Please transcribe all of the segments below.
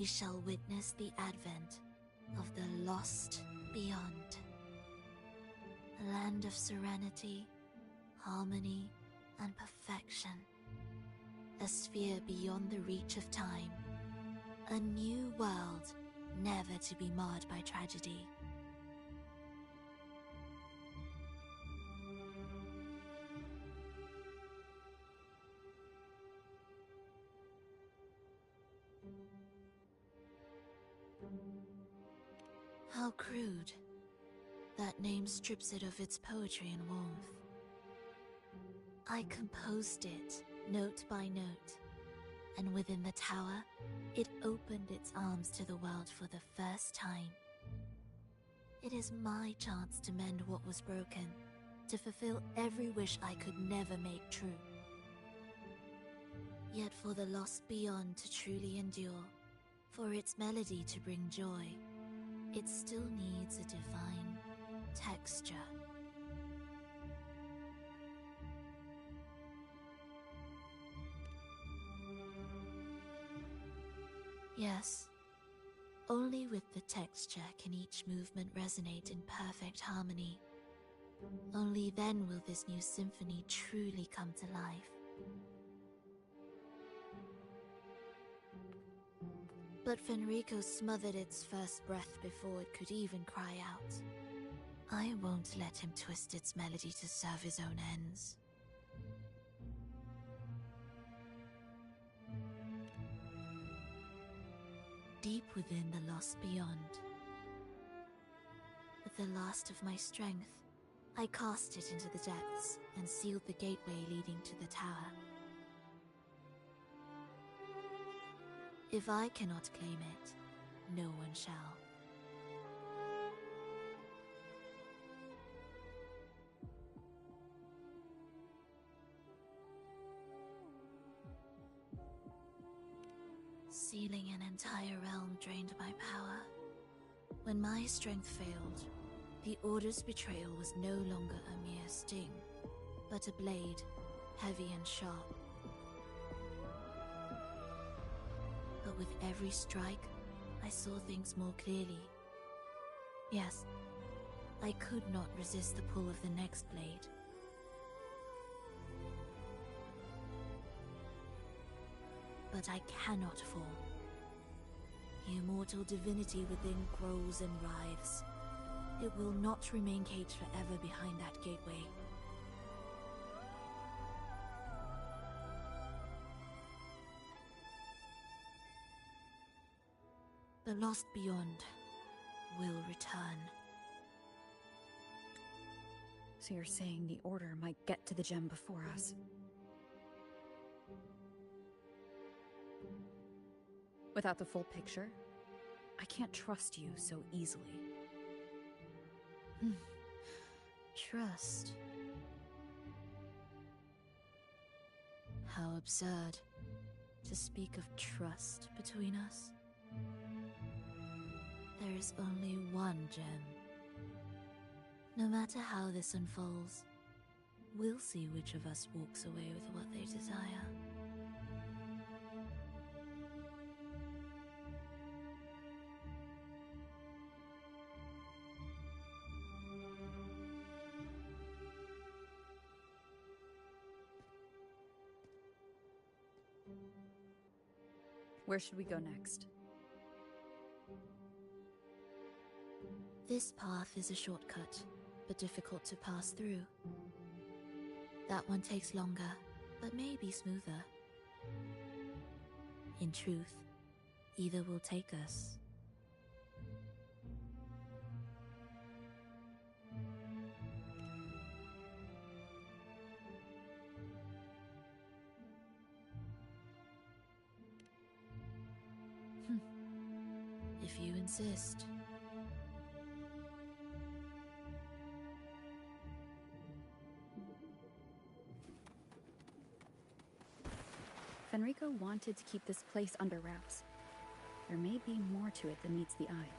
we shall witness the advent of the lost beyond. A land of serenity, harmony, and perfection. A sphere beyond the reach of time. A new world, never to be marred by tragedy. How crude. That name strips it of its poetry and warmth. I composed it, note by note, and within the tower, it opened its arms to the world for the first time. It is my chance to mend what was broken, to fulfill every wish I could never make true. Yet for the lost beyond to truly endure, for its melody to bring joy, it still needs a divine texture. Yes, only with the texture can each movement resonate in perfect harmony. Only then will this new symphony truly come to life. But Fenrico smothered its first breath before it could even cry out. I won't let him twist its melody to serve his own ends. Deep within the lost beyond, with the last of my strength, I cast it into the depths and sealed the gateway leading to the tower. If I cannot claim it, no one shall. Sealing an entire realm drained my power. When my strength failed, the Order's betrayal was no longer a mere sting, but a blade, heavy and sharp. But with every strike, I saw things more clearly. Yes, I could not resist the pull of the next blade. But I cannot fall. The immortal divinity within grows and writhes. It will not remain caged forever behind that gateway. The lost beyond will return. So you're saying the Order might get to the gem before us? Without the full picture, I can't trust you so easily. Trust. How absurd to speak of trust between us. There is only one gem. No matter how this unfolds, we'll see which of us walks away with what they desire. Where should we go next? This path is a shortcut, but difficult to pass through. That one takes longer, but may be smoother. In truth, either will take us. If you insist. Fenrico wanted to keep this place under wraps. There may be more to it than meets the eye.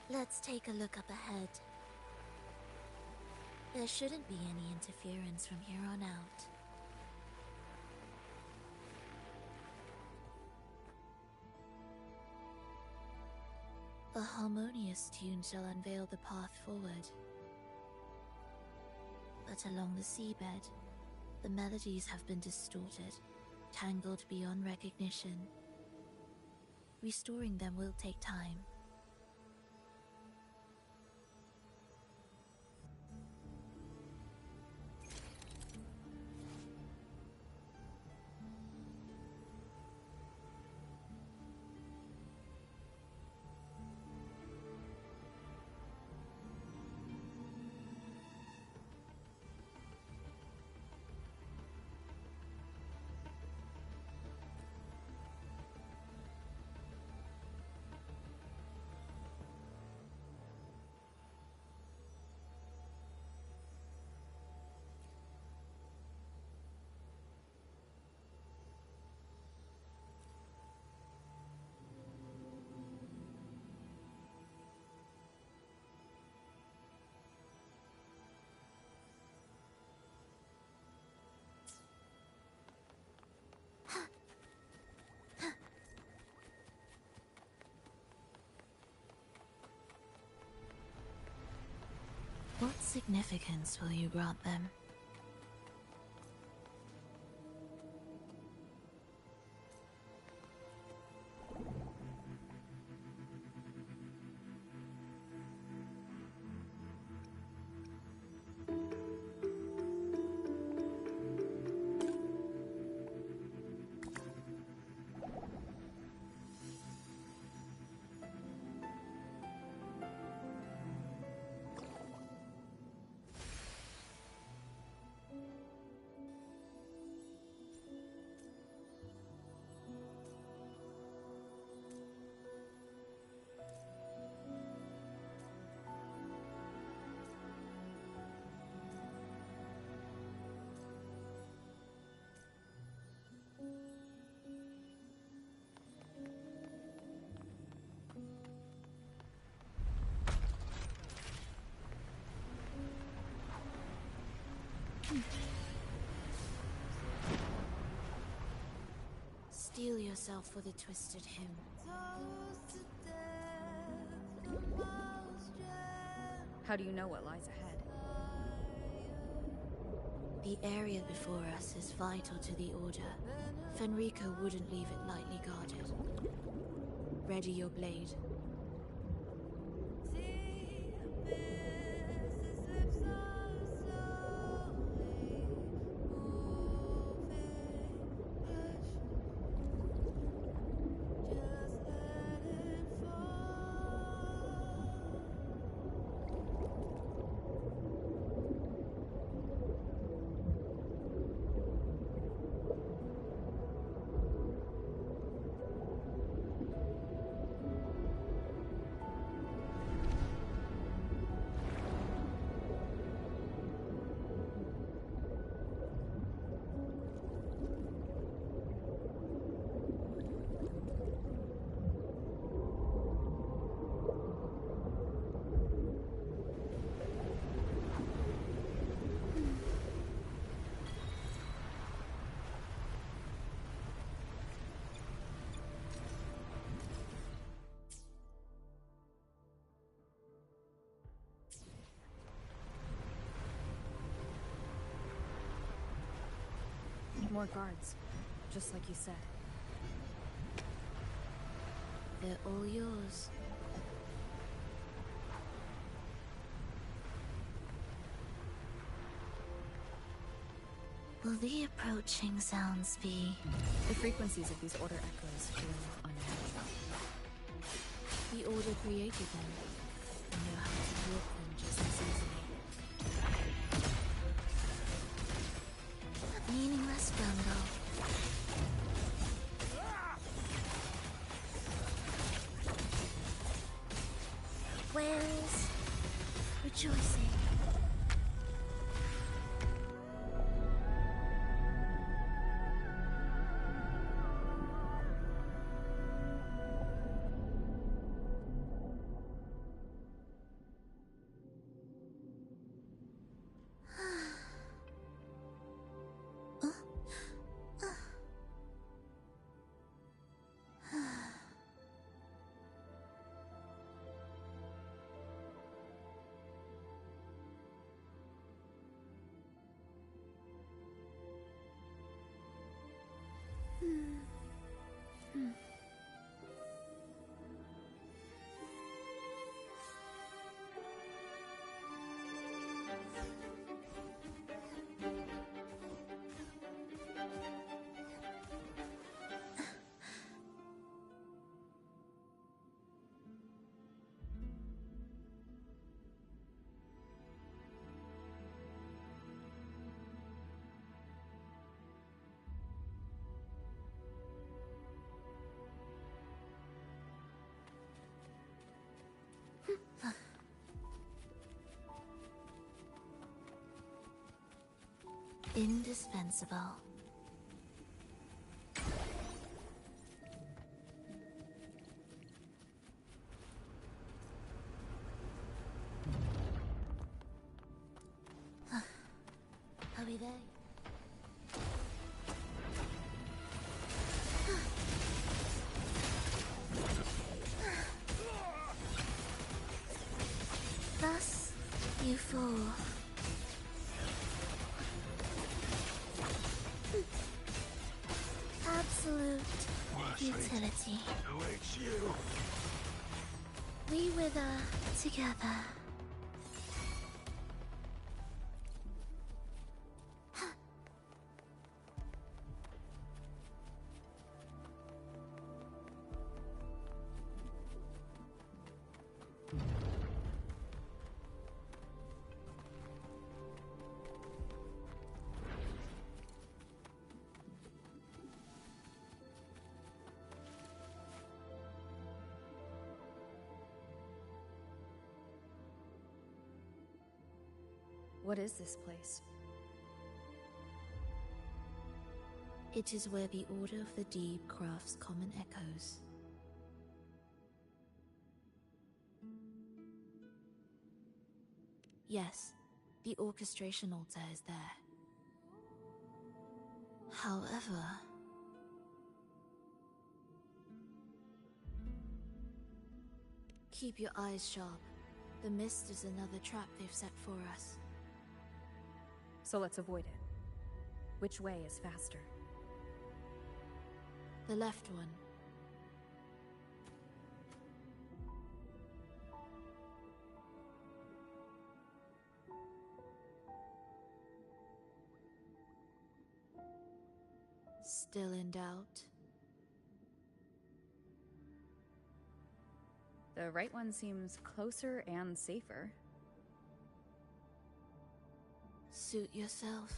Let's take a look up ahead. There shouldn't be any interference from here on out. A harmonious tune shall unveil the path forward. But along the seabed, the melodies have been distorted, tangled beyond recognition. Restoring them will take time. What significance will you grant them? Steel yourself for the twisted hymn. How do you know what lies ahead? The area before us is vital to the Order. Fenrico wouldn't leave it lightly guarded. Ready your blade. More guards, just like you said. They're all yours. Will the approaching sounds be... The frequencies of these Order echoes feel unnatural. The Order created them, and know how to warp them just as easily. Meaningless bundle. Where is rejoicing? Indispensable. Are we there? Thus, you fall. Absolute futility. Awaits you. We wither together. What is this place? It is where the Order of the Deep crafts common echoes. Yes, the orchestration altar is there. However, keep your eyes sharp. The mist is another trap they've set for us. So let's avoid it. Which way is faster? The left one. Still in doubt? The right one seems closer and safer. Suit yourself.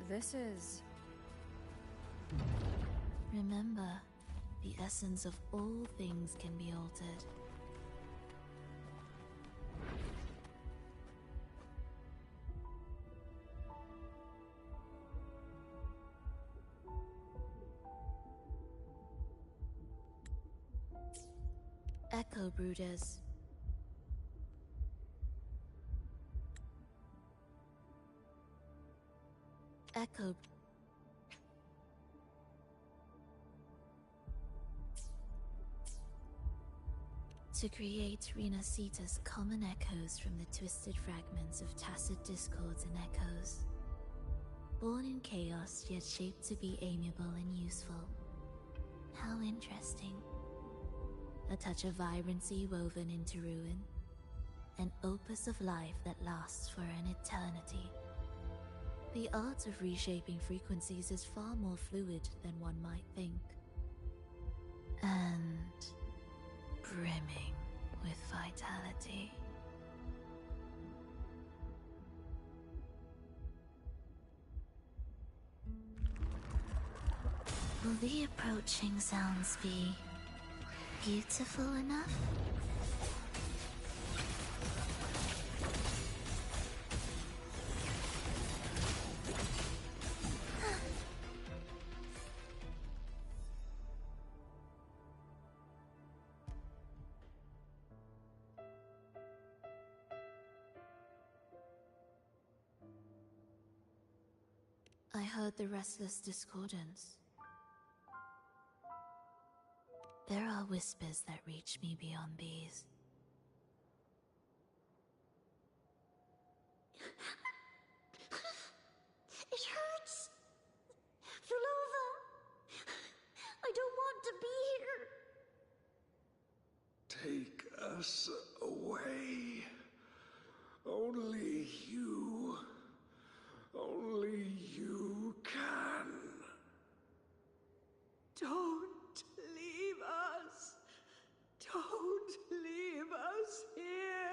This is... Remember, the essence of all things can be altered. Echo Brooders. Echo. To create Renacita's common echoes from the twisted fragments of tacit discords and echoes. Born in chaos, yet shaped to be amiable and useful. How interesting. A touch of vibrancy woven into ruin. An opus of life that lasts for an eternity. The art of reshaping frequencies is far more fluid than one might think. And brimming with vitality. Will the approaching sounds be beautiful enough? I heard the restless discordance. There are whispers that reach me beyond these. It hurts! Fulova! I don't want to be here! Take us away. Only you can. Don't leave us! Don't leave us here!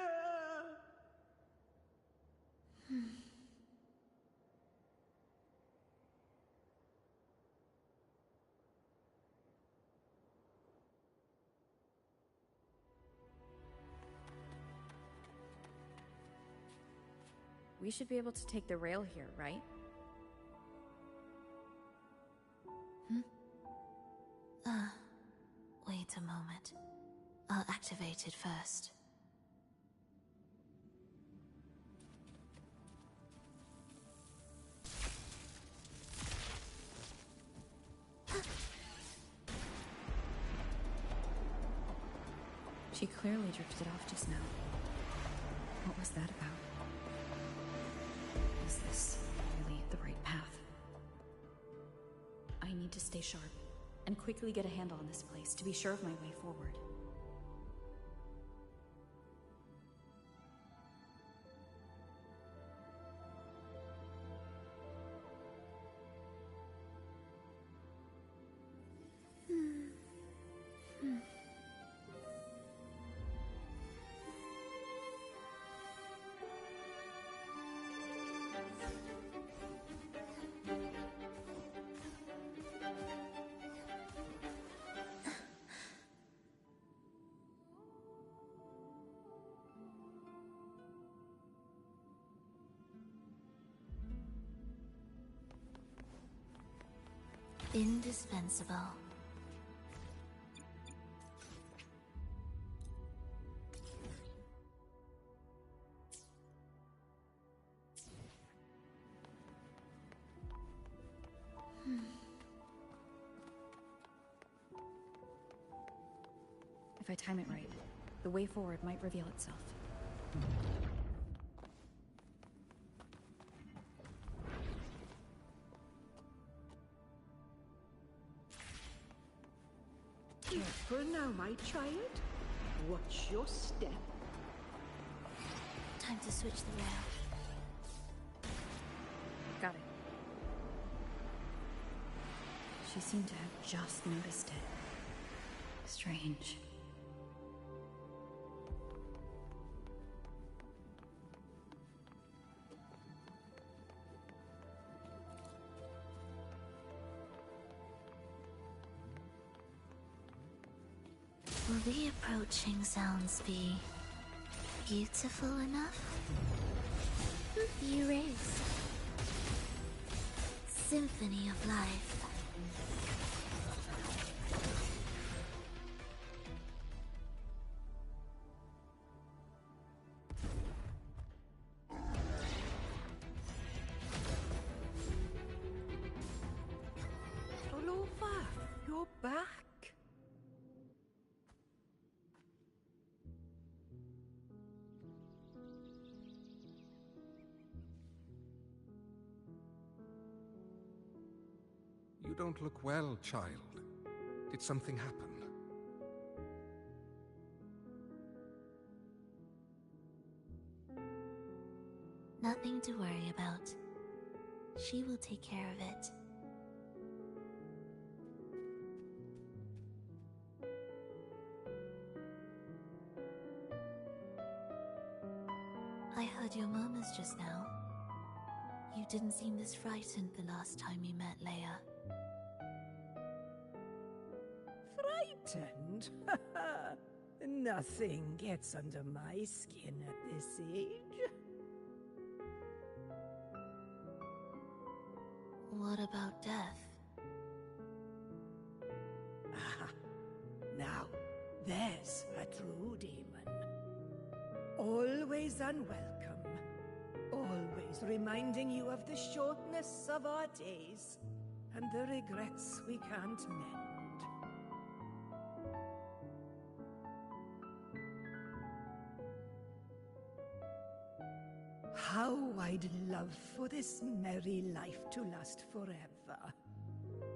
We should be able to take the rail here, right? Wait a moment. I'll activate it first. She clearly drifted off just now. What was that about? Is this really the right path? I need to stay sharp and quickly get a handle on this place to be sure of my way forward. Indispensable. If I time it right, the way forward might reveal itself. Careful now, my child. Watch your step. Time to switch the rail. Got it. She seemed to have just noticed it. Strange. Will the approaching sounds be beautiful enough? Erased. Symphony of life. don't look well, child. Did something happen? Nothing to worry about. She will take care of it. I heard your murmurs just now. You didn't seem this frightened the last time you met Leia. Frightened? Nothing gets under my skin at this age. What about death? Ah, now, there's a true demon. Always unwelcome. Always reminding you of the shortness of our days and the regrets we can't mend. How I'd love for this merry life to last forever.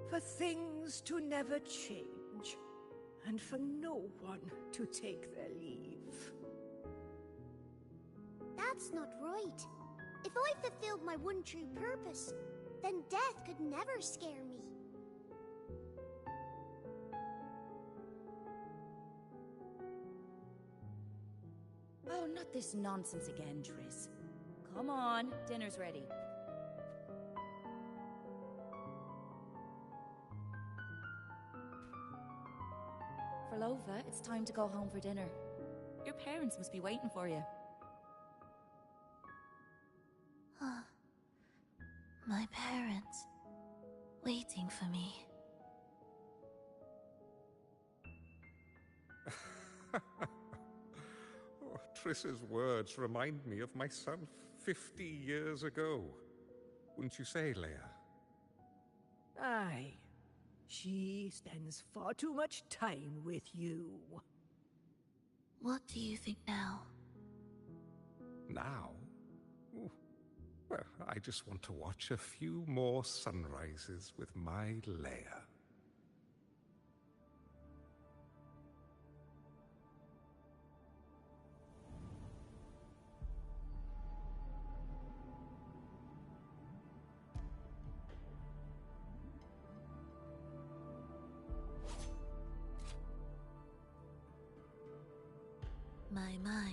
For things to never change, and for no one to take their leave. That's not right. If I fulfilled my one true purpose, then death could never scare me. Oh, not this nonsense again, Triss. Come on, dinner's ready. Farlova, it's time to go home for dinner. Your parents must be waiting for you. My parents, waiting for me. Oh, Triss's words remind me of my son 50 years ago. Wouldn't you say, Leia? Aye. She spends far too much time with you. What do you think now? Now? Ooh. Well, I just want to watch a few more sunrises with my Leia. My.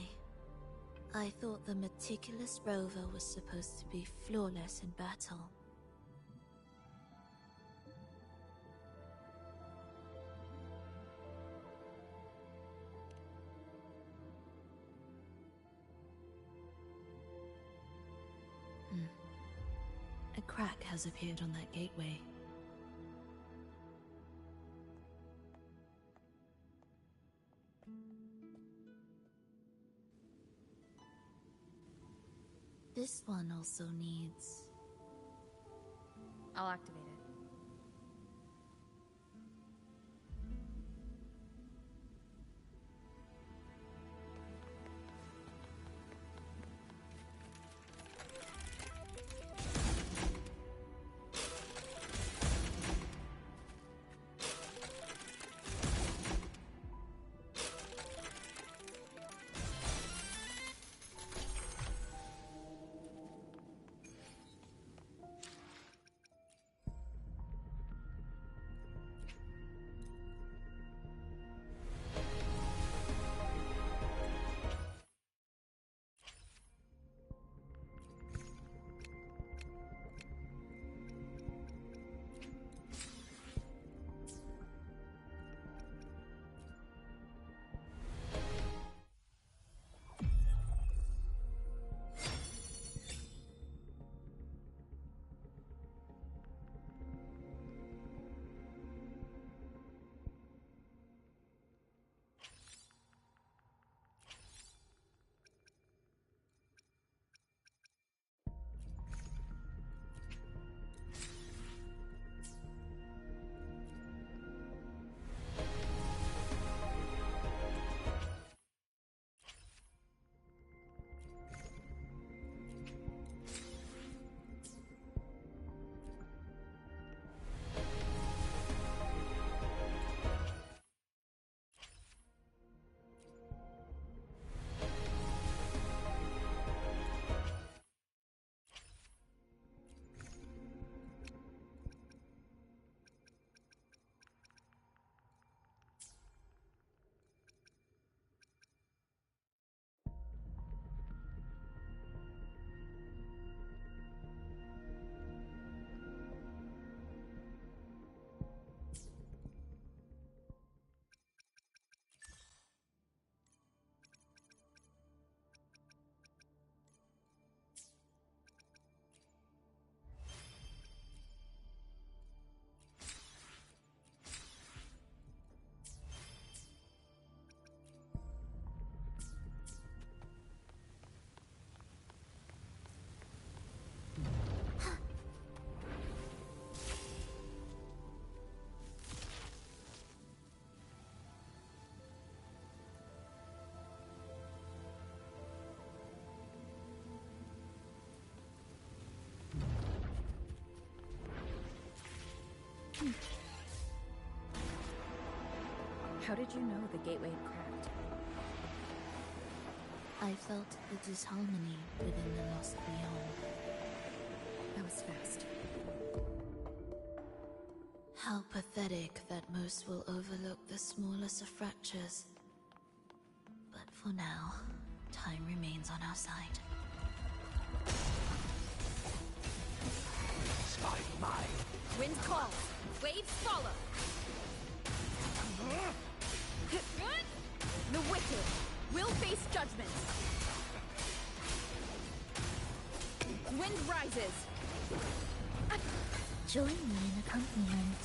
I thought the meticulous rover was supposed to be flawless in battle. A crack has appeared on that gateway. This one also needs... I'll activate it. How did you know the gateway had cracked? I felt the disharmony within the lost beyond. That was fast. How pathetic that most will overlook the smallest of fractures. But for now, time remains on our side. Spy mine. Wind calls. Waves follow. The wicked will face judgment. Wind rises. Join me in accompaniment.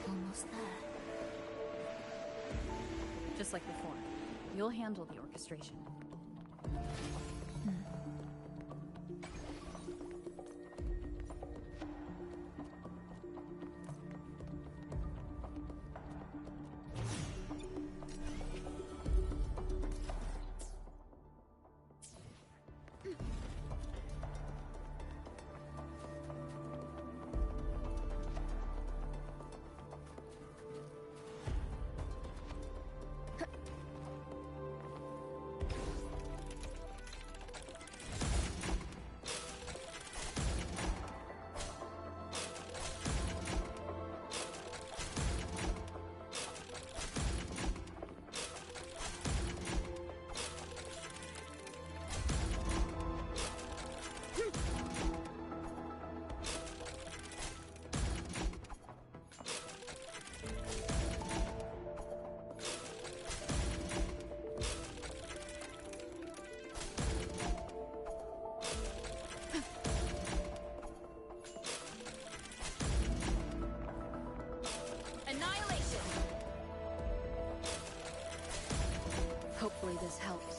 Almost there. Just like before, you'll handle the orchestration. Annihilation! Hopefully this helps.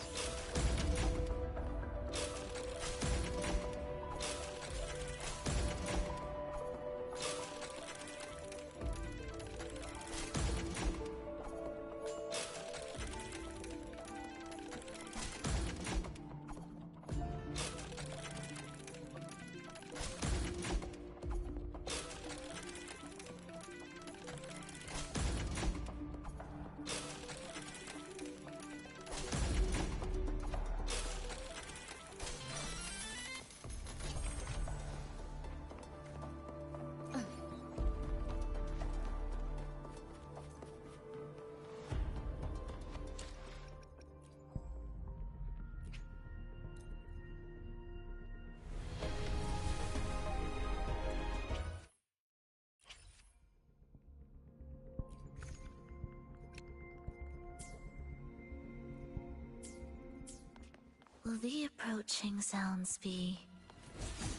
Will the approaching sounds be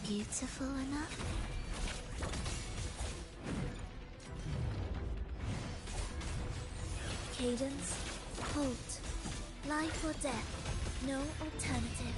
beautiful enough? Cadence, halt, life or death, no alternative.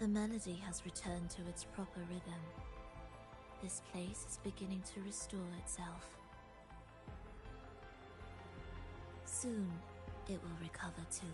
The melody has returned to its proper rhythm. This place is beginning to restore itself. Soon, it will recover too.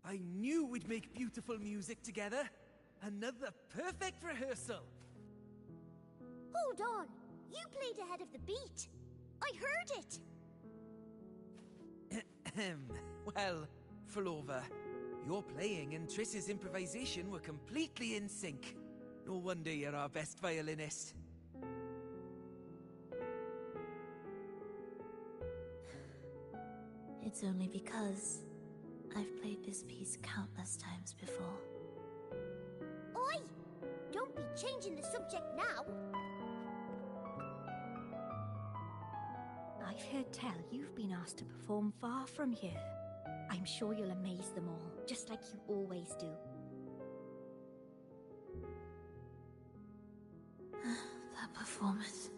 I knew we'd make beautiful music together. Another perfect rehearsal. Hold on! You played ahead of the beat! I heard it! Well, Flova, your playing and Triss's improvisation were completely in sync. No wonder you're our best violinist. It's only because I've played this piece countless times before. Oi! Don't be changing the subject now! I've heard tell you've been asked to perform far from here. I'm sure you'll amaze them all, just like you always do. That performance.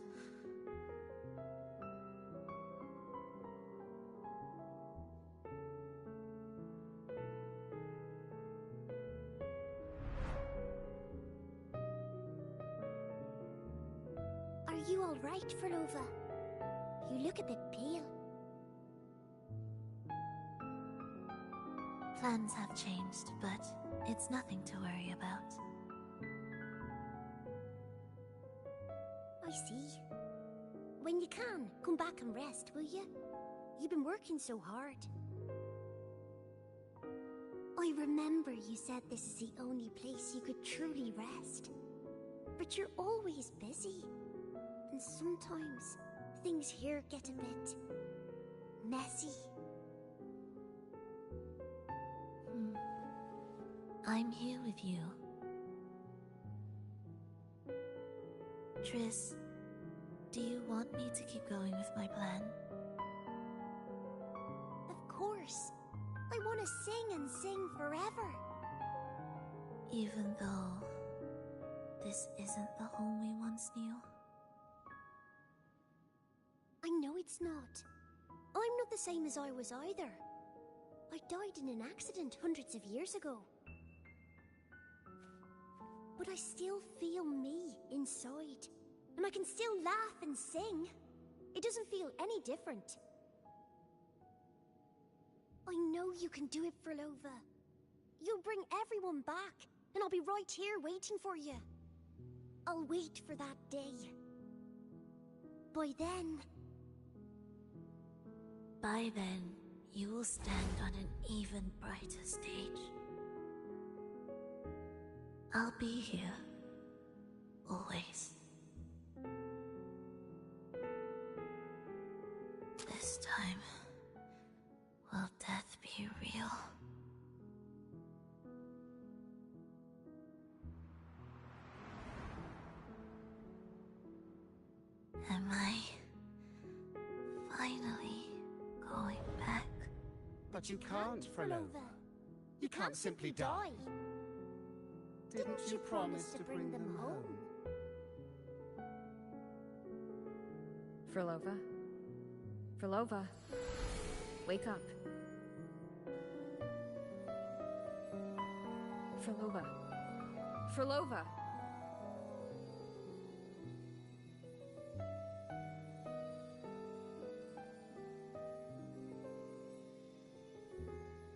Are you all right, Flova? You look a bit pale. Plans have changed, but it's nothing to worry about. I see. When you can, come back and rest, will you? You've been working so hard. I remember you said this is the only place you could truly rest. But you're always busy. And sometimes things here get a bit messy. I'm here with you. Triss, do you want me to keep going with my plan? Of course. I want to sing and sing forever. Even though this isn't the home we once knew? I know it's not. I'm not the same as I was either. I died in an accident hundreds of years ago. But I still feel me inside. And I can still laugh and sing. It doesn't feel any different. I know you can do it, Flova. You'll bring everyone back, and I'll be right here waiting for you. I'll wait for that day. By then... By then, you will stand on an even brighter stage. I'll be here. Always. This time, will death be real? going back. But you can't, Frolova. You can't simply die. Didn't you promise to bring them home? Frolova? Frolova? Wake up. Frolova. Frolova!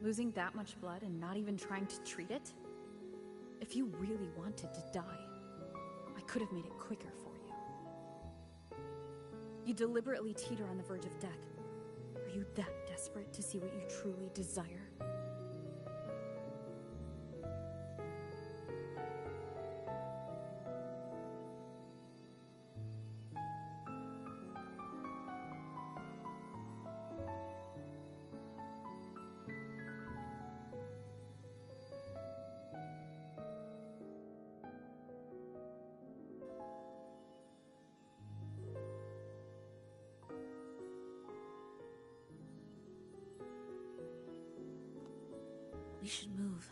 Losing that much blood and not even trying to treat it? If you really wanted to die, I could have made it quicker for you. You deliberately teeter on the verge of death. Are you that desperate to see what you truly desire? We should move.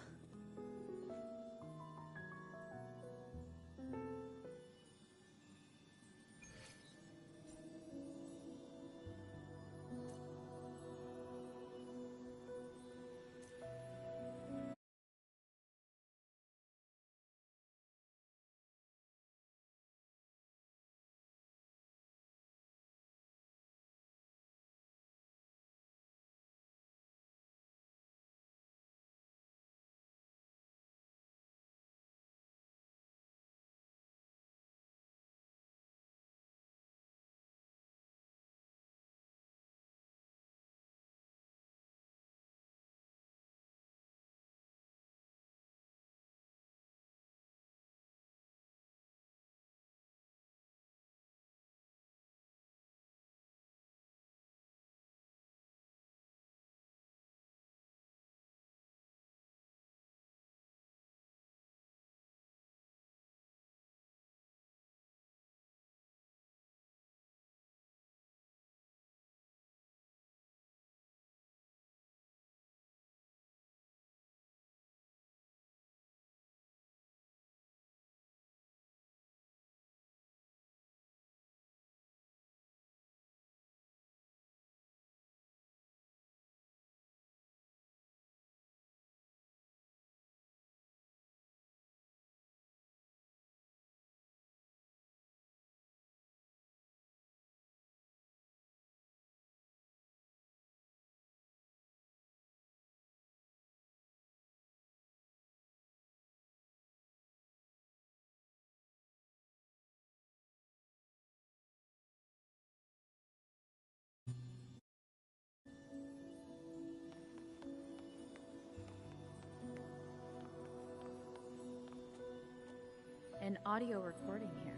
An audio recording here.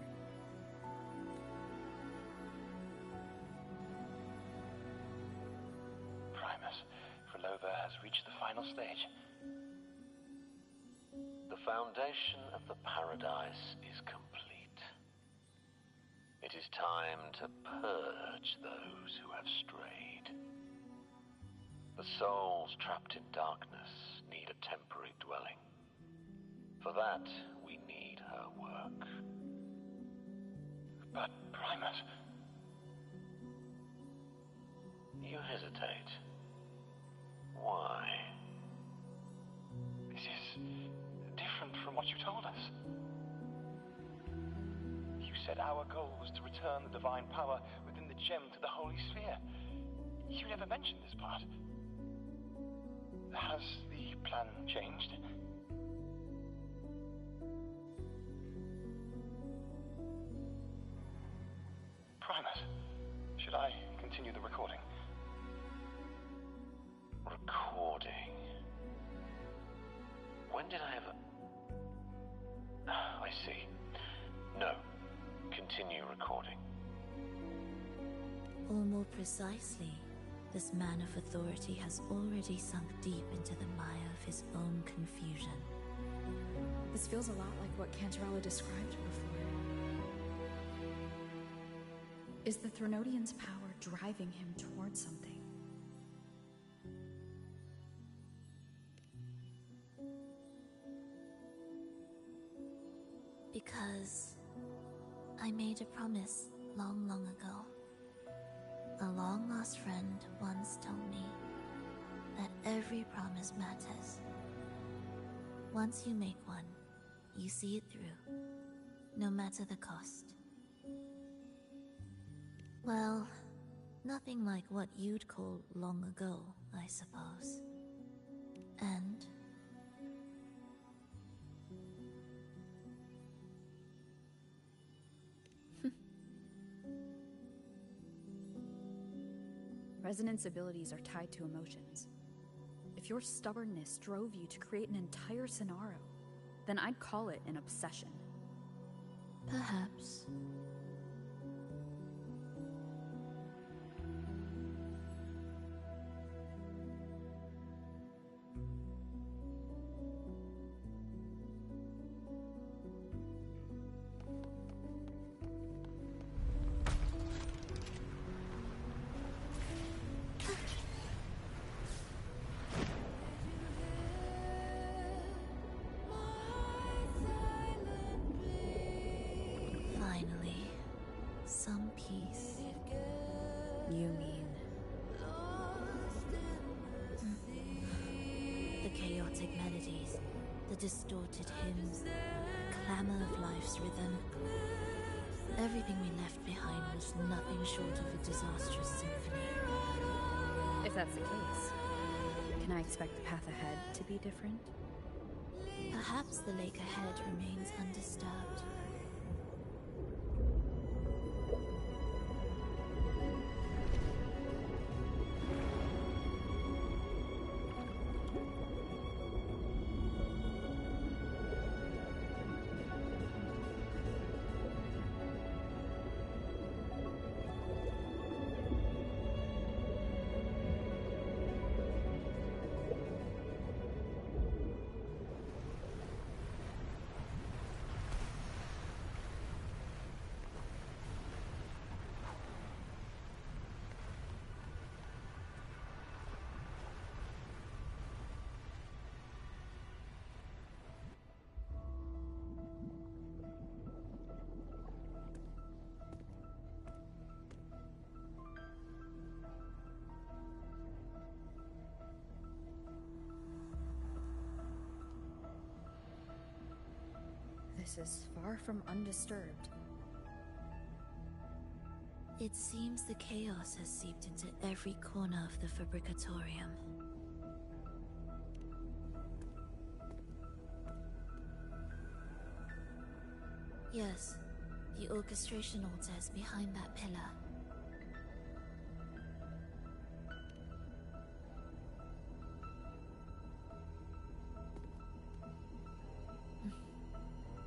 Primus, Frolova has reached the final stage. The foundation of the paradise is complete. It is time to purge those who have strayed. The souls trapped in darkness need a temporary dwelling. For that, we need her work. But, Primus... You hesitate. Why? This is different from what you told us. You said our goal was to return the divine power within the gem to the Holy Sphere. You never mentioned this part. Has the plan changed? Primus, should I continue the recording? Recording? When did I ever... I see. No. Continue recording. Or more precisely, this man of authority has already sunk deep into the mire of his own confusion. This feels a lot like what Cantarella described before. Is the Threnodian's power driving him towards something? Because I made a promise long, long ago. A long-lost friend once told me that every promise matters. Once you make one, you see it through, no matter the cost. Well, nothing like what you'd call long ago, I suppose. And Resonance abilities are tied to emotions. If your stubbornness drove you to create an entire scenario, then I'd call it an obsession. perhaps. Finally, some peace. You mean... The chaotic melodies, the distorted hymns, the clamor of life's rhythm. Everything we left behind was nothing short of a disastrous symphony. If that's the case, can I expect the path ahead to be different? Perhaps the lake ahead remains undisturbed. This is far from undisturbed. It seems the chaos has seeped into every corner of the Fabricatorium. Yes, the orchestration altar is behind that pillar.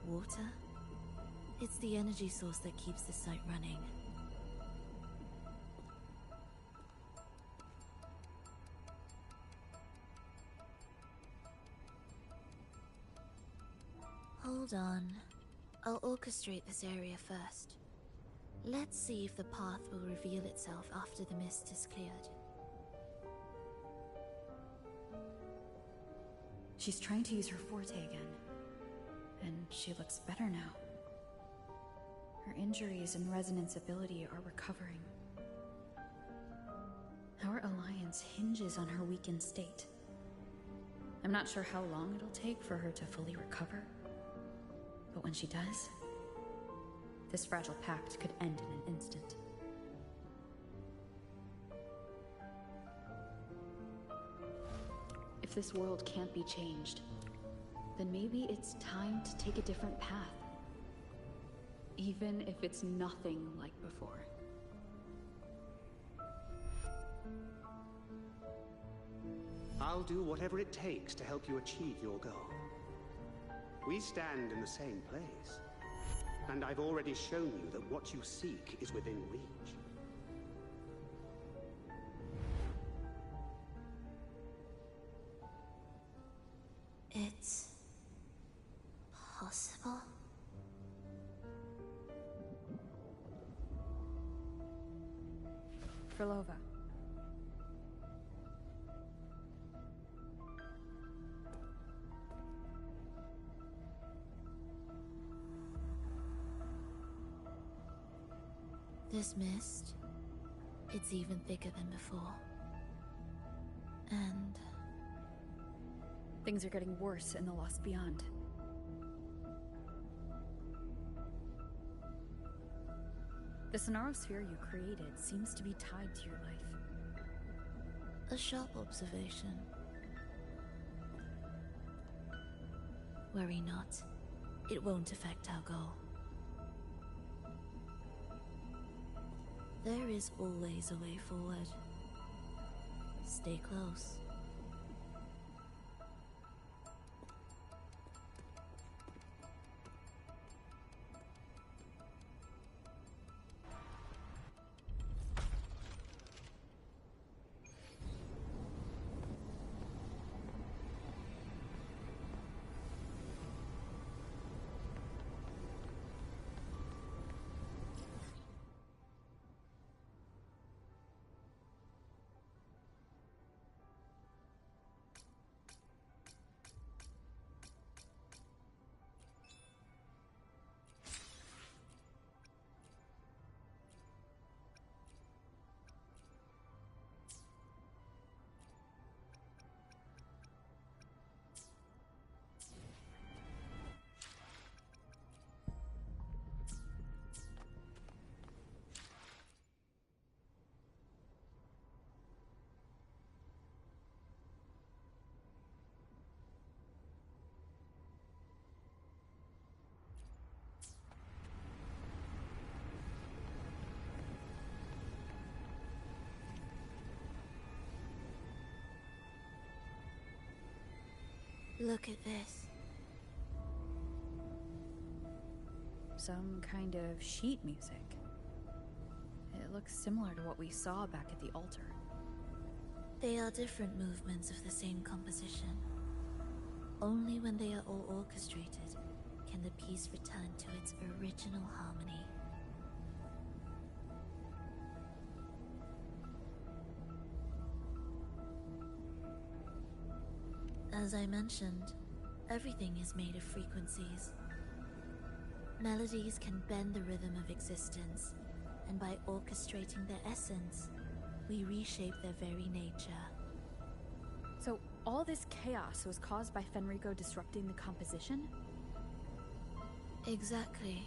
Water? It's the energy source that keeps the site running. Hold on. I'll orchestrate this area first. Let's see if the path will reveal itself after the mist is cleared. She's trying to use her forte again. And she looks better now. Her injuries and resonance ability are recovering. Our alliance hinges on her weakened state. I'm not sure how long it'll take for her to fully recover. But when she does, this fragile pact could end in an instant. If this world can't be changed, then maybe it's time to take a different path. Even if it's nothing like before. I'll do whatever it takes to help you achieve your goal. We stand in the same place, and I've already shown you that what you seek is within reach. It's possible? Frolova. This mist, it's even thicker than before. And things are getting worse in the Lost Beyond. The Sonarosphere you created seems to be tied to your life. a sharp observation. Worry not. It won't affect our goal. There is always a way forward. Stay close. Look at this. Some kind of sheet music. It looks similar to what we saw back at the altar. They are different movements of the same composition. Only when they are all orchestrated can the piece return to its original harmony. As I mentioned, everything is made of frequencies. Melodies can bend the rhythm of existence, and by orchestrating their essence, we reshape their very nature. So all this chaos was caused by Fenrico disrupting the composition? Exactly.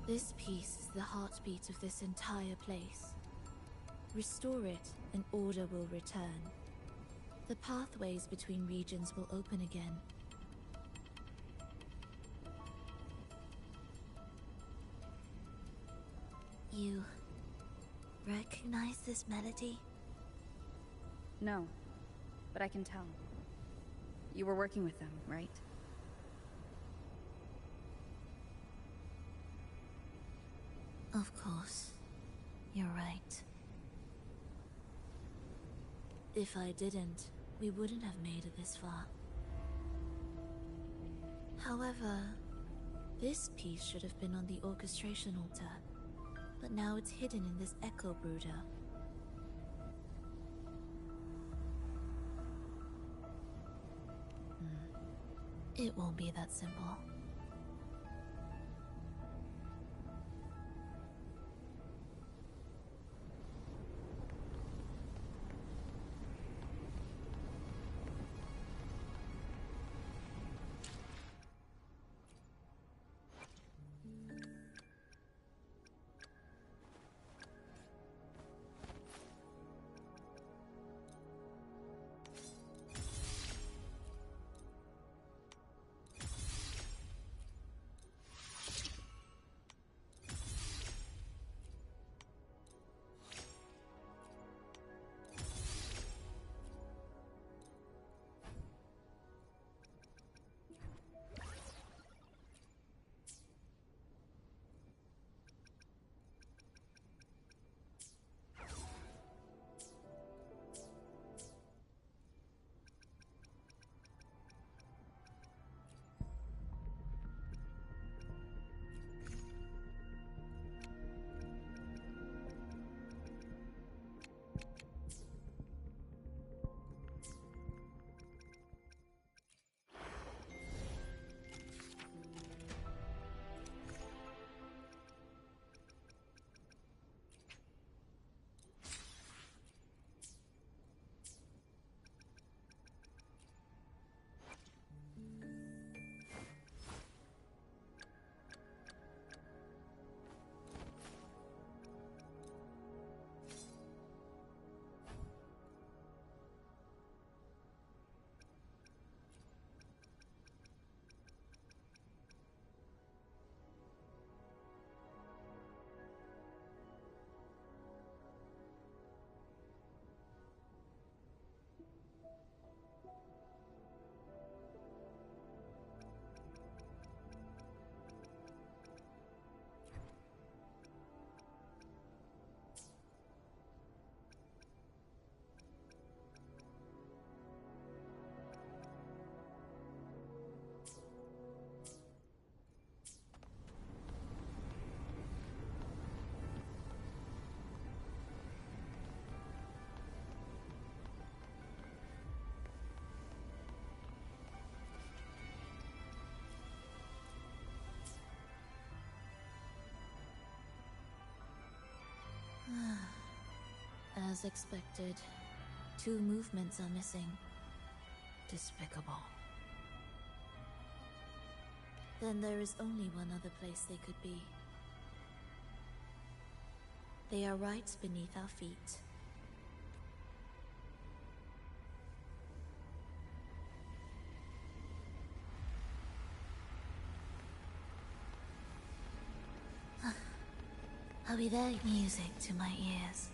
This piece is the heartbeat of this entire place. Restore it, and order will return. The pathways between regions will open again. You recognize this melody? No, but I can tell. You were working with them, right? Of course. You're right. If I didn't, we wouldn't have made it this far. However, this piece should have been on the orchestration altar, but now it's hidden in this echo brooder. It won't be that simple. As expected, 2 movements are missing. Despicable. Then there is only one other place they could be. They are right beneath our feet. I'll be there. Music to my ears.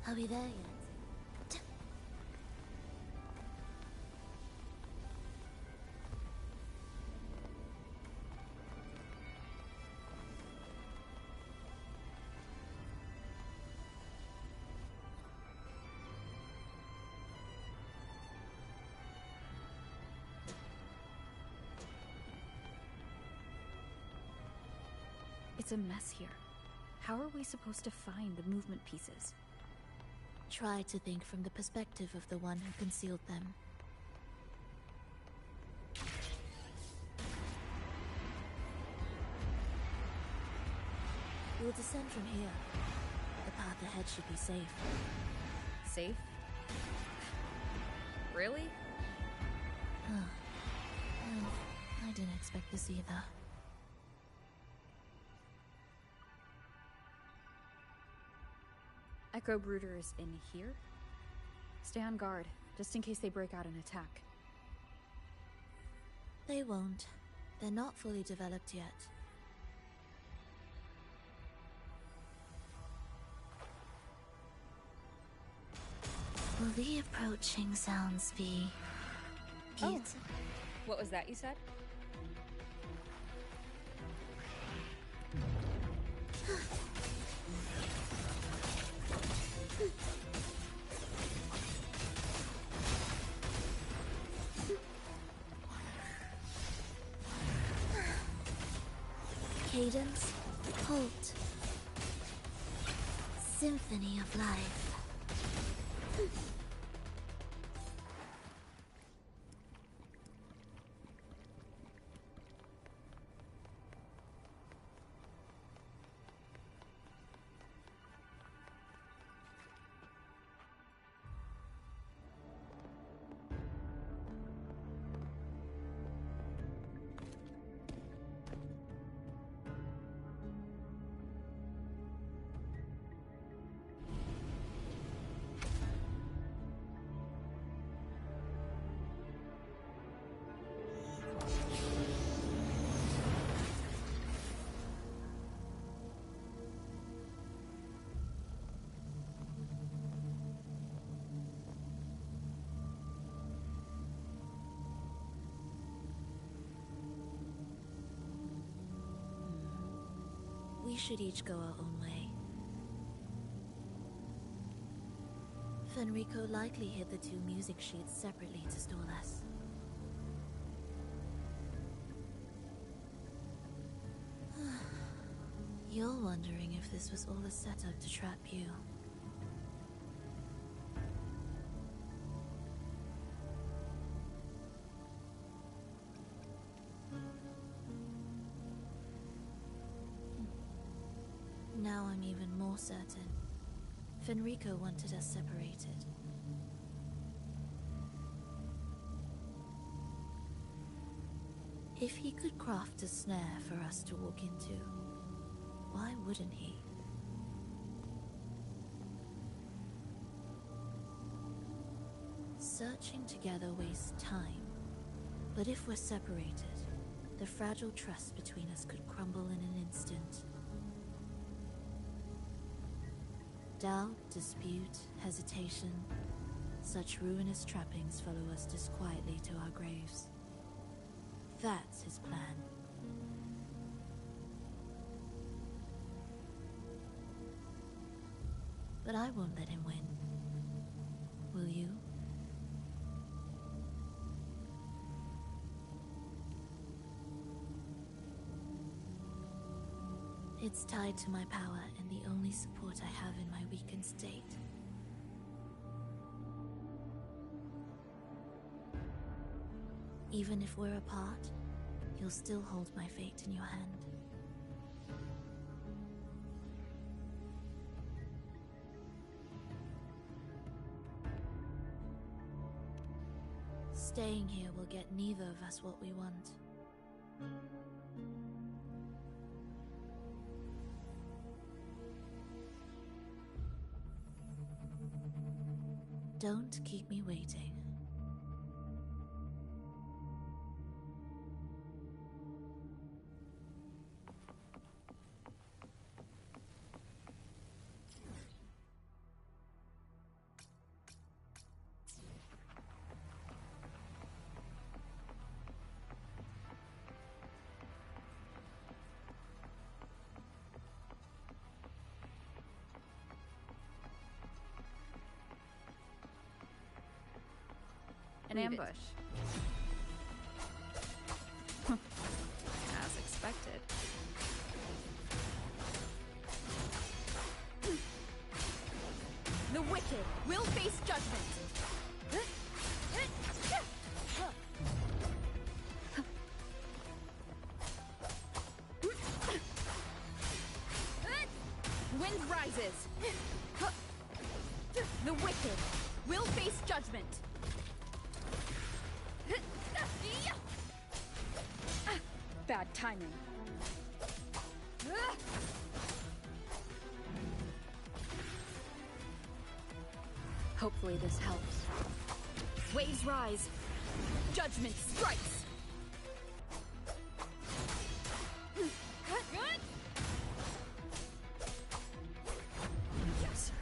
Are we there yet? It's a mess here. How are we supposed to find the movement pieces? Try to think from the perspective of the one who concealed them. We'll descend from here. The path ahead should be safe. Safe? Really? Well, I didn't expect this either. Echo Brooders in here? Stay on guard, just in case they break out and attack. They won't. They're not fully developed yet. Will the approaching sounds be beautiful? Oh. What was that you said? Cadence, halt. Symphony of life. We should each go our own way. Fenrico likely hid the two music sheets separately to store less. You're wondering if this was all a setup to trap you. Now I'm even more certain. Fenrico wanted us separated. If he could craft a snare for us to walk into, why wouldn't he? Searching together wastes time, but if we're separated, the fragile trust between us could crumble in an instant. Doubt, dispute, hesitation, such ruinous trappings follow us disquietly to our graves. That's his plan. But I won't let him win. Will you? It's tied to my power and the only support I have in my weakened state. Even if we're apart, you'll still hold my fate in your hand. Staying here will get neither of us what we want. Don't keep me waiting. An ambush. As expected. wicked will face judgment. Wind rises. The wicked will face judgment. Bad timing. Hopefully this helps. Waves rise. Judgment strikes. Yes.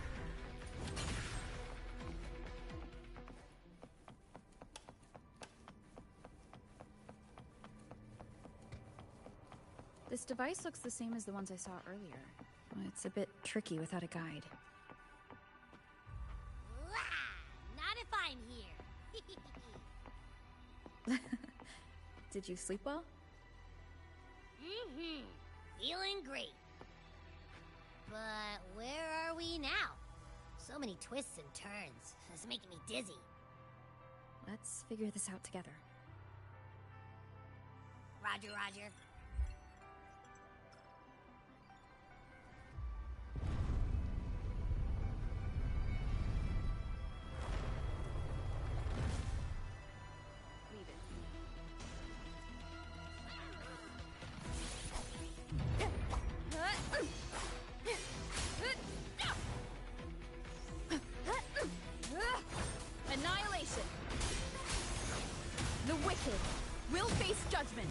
This device looks the same as the ones I saw earlier. It's a bit tricky without a guide. Not if I'm here. Did you sleep well? Feeling great. But where are we now? So many twists and turns. It's making me dizzy. Let's figure this out together. Roger, roger. Annihilation! The wicked will face judgment!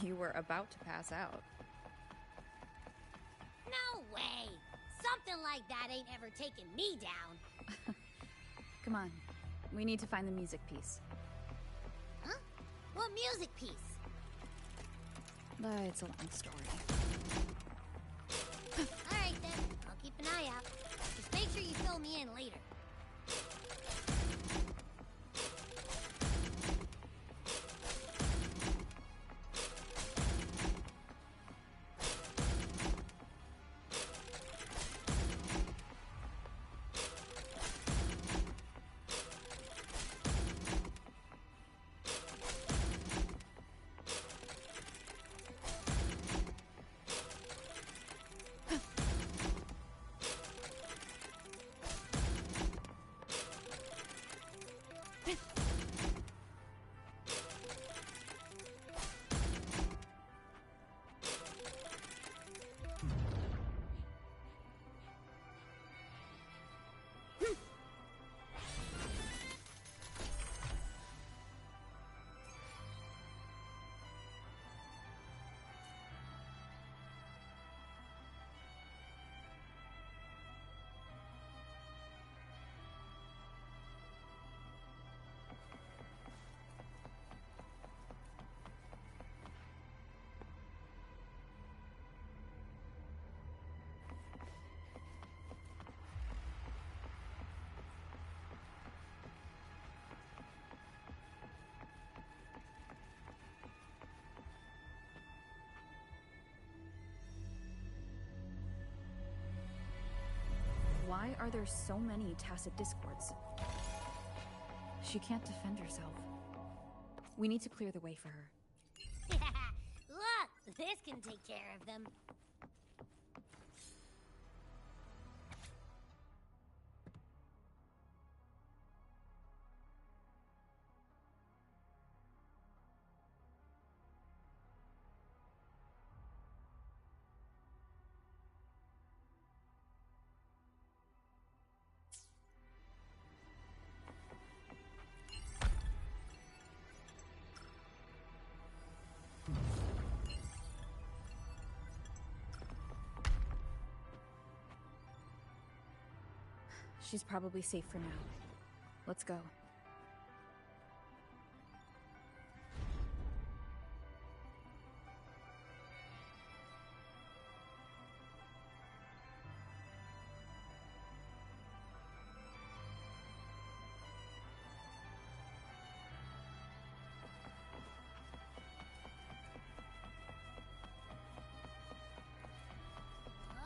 You were about to pass out. No way! Something like that ain't ever taken me down. Come on. We need to find the music piece. Huh? What music piece? It's a long story. Alright then, I'll keep an eye out. Just make sure you fill me in later. Why are there so many tacit discords? She can't defend herself. We need to clear the way for her. Look! This can take care of them. She's probably safe for now. Let's go.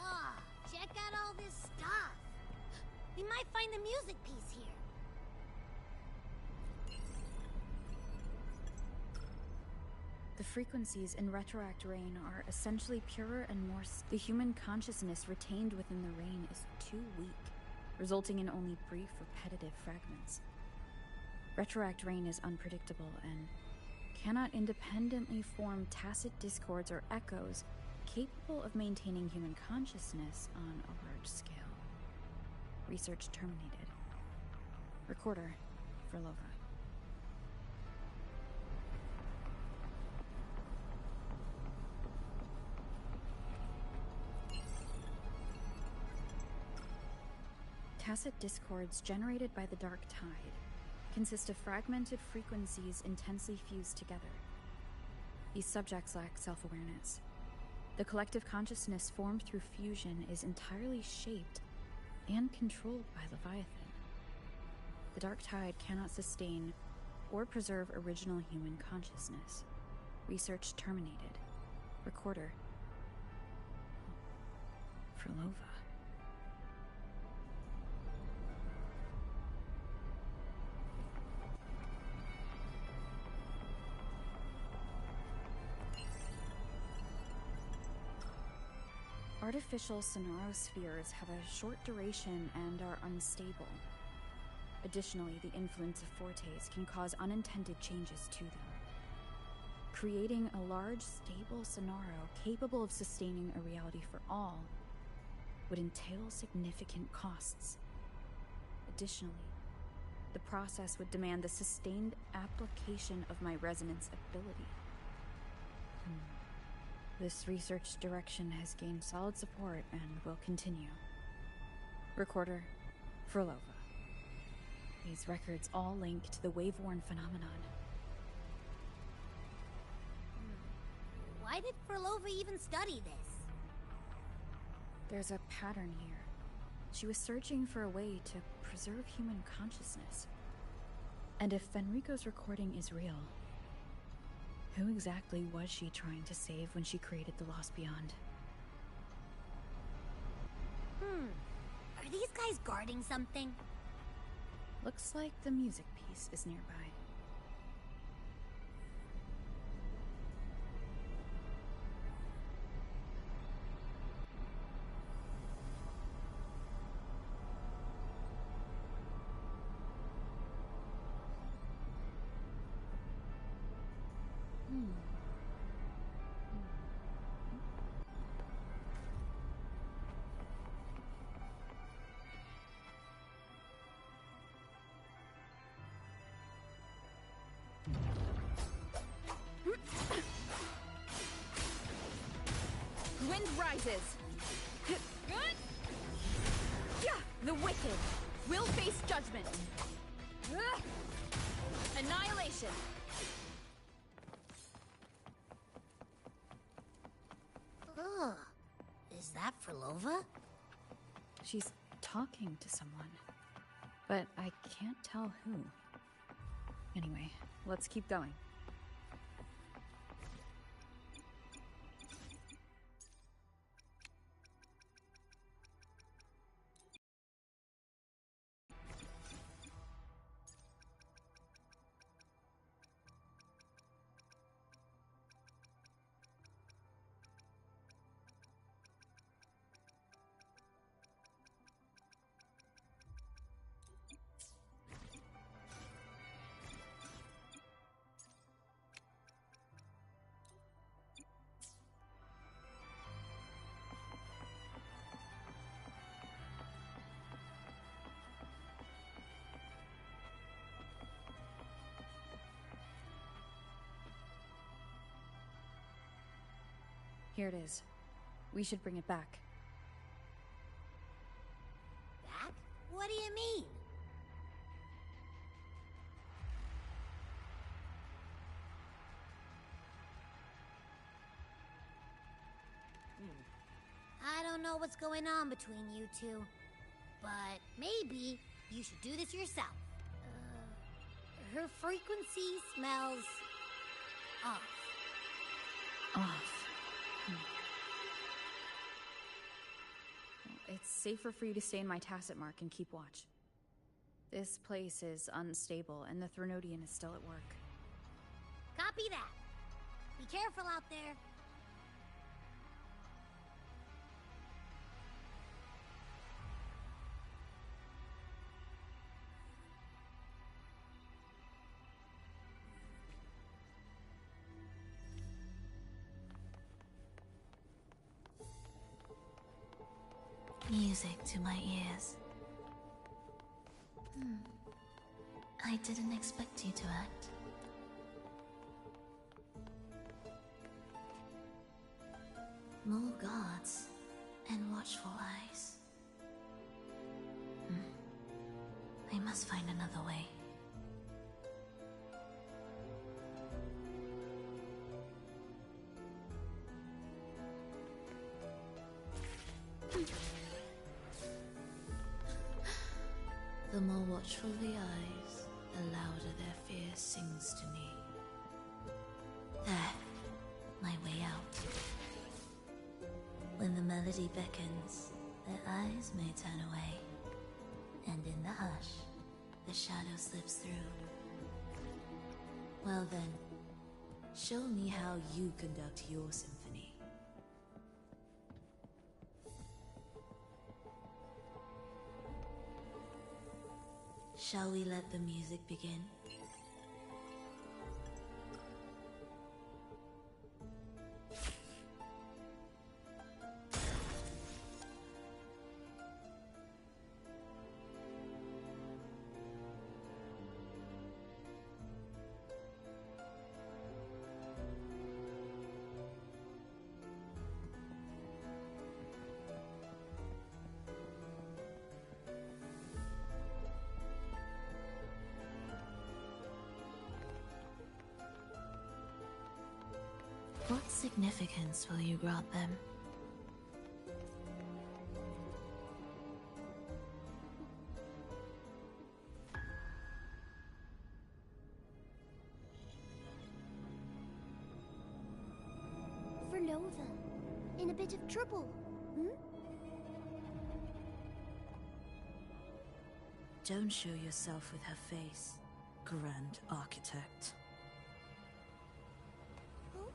Ah, check out all this stuff. We might find the music piece here. The frequencies in Retroact Rain are essentially purer and more... The human consciousness retained within the rain is too weak, resulting in only brief, repetitive fragments. Retroact Rain is unpredictable and cannot independently form tacit discords or echoes capable of maintaining human consciousness on a large scale. Research terminated. Recorder for Lova. Tacit discords generated by the Dark Tide consist of fragmented frequencies intensely fused together. These subjects lack self-awareness. The collective consciousness formed through fusion is entirely shaped and controlled by Leviathan. The Dark Tide cannot sustain or preserve original human consciousness. Research terminated. Recorder for Lova. Artificial sonospheres have a short duration and are unstable. Additionally, the influence of fortes can cause unintended changes to them. Creating a large, stable sonaro capable of sustaining a reality for all would entail significant costs. Additionally, the process would demand the sustained application of my resonance ability. This research direction has gained solid support and will continue. Recorder, Frolova. These records all link to the wave-worn phenomenon. Why did Frolova even study this? There's a pattern here. She was searching for a way to preserve human consciousness. And if Fenrico's recording is real, who exactly was she trying to save when she created the Lost Beyond? Are these guys guarding something? Looks like the music piece is nearby. Wind rises! The wicked will face judgment! Annihilation! Is that Frolova? She's talking to someone, but I can't tell who. Anyway, let's keep going. Here it is. We should bring it back. Back? What do you mean? I don't know what's going on between you two, but maybe you should do this yourself. Her frequency smells off. Off. It's safer for you to stay in my tacit mark and keep watch. This place is unstable, and the Threnodian is still at work. Copy that. Be careful out there. Music to my ears. I didn't expect you to act. More guards and watchful eyes. I must find another way. The more watchful the eyes, the louder their fear sings to me. There, my way out. When the melody beckons, their eyes may turn away, and in the hush, the shadow slips through. Well then, show me how you conduct your symphony. Shall we let the music begin? What significance will you grant them? Verlova, in a bit of trouble, hmm? Don't show yourself with her face, Grand Architect. Oh?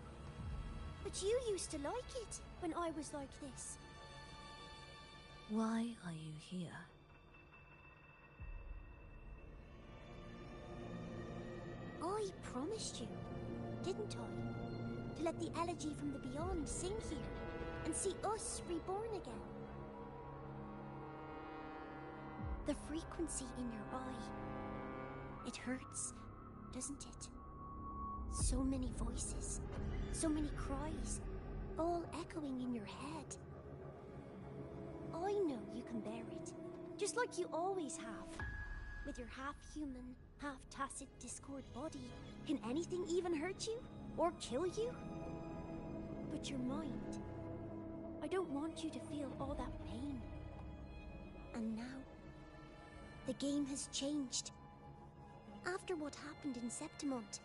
But you used to like it when I was like this. Why are you here? I promised you, didn't I? To let the elegy from the beyond sing here and see us reborn again. The frequency in your eye. It hurts, doesn't it? So many voices, so many cries, all echoing in your head. I know you can bear it, just like you always have. With your half-human, half-tacit Discord body, can anything even hurt you? Or kill you? But your mind, I don't want you to feel all that pain. And now, the game has changed. After what happened in Septimont,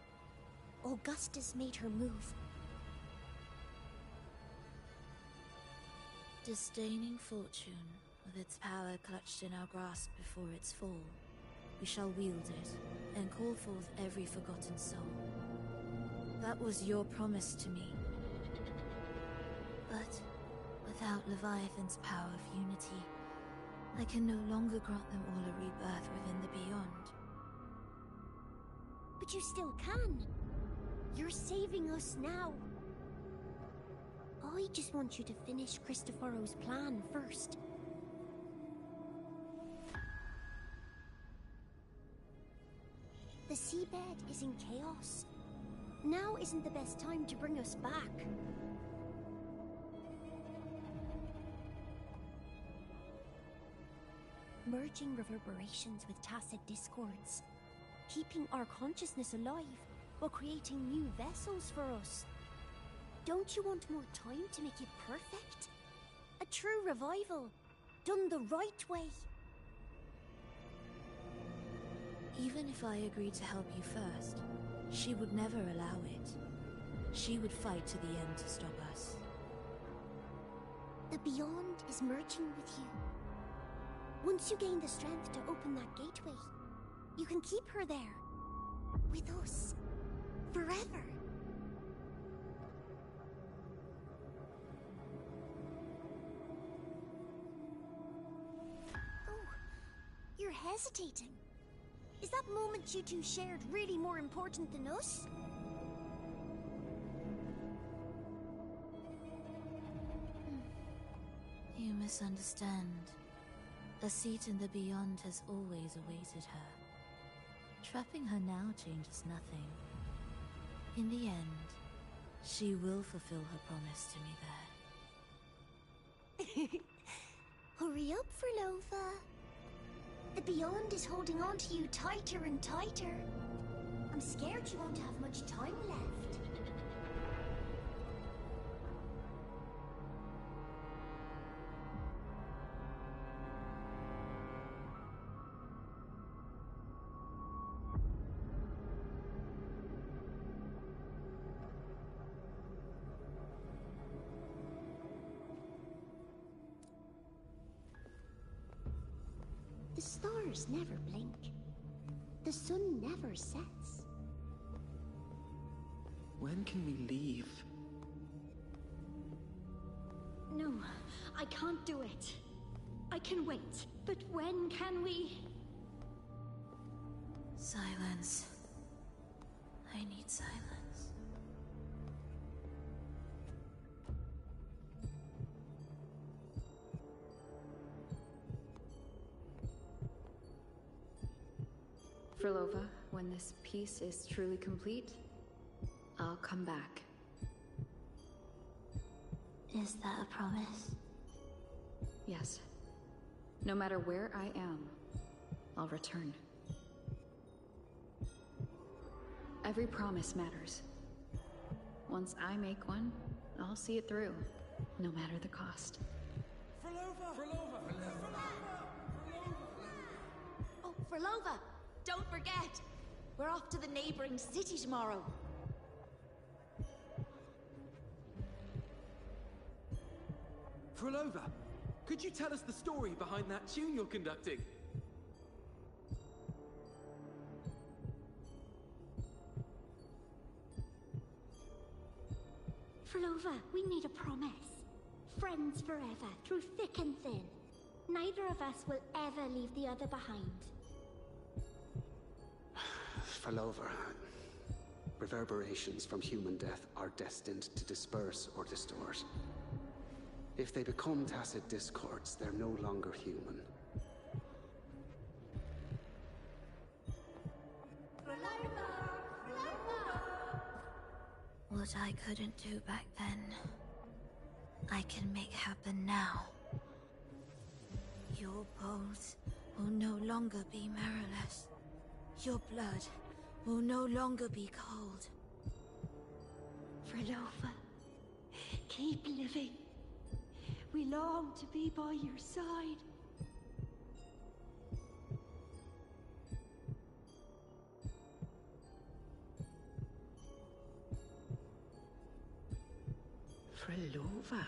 Augustus made her move. Disdaining fortune, with its power clutched in our grasp before its fall, we shall wield it, and call forth every forgotten soul. That was your promise to me. But without Leviathan's power of unity, I can no longer grant them all a rebirth within the beyond. But you still can. You're saving us now. I just want you to finish Cristoforo's plan first. The seabed is in chaos. Now isn't the best time to bring us back. Merging reverberations with tacit discords. Keeping our consciousness alive while creating new vessels for us. Don't you want more time to make it perfect? A true revival, done the right way. Even if I agreed to help you first, she would never allow it. She would fight to the end to stop us. The Beyond is merging with you. Once you gain the strength to open that gateway, you can keep her there. With us. Forever. Oh, you're hesitating. Is that moment you two shared really more important than us? You misunderstand. A seat in the Beyond has always awaited her. Trapping her now changes nothing. In the end, she will fulfill her promise to me there. Hurry up, Verlova. The Beyond is holding on to you tighter and tighter. I'm scared you won't have much time left. The stars never blink. The sun never sets. When can we leave? No, I can't do it. I can wait, but when can we? Silence. I need silence. Verlova, when this piece is truly complete, I'll come back. Is that a promise? Yes. No matter where I am, I'll return. Every promise matters. once I make one, I'll see it through, no matter the cost. Oh, Frolova! Don't forget! We're off to the neighboring city tomorrow. Frolova, could you tell us the story behind that tune you're conducting? Frolova, we made a promise. Friends forever, through thick and thin. Neither of us will ever leave the other behind. Frolova, reverberations from human death are destined to disperse or distort. If they become tacit discords, they're no longer human. What I couldn't do back then, I can make happen now. Your bones will no longer be marrowless. Your blood will no longer be cold. Frolova, keep living. We long to be by your side. Frolova,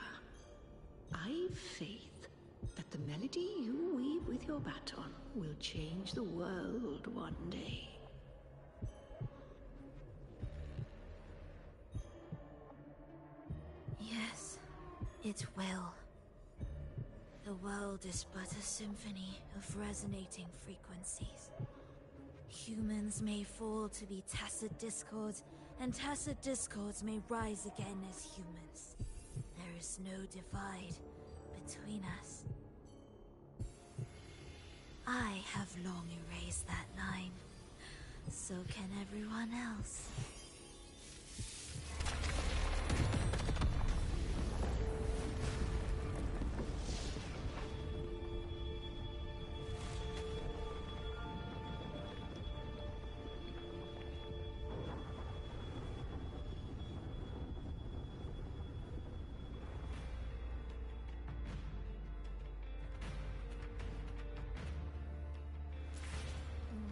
I've faith that the melody you weave with your baton will change the world one day. Yes, it will. The world is but a symphony of resonating frequencies. Humans may fall to be tacit discords, and tacit discords may rise again as humans. There is no divide between us. I have long erased that line. So can everyone else.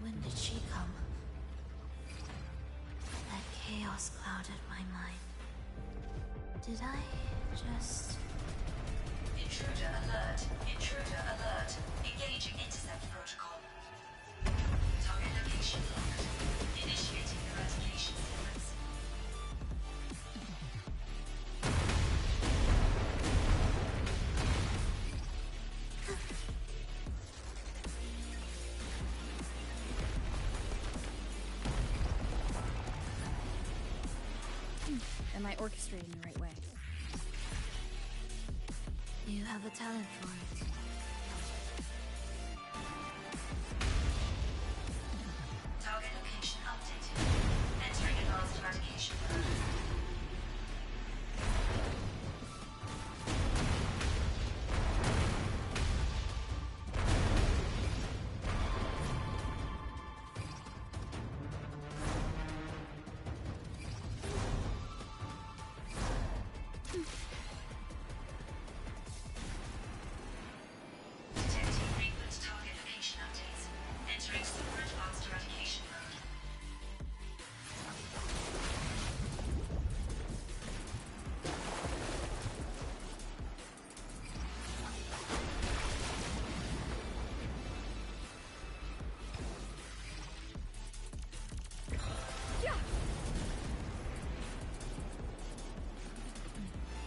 When did she come? That chaos clouded my mind. Did I just... Intruder alert. Intruder alert. Engaging intercept protocol. Target location locked. Initiating eradication sequence. Am I orchestrating the right way? You have a talent for it. Target location updated. Entering advanced eradication mode. Detecting frequent target location updates. Entering super advanced eradication mode.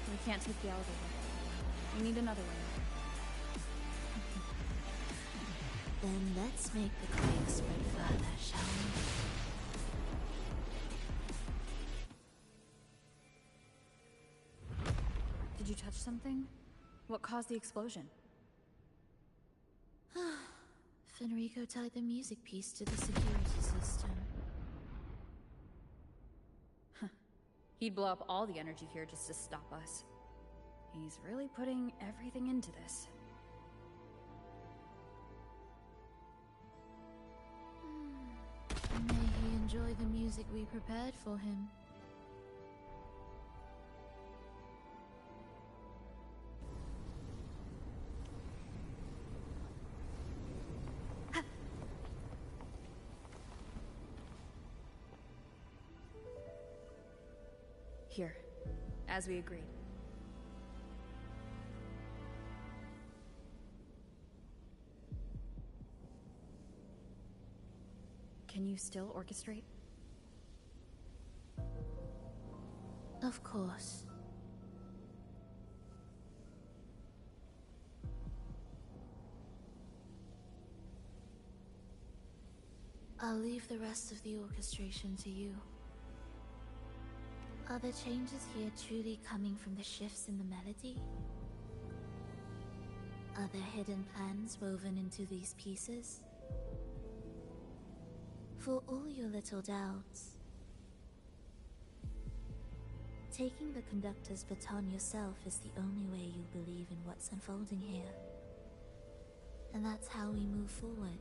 We can't take the elevator. We need another way. Then let's make the quake spread further, shall we? Did you touch something? What caused the explosion? Fenrico tied the music piece to the security system. He'd blow up all the energy here just to stop us. He's really putting everything into this. May he enjoy the music we prepared for him. Here, as we agreed. Can you still orchestrate? Of course. I'll leave the rest of the orchestration to you. Are the changes here truly coming from the shifts in the melody? Are there hidden plans woven into these pieces? For all your little doubts, taking the conductor's baton yourself is the only way you'll believe in what's unfolding here. And that's how we move forward.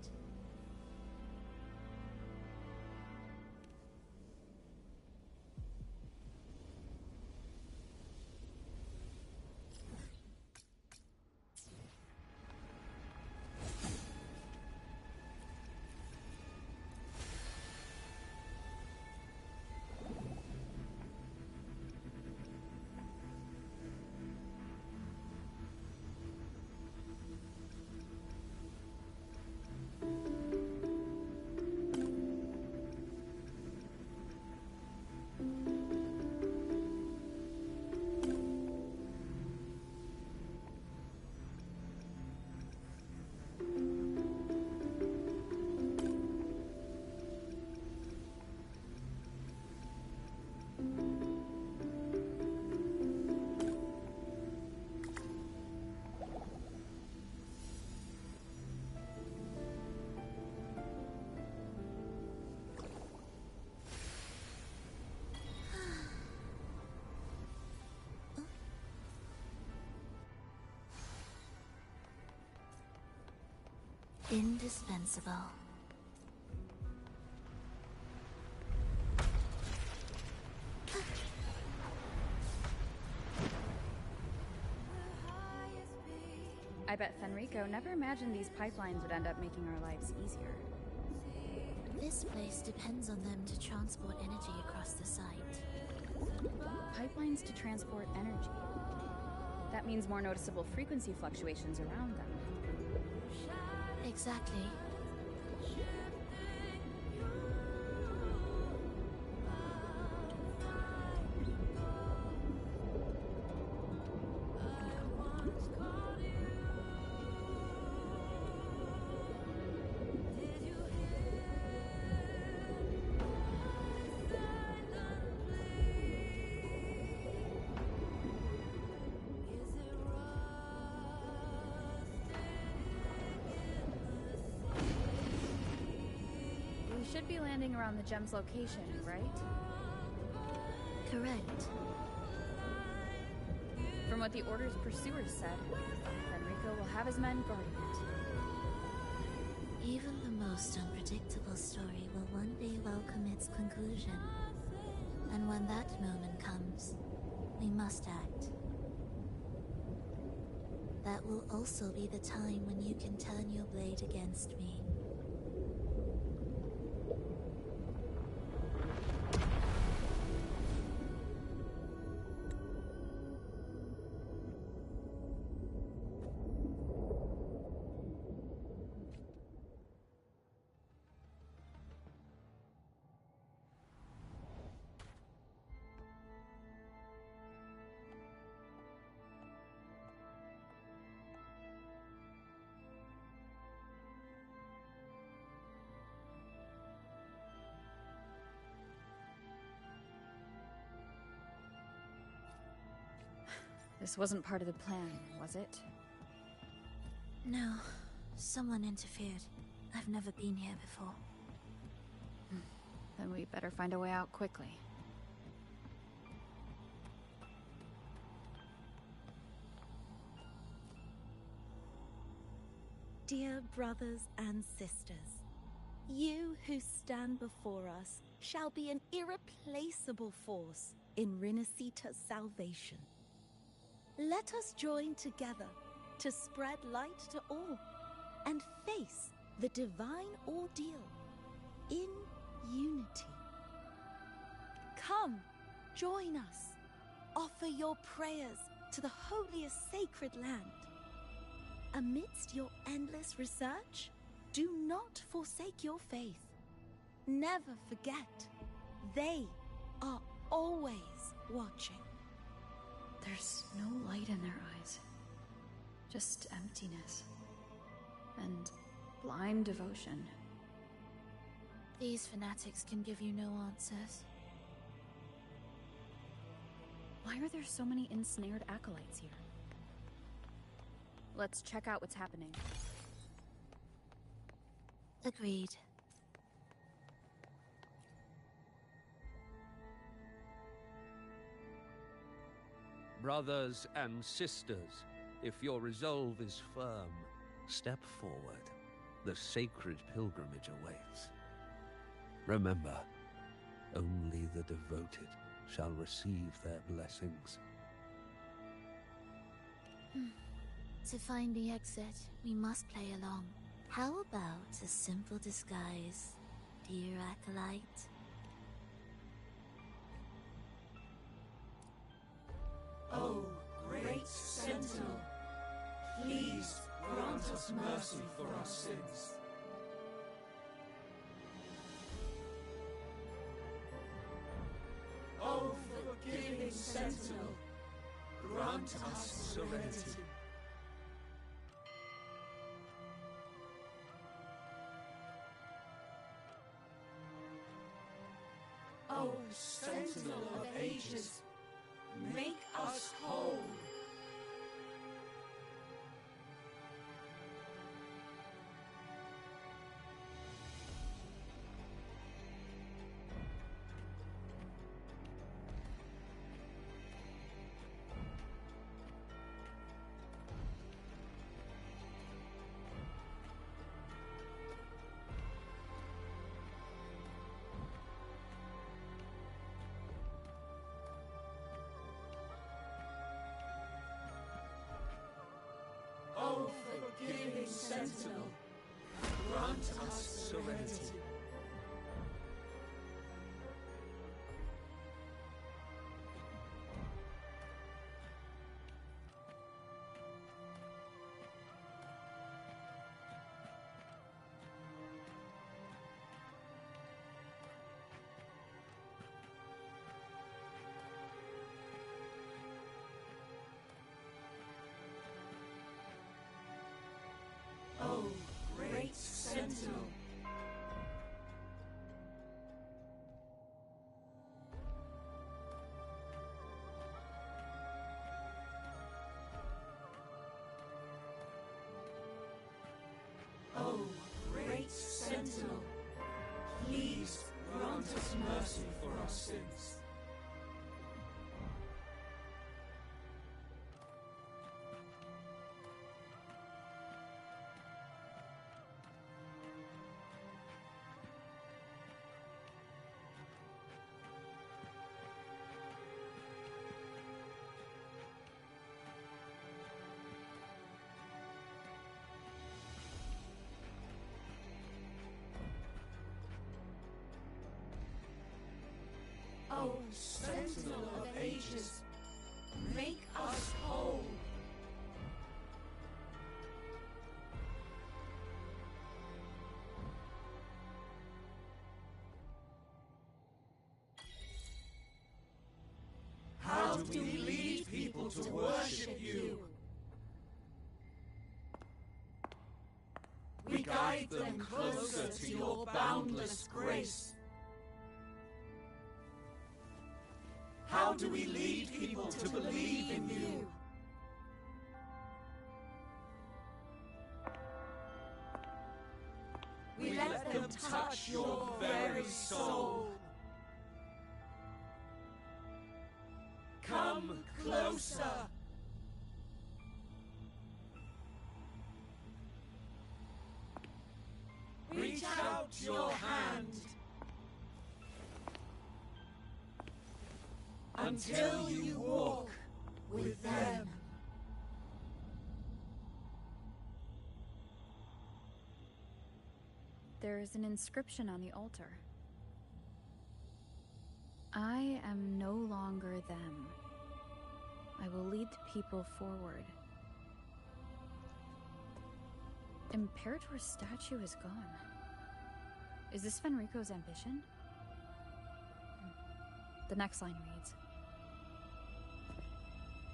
Indispensable. I bet Fenrico never imagined these pipelines would end up making our lives easier. This place depends on them to transport energy across the site. Pipelines to transport energy. That means more noticeable frequency fluctuations around them. Exactly. Should be landing around the gem's location, right? Correct. From what the Order's pursuers said, Fenrico will have his men guarding it. Even the most unpredictable story will one day welcome its conclusion. And when that moment comes, we must act. That will also be the time when you can turn your blade against me. This wasn't part of the plan, was it? No. Someone interfered. I've never been here before. Then we better find a way out quickly. Dear brothers and sisters, you who stand before us shall be an irreplaceable force in Rinasita's salvation. Let us join together to spread light to all and face the divine ordeal in unity. Come, join us offer your prayers to the holiest sacred land. Amidst your endless research, do not forsake your faith. Never forget, they are always watching. There's no light in their eyes. Just emptiness. And blind devotion. These fanatics can give you no answers. Why are there so many ensnared acolytes here? Let's check out what's happening. Agreed. Brothers and sisters, if your resolve is firm, step forward. The sacred pilgrimage awaits. Remember, only the devoted shall receive their blessings. To find the exit, we must play along. How about a simple disguise, dear acolyte? Oh, great Sentinel, please grant us mercy for our sins. Oh, forgiving Sentinel, grant us serenity. Oh, Sentinel of ages, make us whole. Oh, forgiving Sentinel, grant us serenity. Oh, great Sentinel. Oh, great Sentinel, please grant us mercy for our sins. Oh, Sentinel of ages, make us whole. How do we lead people to worship you? We guide them closer to your boundless grace. How do we lead people to believe in you? We let them touch your very soul. Come closer. Reach out your hand. Until you walk with them. There is an inscription on the altar. I am no longer them. I will lead the people forward. Imperator's statue is gone. Is this Fenrico's ambition? The next line reads,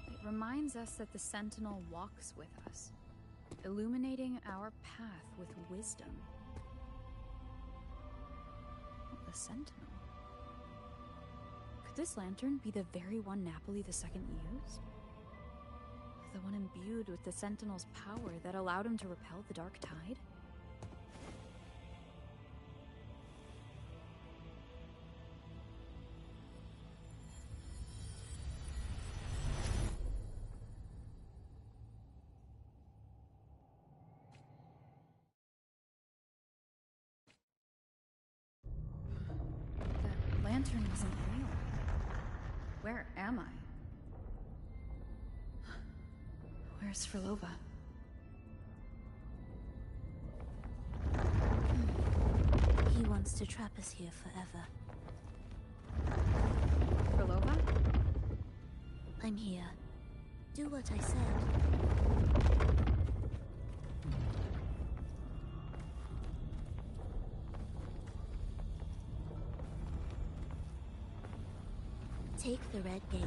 "It reminds us that the Sentinel walks with us, illuminating our path with wisdom." The Sentinel? Could this lantern be the very one Napoli II used? The one imbued with the Sentinel's power that allowed him to repel the Dark Tide? That lantern wasn't real. Where am I? Where's Frolova? He wants to trap us here forever. Frolova? I'm here. Do what I said. Take the red gate.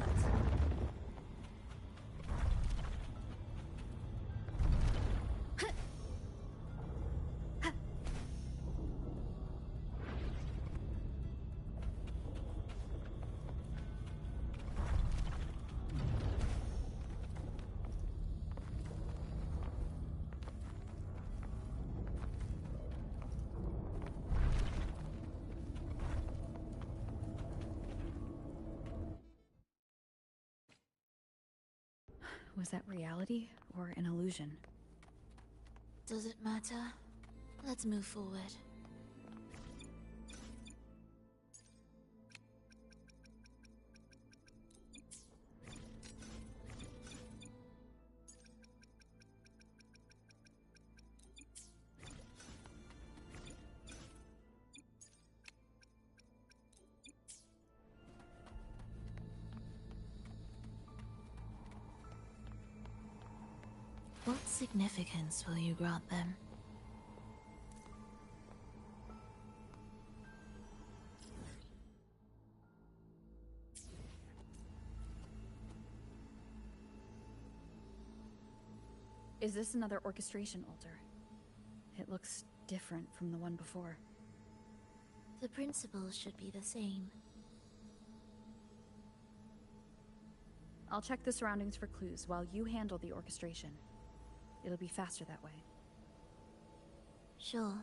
Was that reality or an illusion? Does it matter? Let's move forward. What significance will you grant them? Is this another orchestration altar? It looks different from the one before. The principles should be the same. I'll check the surroundings for clues while you handle the orchestration. It'll be faster that way. Sure.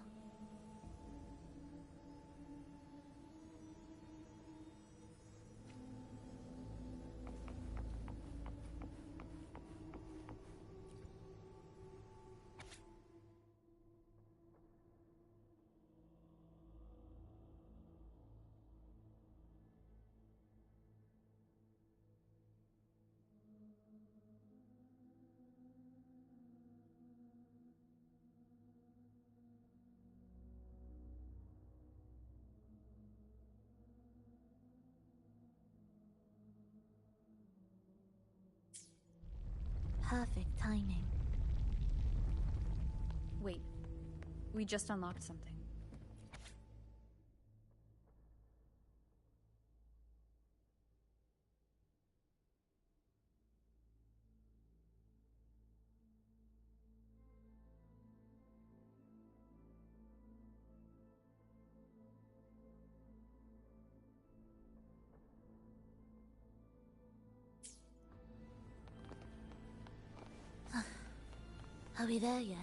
Perfect timing. Wait, we just unlocked something. Are we there yet?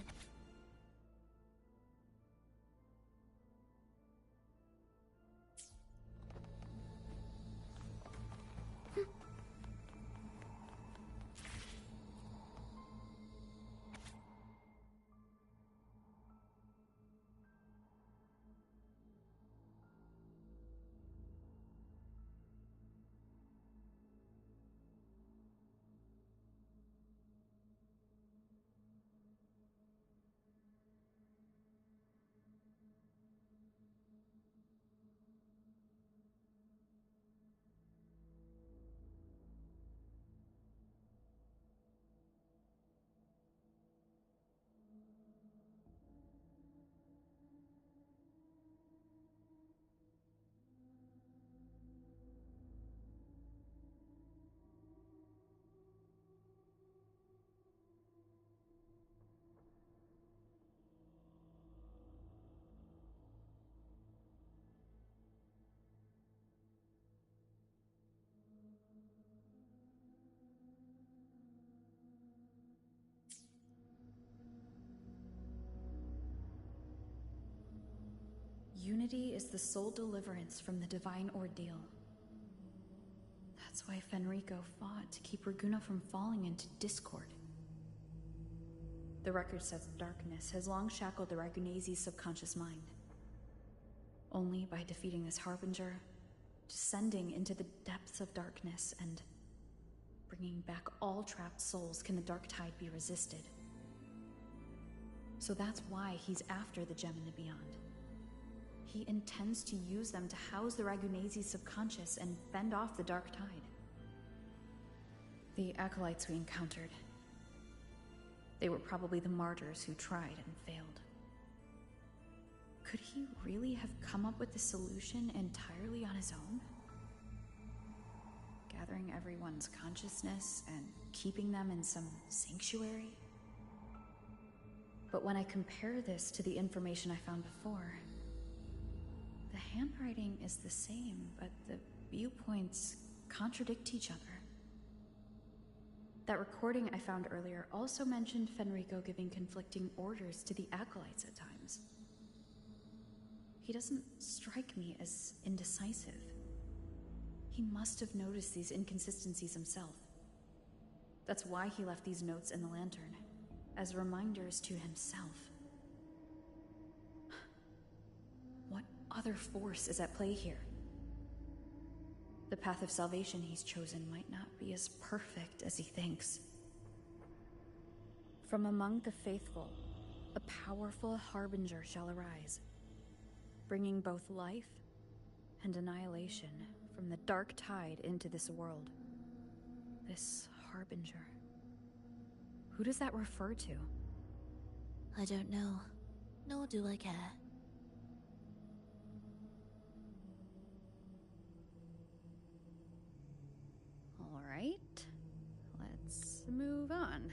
unity is the sole deliverance from the divine ordeal. That's why Fenrico fought to keep Raguna from falling into discord. The record says darkness has long shackled the Ragunese's subconscious mind. Only by defeating this harbinger, descending into the depths of darkness, and bringing back all trapped souls can the dark tide be resisted. So that's why he's after the gem in the beyond. He intends to use them to house the Ragunese's subconscious and fend off the dark tide. The acolytes we encountered, they were probably the martyrs who tried and failed. Could he really have come up with the solution entirely on his own? Gathering everyone's consciousness and keeping them in some sanctuary? But when I compare this to the information I found before, the handwriting is the same, but the viewpoints contradict each other. That recording I found earlier also mentioned Fenrico giving conflicting orders to the acolytes at times. He doesn't strike me as indecisive. He must have noticed these inconsistencies himself. That's why he left these notes in the lantern, as reminders to himself. What other force is at play here? The path of salvation he's chosen might not be as perfect as he thinks. From among the faithful, a powerful harbinger shall arise, bringing both life and annihilation from the dark tide into this world. This harbinger. Who does that refer to? I don't know, nor do I care. All right, let's move on.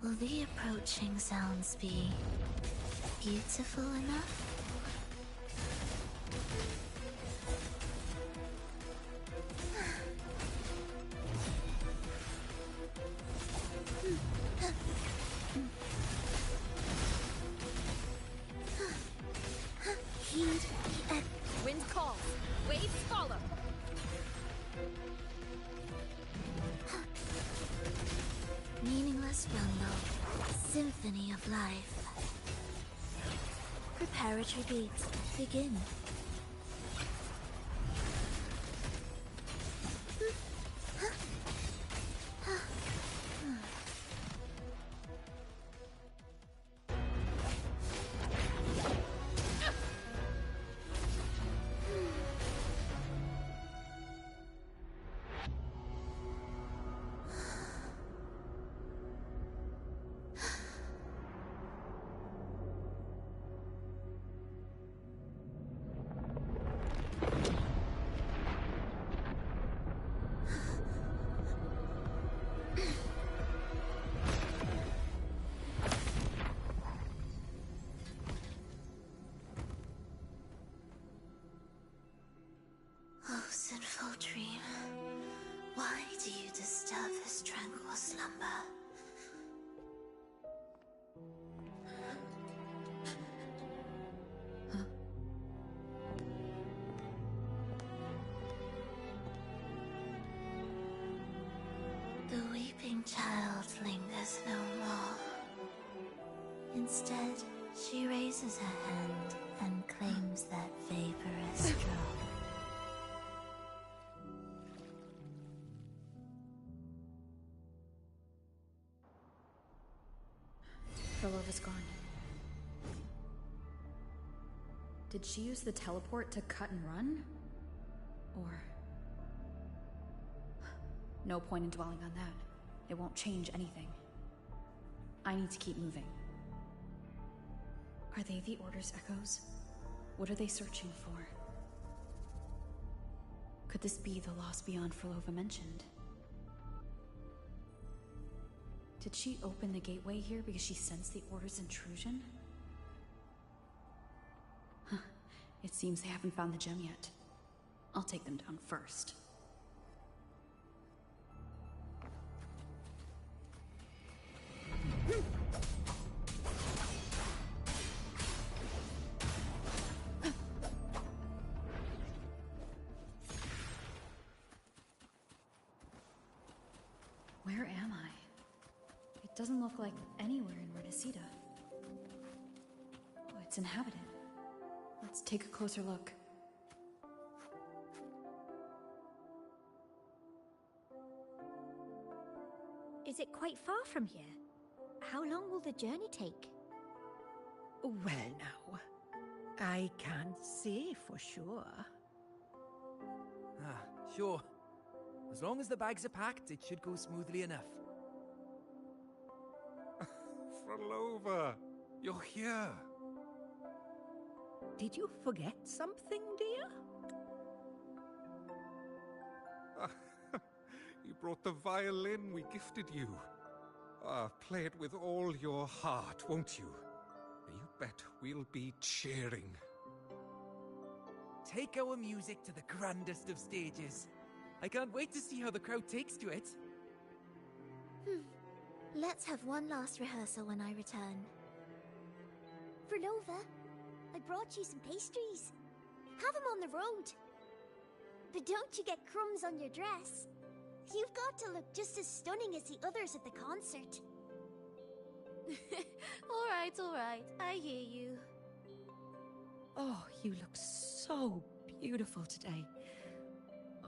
Will the approaching sounds be beautiful enough? Heed the echo. Wind calls. Waves follow. Meaningless rumble, symphony of life. Preparatory beats, begin. Oh, sinful dream, why do you disturb this tranquil slumber? The weeping child lingers no more. Instead, she raises her hand and claims that vaporous drop. Frolova's gone. Did she use the teleport to cut and run? Or... No point in dwelling on that. It won't change anything. I need to keep moving. Are they the Order's echoes? What are they searching for? Could this be the lost beyond Frolova mentioned? Did she open the gateway here because she sensed the Order's intrusion? Huh. It seems they haven't found the gem yet. I'll take them down first. Where am I? It doesn't look like anywhere in Renesita. Oh, it's inhabited. Let's take a closer look. Is it quite far from here? How long will the journey take? Well now, I can't say for sure. Ah, sure. As long as the bags are packed, it should go smoothly enough. Frolova, you're here. Did you forget something, dear? You brought the violin we gifted you. Play it with all your heart, won't you? You bet we'll be cheering. Take our music to the grandest of stages. I can't wait to see how the crowd takes to it. Let's have one last rehearsal when I return. Frolova, I brought you some pastries. Have them on the road. But don't you get crumbs on your dress. You've got to look just as stunning as the others at the concert. All right, I hear you. Oh, you look so beautiful today.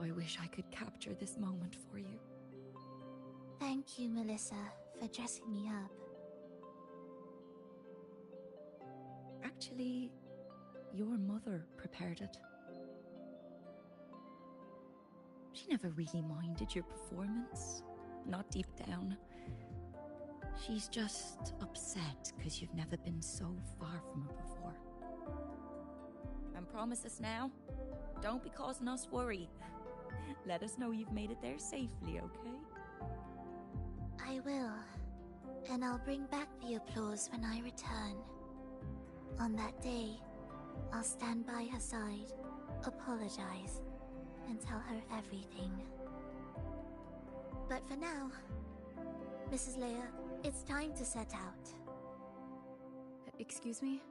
I wish I could capture this moment for you. Thank you, Melissa, for dressing me up. Actually, your mother prepared it. She never really minded your performance, not deep down. She's just upset because you've never been so far from her before. And promise us now, don't be causing us worry. Let us know you've made it there safely, okay? I will. And I'll bring back the applause when I return. On that day, I'll stand by her side, apologize, and tell her everything. But for now, Mrs. Leia, it's time to set out. Excuse me?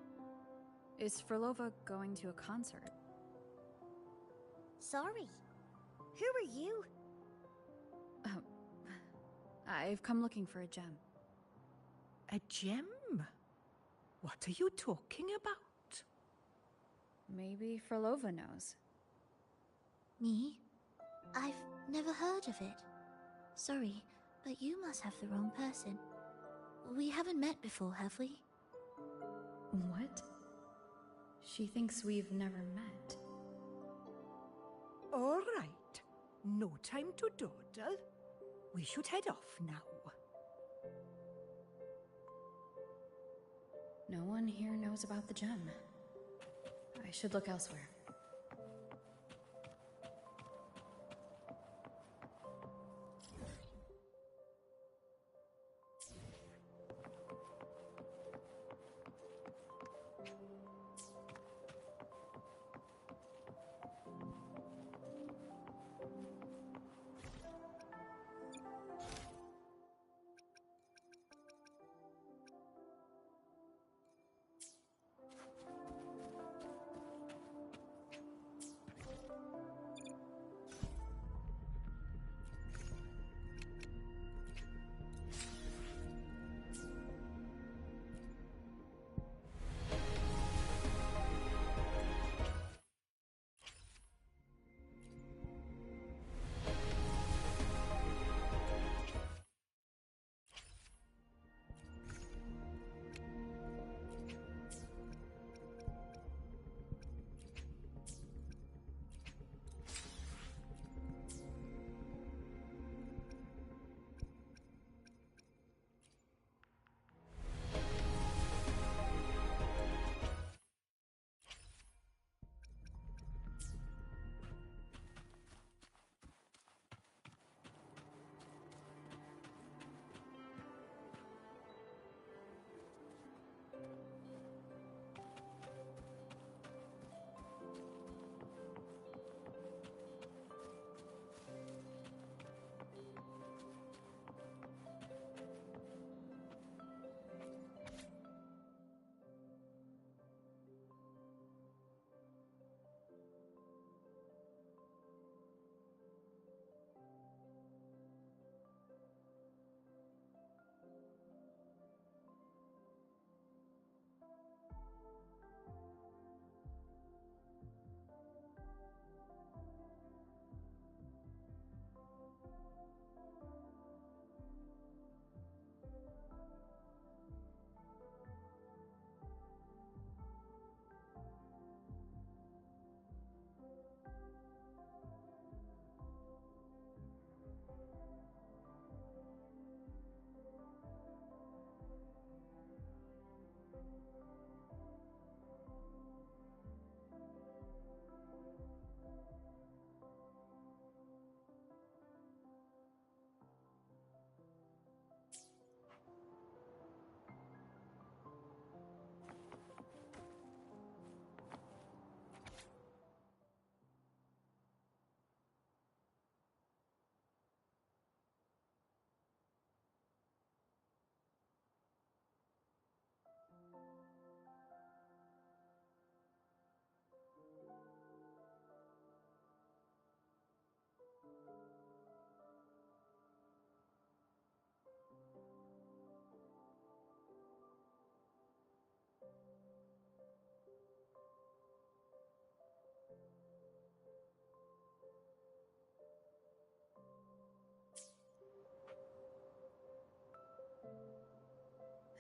Is Frolova going to a concert? Sorry. Who are you? I've come looking for a gem. A gem? What are you talking about? Maybe Frolova knows. Me? I've never heard of it. Sorry, but you must have the wrong person. We haven't met before, have we? What? She thinks we've never met. All right. No time to dawdle. We should head off now. No one here knows about the gem. I should look elsewhere.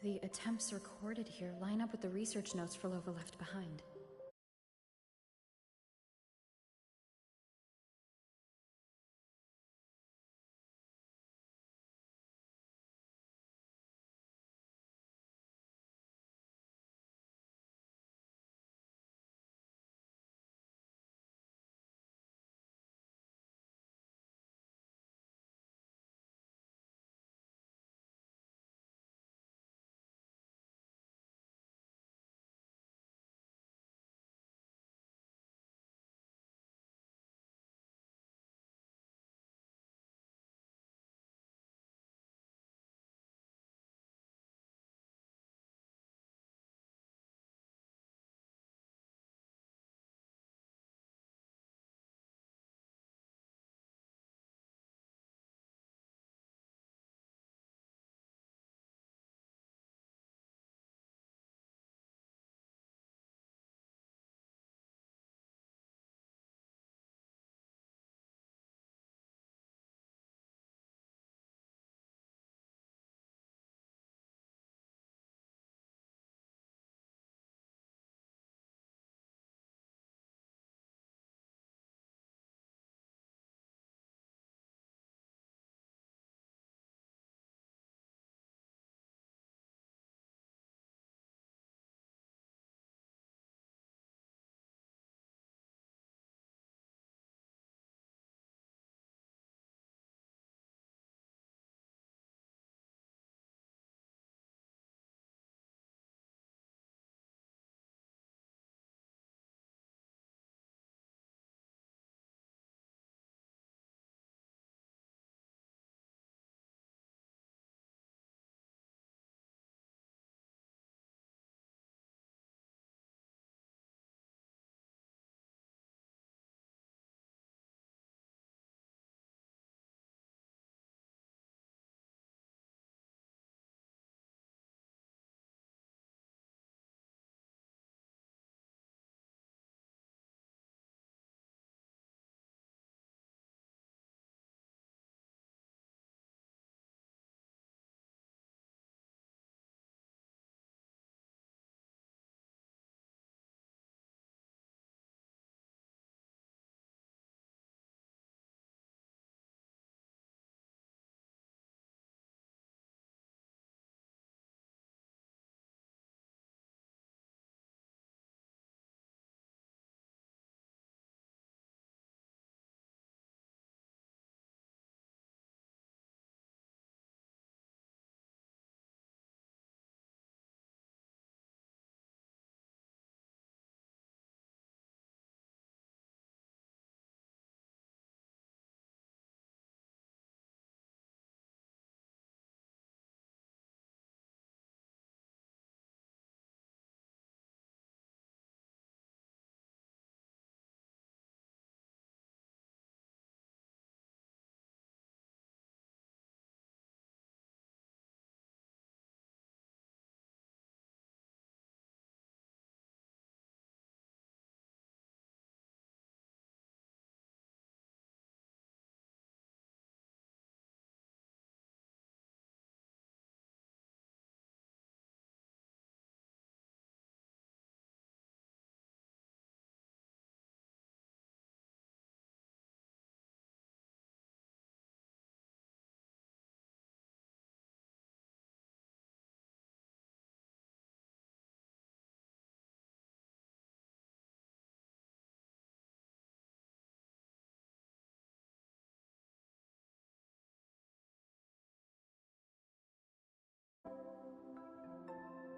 The attempts recorded here line up with the research notes Frolova left behind.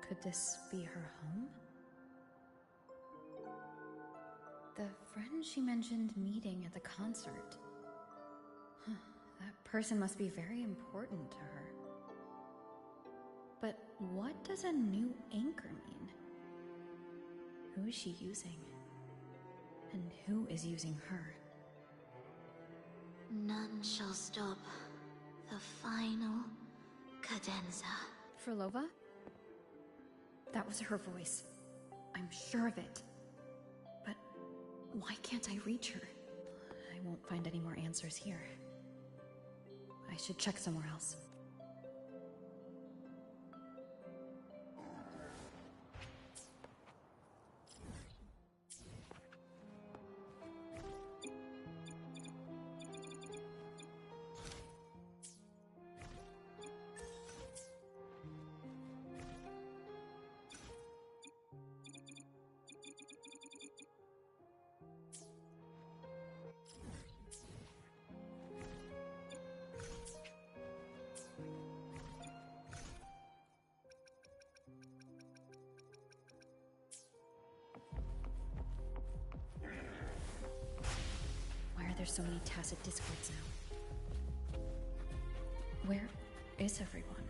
Could this be her home? The friend she mentioned meeting at the concert. That person must be very important to her. But what does a new anchor mean? Who is she using? And who is using her? None shall stop the final cadenza. Frolova? That was her voice. I'm sure of it. But why can't I reach her? I won't find any more answers here. I should check somewhere else. There's so many tacit discords now. Where is everyone?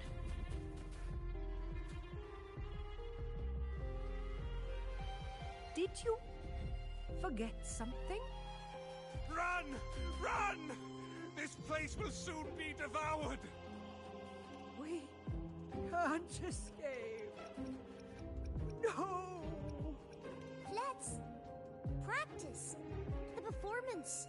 Did you forget something? Run! Run! This place will soon be devoured! We can't escape. No! Let's practice the performance.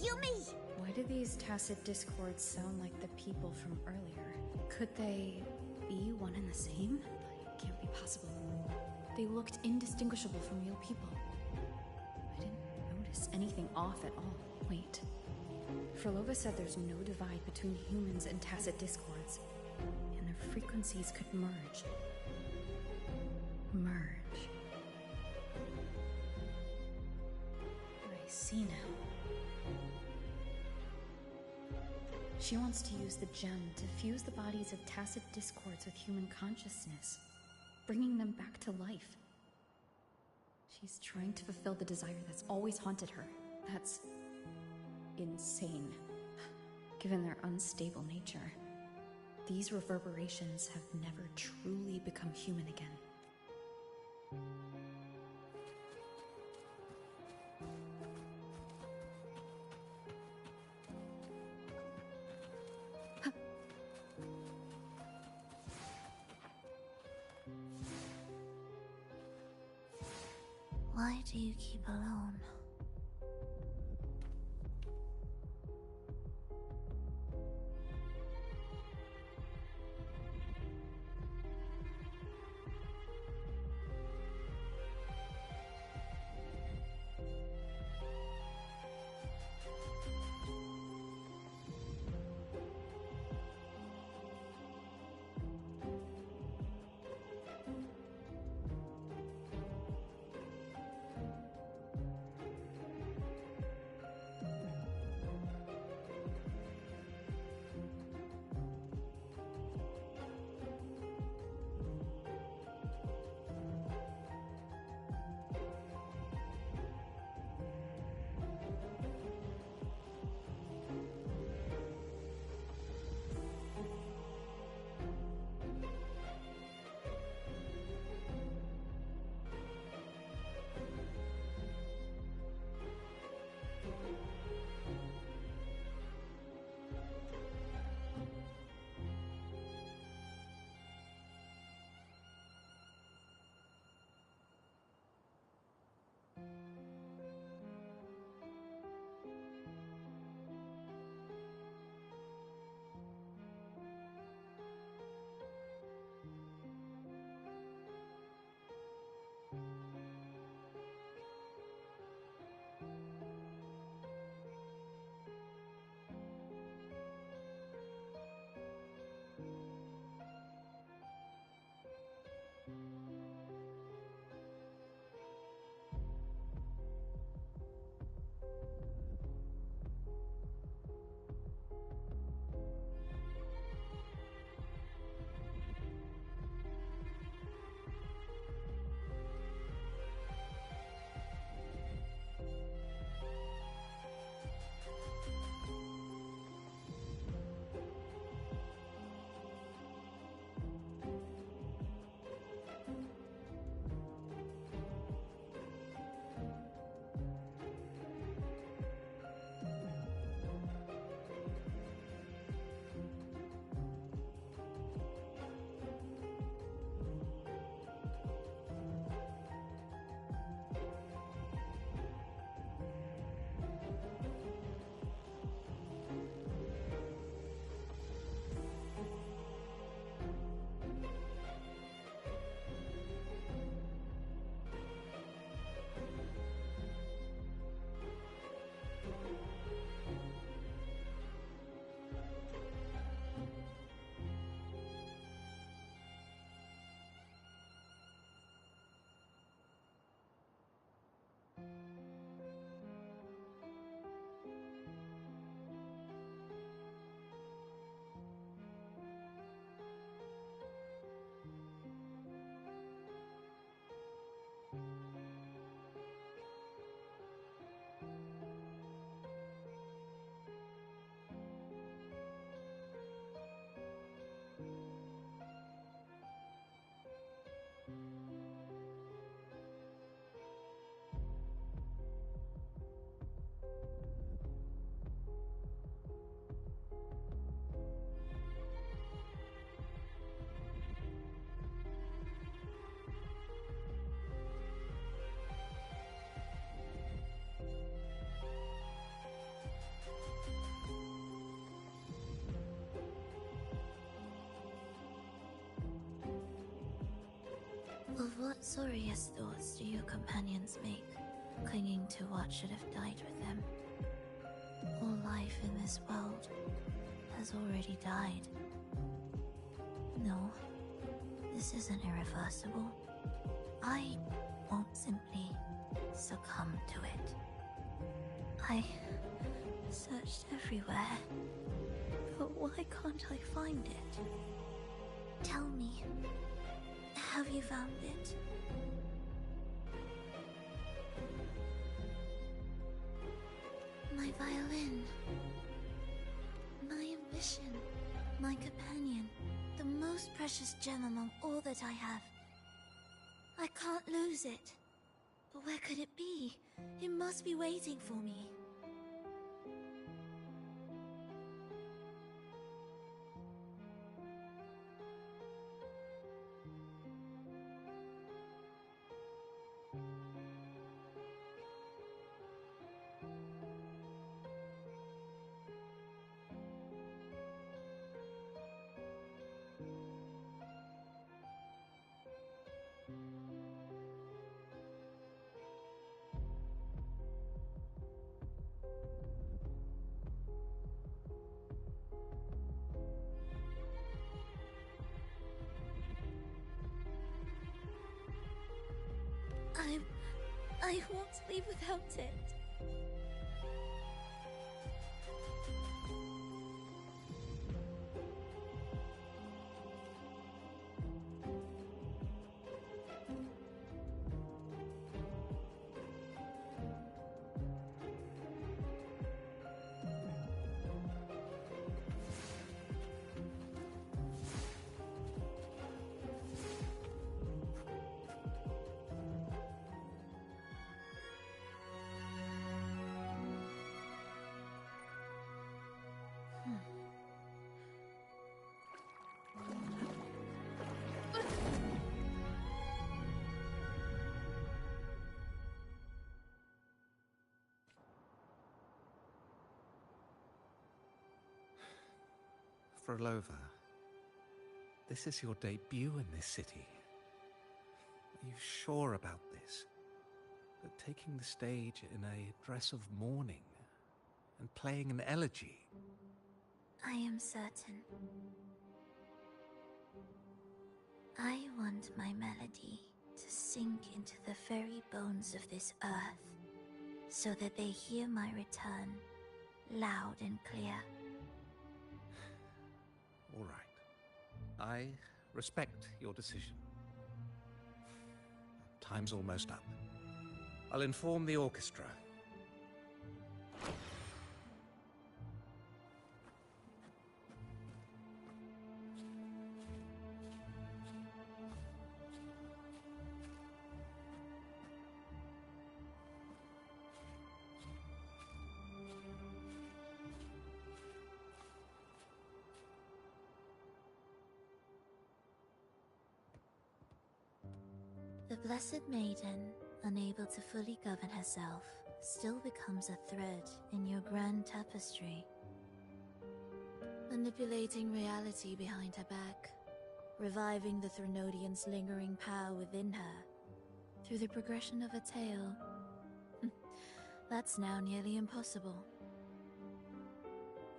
Yummy! Why do these tacit discords sound like the people from earlier? Could they be one and the same? It can't be possible. They looked indistinguishable from real people. I didn't notice anything off at all. Wait. Frolova said there's no divide between humans and tacit discords, and their frequencies could merge. Merge. I see now. She wants to use the gem to fuse the bodies of tacit discords with human consciousness, bringing them back to life. She's trying to fulfill the desire that's always haunted her. That's insane. Given their unstable nature, these reverberations have never truly become human again. Why do you keep alone? What sorriest thoughts do your companions make, clinging to what should have died with them? All life in this world has already died. No, this isn't irreversible. I won't simply succumb to it. I searched everywhere, but why can't I find it? Tell me, have you found it? My violin. My ambition. My companion. The most precious gem among all that I have. I can't lose it. But where could it be? It must be waiting for me. I won't leave without it. Frolova, this is your debut in this city. Are you sure about this? That taking the stage in a dress of mourning and playing an elegy? I am certain. I want my melody to sink into the very bones of this earth, so that they hear my return, loud and clear. All right. I respect your decision. Time's almost up. I'll inform the orchestra. The Blessed Maiden, unable to fully govern herself, still becomes a thread in your grand tapestry. Manipulating reality behind her back, reviving the Threnodian's lingering power within her, through the progression of a tale. That's now nearly impossible.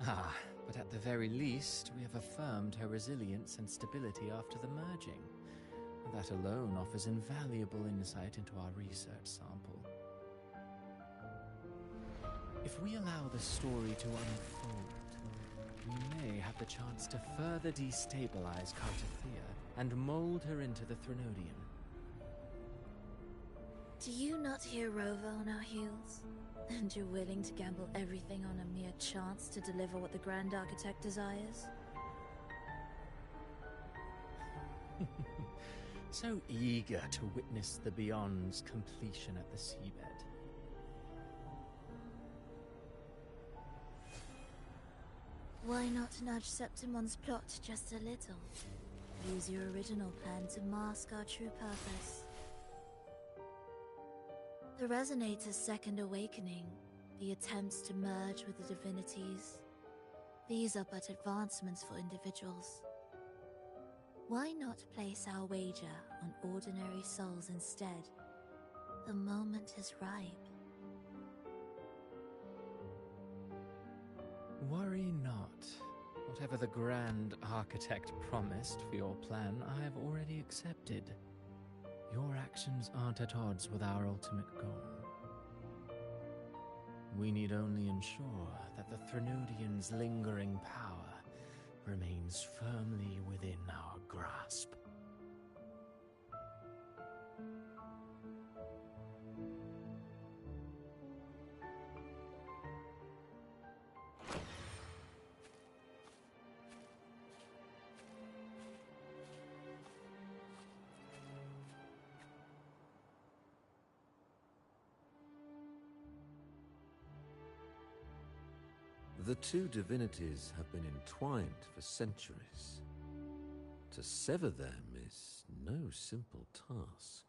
Ah, but at the very least, we have affirmed her resilience and stability after the merging. That alone offers invaluable insight into our research sample. If we allow the story to unfold, we may have the chance to further destabilize Cartathea and mold her into the Threnodian. Do you not hear Rover on our heels? And you're willing to gamble everything on a mere chance to deliver what the Grand Architect desires? So eager to witness the Beyond's completion at the seabed. Why not nudge Septimon's plot just a little? Use your original plan to mask our true purpose. The Resonator's second awakening, the attempts to merge with the divinities, these are but advancements for individuals. Why not place our wager on ordinary souls instead? The moment is ripe. Worry not. Whatever the Grand Architect promised for your plan, I have already accepted. Your actions aren't at odds with our ultimate goal. We need only ensure that the Threnudians' lingering power remains firmly within our grasp. The two divinities have been entwined for centuries. To sever them is no simple task.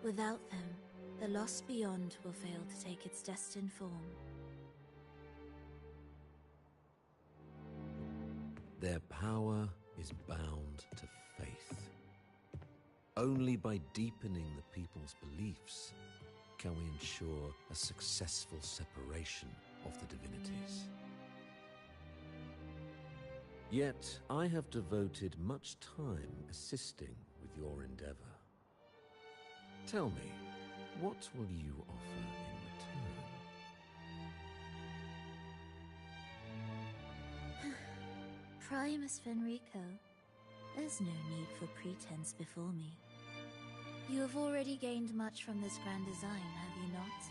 Without them, the lost beyond will fail to take its destined form. Their power is bound to faith. Only by deepening the people's beliefs can we ensure a successful separation of the divinities. Yet, I have devoted much time assisting with your endeavor. Tell me, what will you offer in return? Primus Fenrico, there's no need for pretense before me. You have already gained much from this grand design, have you not?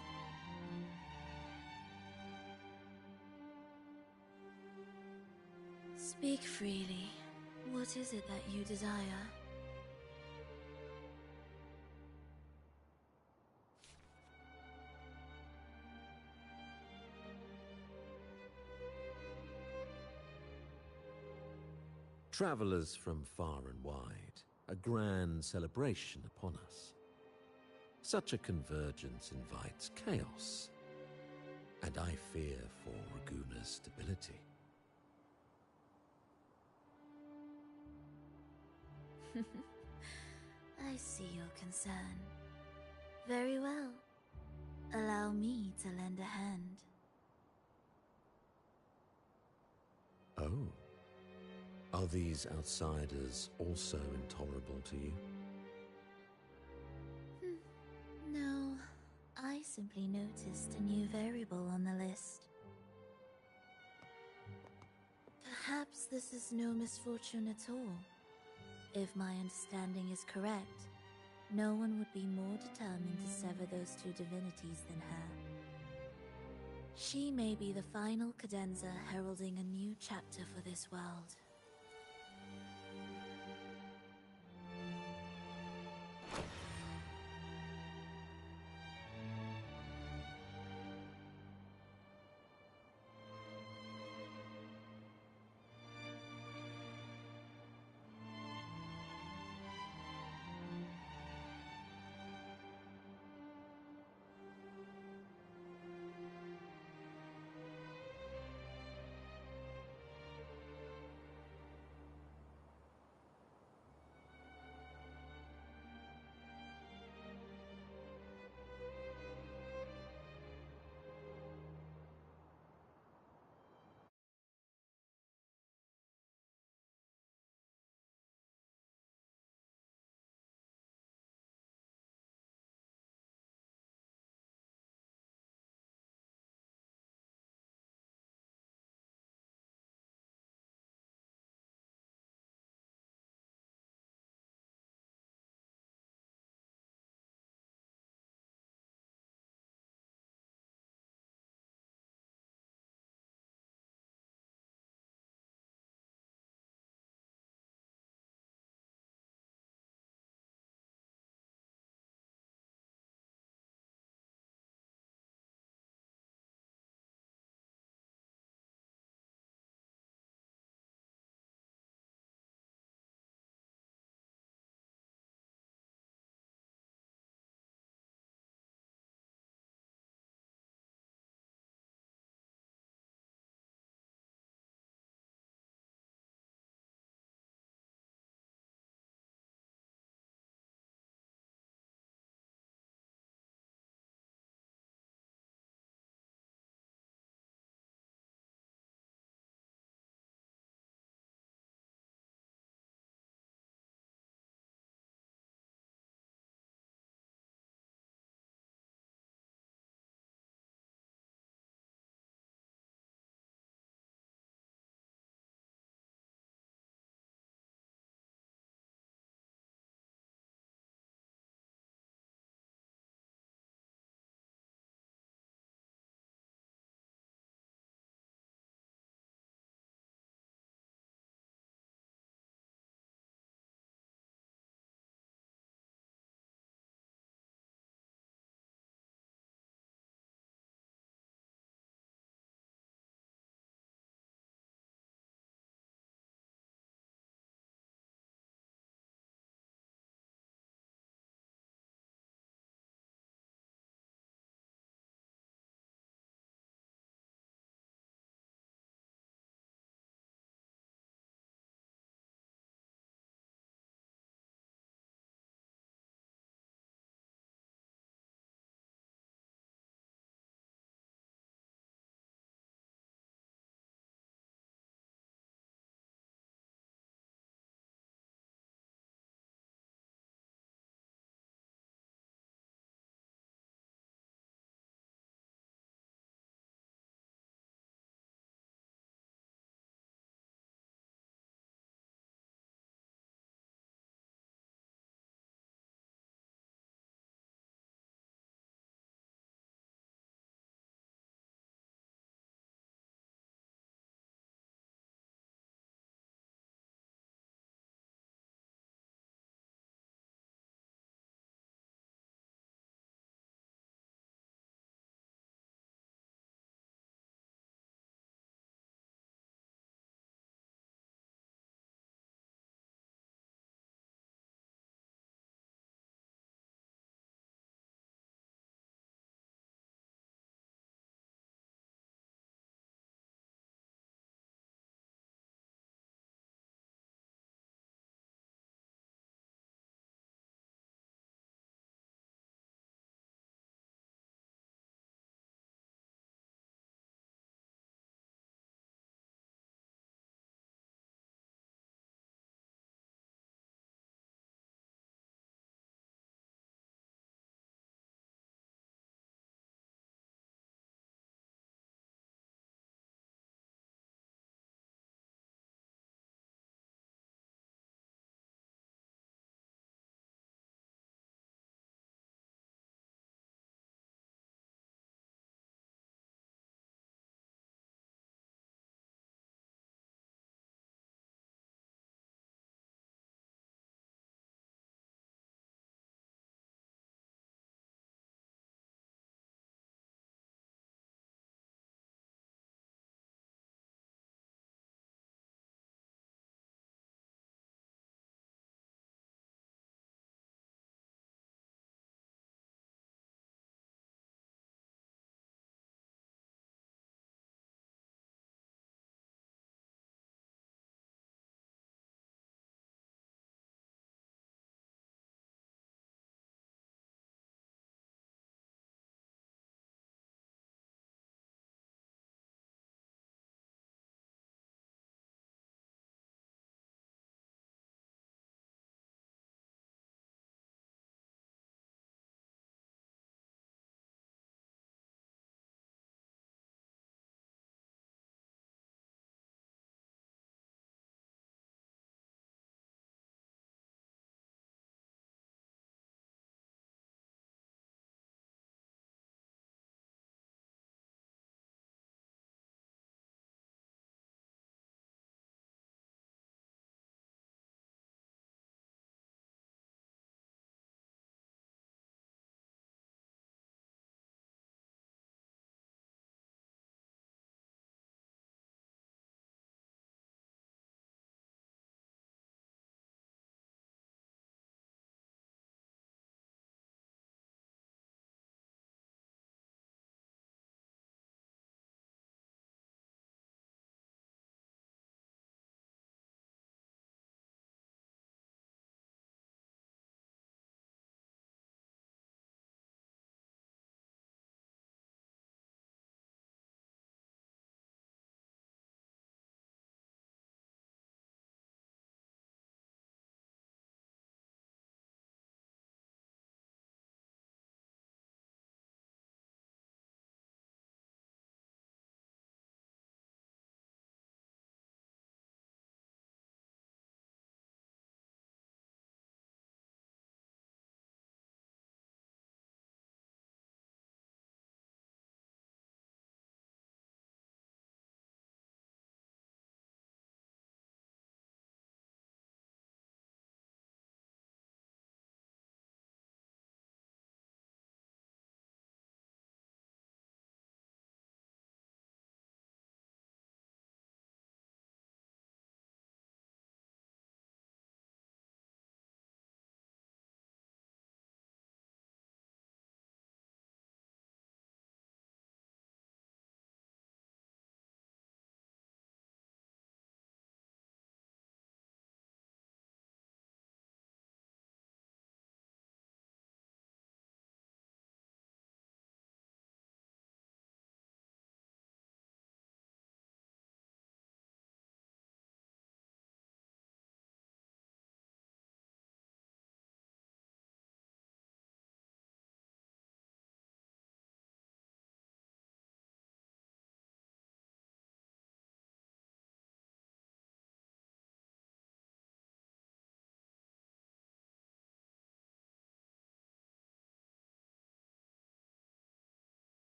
Speak freely. What is it that you desire? Travelers from far and wide, a grand celebration upon us. Such a convergence invites chaos, and I fear for Raguna's stability. I see your concern. Very well. Allow me to lend a hand. Oh. Are these outsiders also intolerable to you? No, I simply noticed a new variable on the list. Perhaps this is no misfortune at all. If my understanding is correct, no one would be more determined to sever those two divinities than her. She may be the final cadenza heralding a new chapter for this world.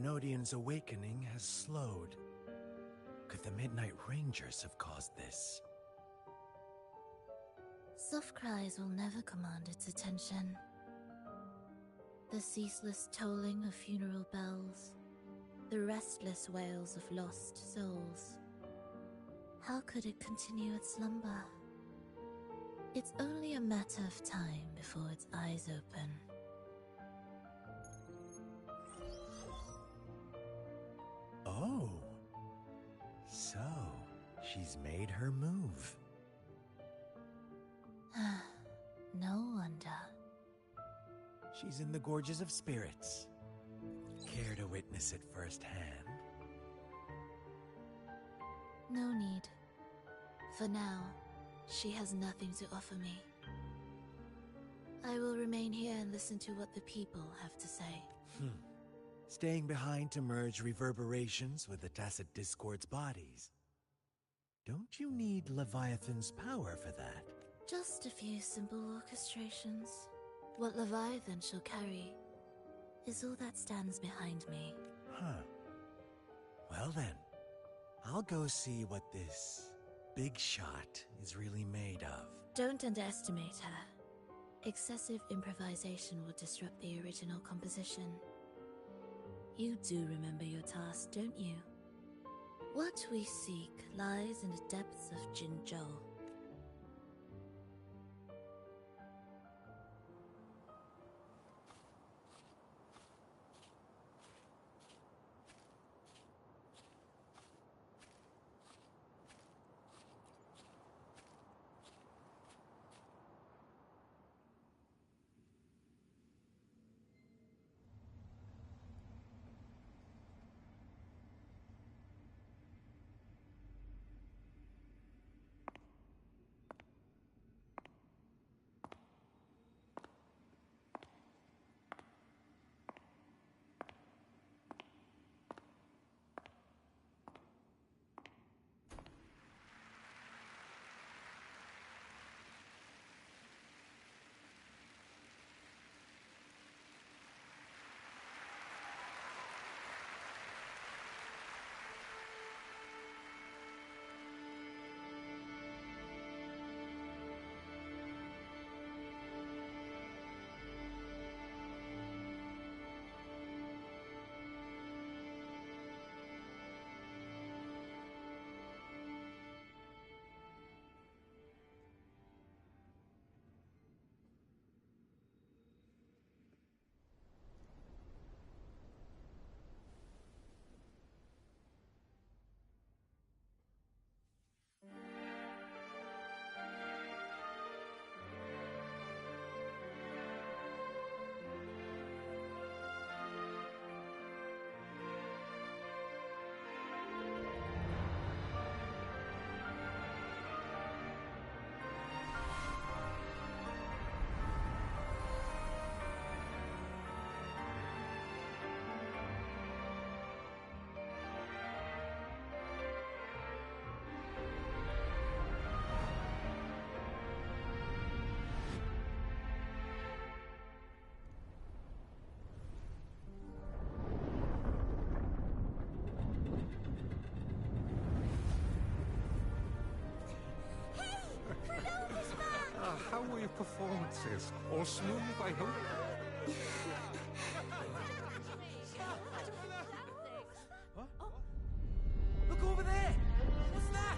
Renodian's awakening has slowed. Could the Midnight Rangers have caused this? Soft cries will never command its attention. The ceaseless tolling of funeral bells, the restless wails of lost souls. How could it continue its slumber? It's only a matter of time before its eyes open. Oh. So, she's made her move. No wonder. She's in the Gorges of Spirits. Care to witness it firsthand? No need. For now, she has nothing to offer me. I will remain here and listen to what the people have to say. Staying behind to merge reverberations with the Tacit Discord's bodies. Don't you need Leviathan's power for that? Just a few simple orchestrations. What Leviathan shall carry is all that stands behind me. Well then, I'll go see what this big shot is really made of. Don't underestimate her. Excessive improvisation will disrupt the original composition. You do remember your task, don't you? What we seek lies in the depths of Jinzhou. How were your performances? All smooth, I hope? Look over there! What's that?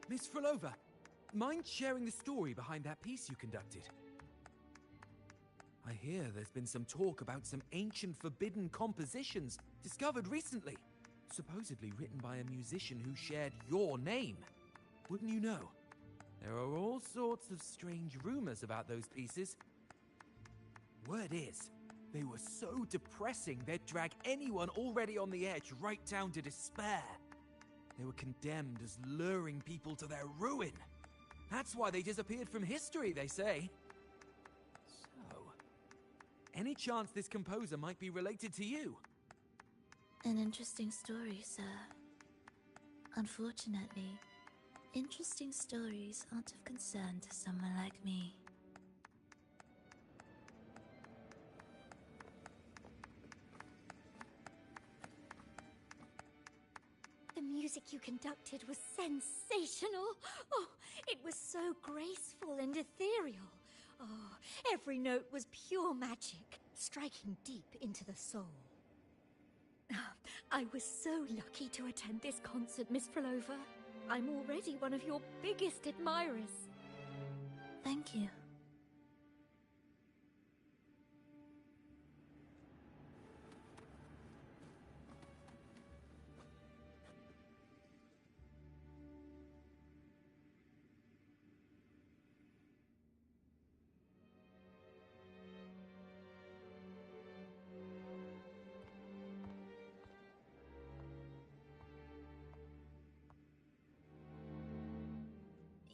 Miss Frolova, mind sharing the story behind that piece you conducted? I hear there's been some talk about some ancient forbidden compositions discovered recently, supposedly written by a musician who shared your name. Wouldn't you know? There are all sorts of strange rumors about those pieces. Word is, they were so depressing they'd drag anyone already on the edge right down to despair. They were condemned as luring people to their ruin. That's why they disappeared from history, they say. So, any chance this composer might be related to you? An interesting story, sir. Unfortunately, interesting stories aren't of concern to someone like me. The music you conducted was sensational. Oh, it was so graceful and ethereal. Oh, every note was pure magic, striking deep into the soul. I was so lucky to attend this concert, Miss Frolova. I'm already one of your biggest admirers. Thank you.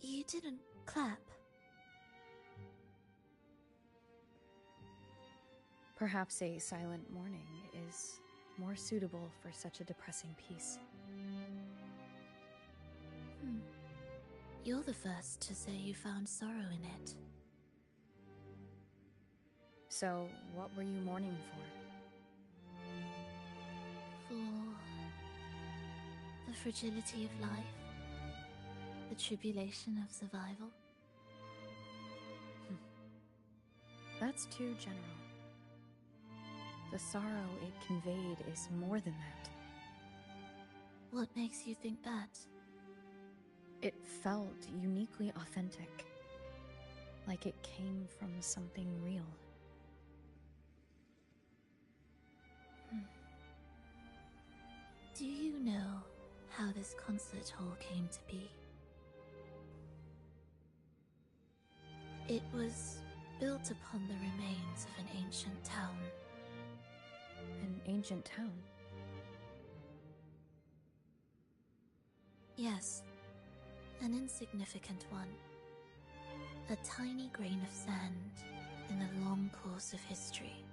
You didn't clap. Perhaps a silent mourning is more suitable for such a depressing piece. You're the first to say you found sorrow in it. So, what were you mourning for? For the fragility of life. The tribulation of survival. That's too general. The sorrow it conveyed is more than that. What makes you think that? It felt uniquely authentic. Like it came from something real. Do you know how this concert hall came to be? It was built upon the remains of an ancient town. An ancient town? Yes, an insignificant one. A tiny grain of sand in the long course of history.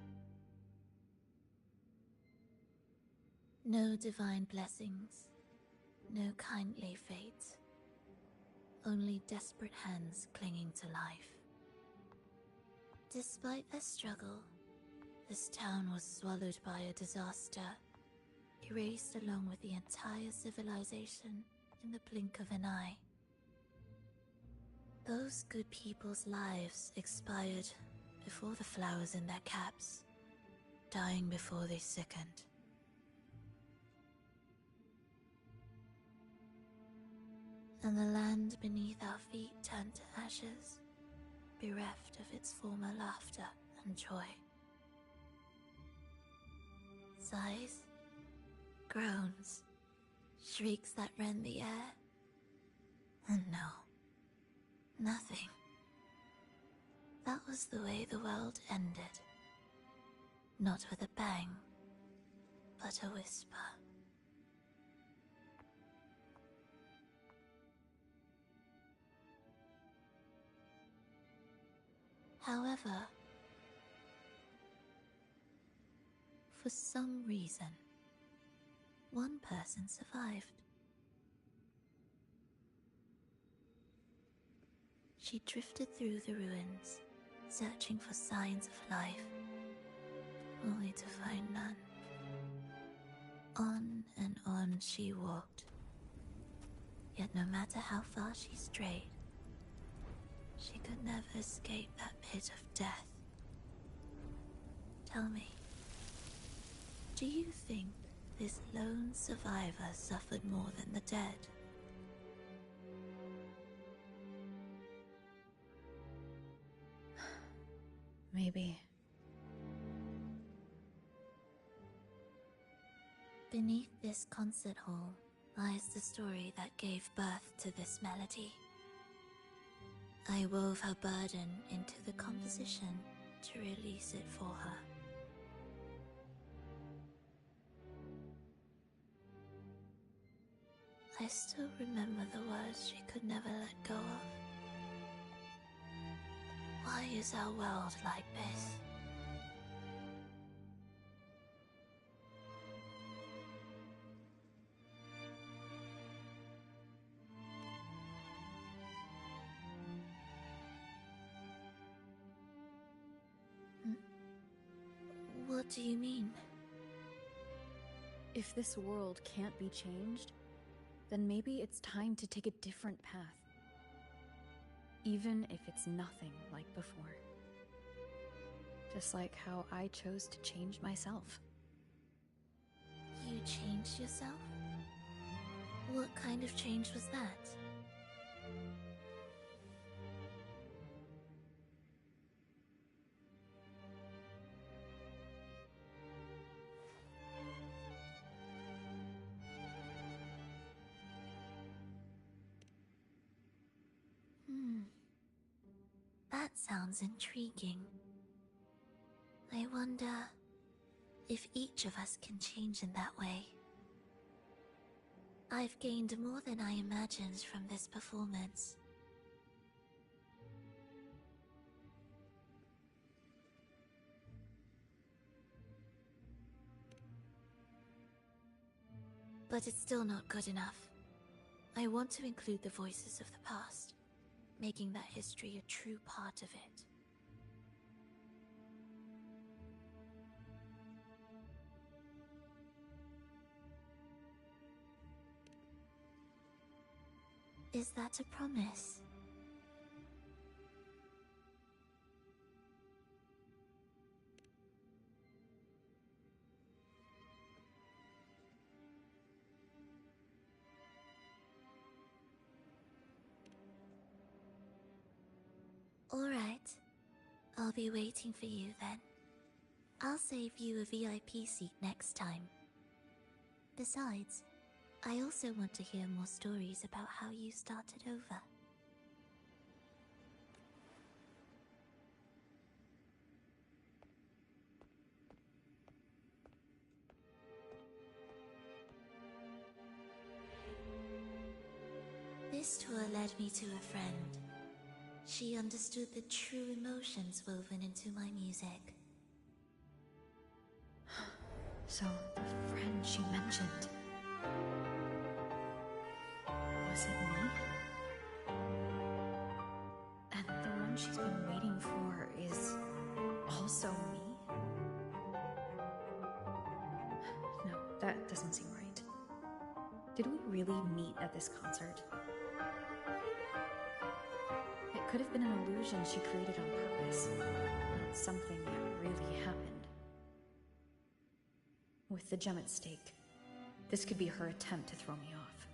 No divine blessings, no kindly fate. Only desperate hands clinging to life. Despite their struggle, this town was swallowed by a disaster, erased along with the entire civilization in the blink of an eye. Those good people's lives expired before the flowers in their caps, dying before they sickened. And the land beneath our feet turned to ashes, bereft of its former laughter and joy. Sighs, groans, shrieks that rend the air. And no, nothing. That was the way the world ended. Not with a bang, but a whisper. However, for some reason, one person survived. She drifted through the ruins, searching for signs of life, only to find none. On and on she walked. Yet no matter how far she strayed, she could never escape that pit of death. Tell me, do you think this lone survivor suffered more than the dead? Maybe. Beneath this concert hall lies the story that gave birth to this melody. I wove her burden into the composition to release it for her. I still remember the words she could never let go of. Why is our world like this? What do you mean? If this world can't be changed, then maybe it's time to take a different path. Even if it's nothing like before. Just like how I chose to change myself. You changed yourself? What kind of change was that? That sounds intriguing. I wonder if each of us can change in that way. I've gained more than I imagined from this performance. But it's still not good enough. I want to include the voices of the past, making that history a true part of it. Is that a promise? All right. I'll be waiting for you then. I'll save you a VIP seat next time. Besides, I also want to hear more stories about how you started over. This tour led me to a friend. She understood the true emotions woven into my music. So, the friend she mentioned... was it me? And the one she's been waiting for is... also me? No, that doesn't seem right. Did we really meet at this concert? It could have been an illusion she created on purpose, not something that really happened. With the gem at stake, this could be her attempt to throw me off.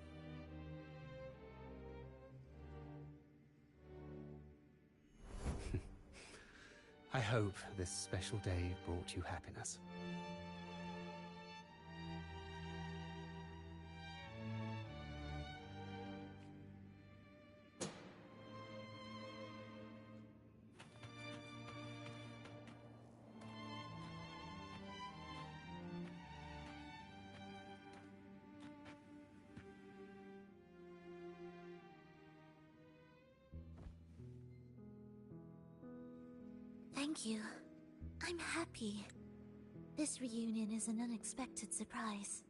I hope this special day brought you happiness. Thank you. I'm happy. This reunion is an unexpected surprise.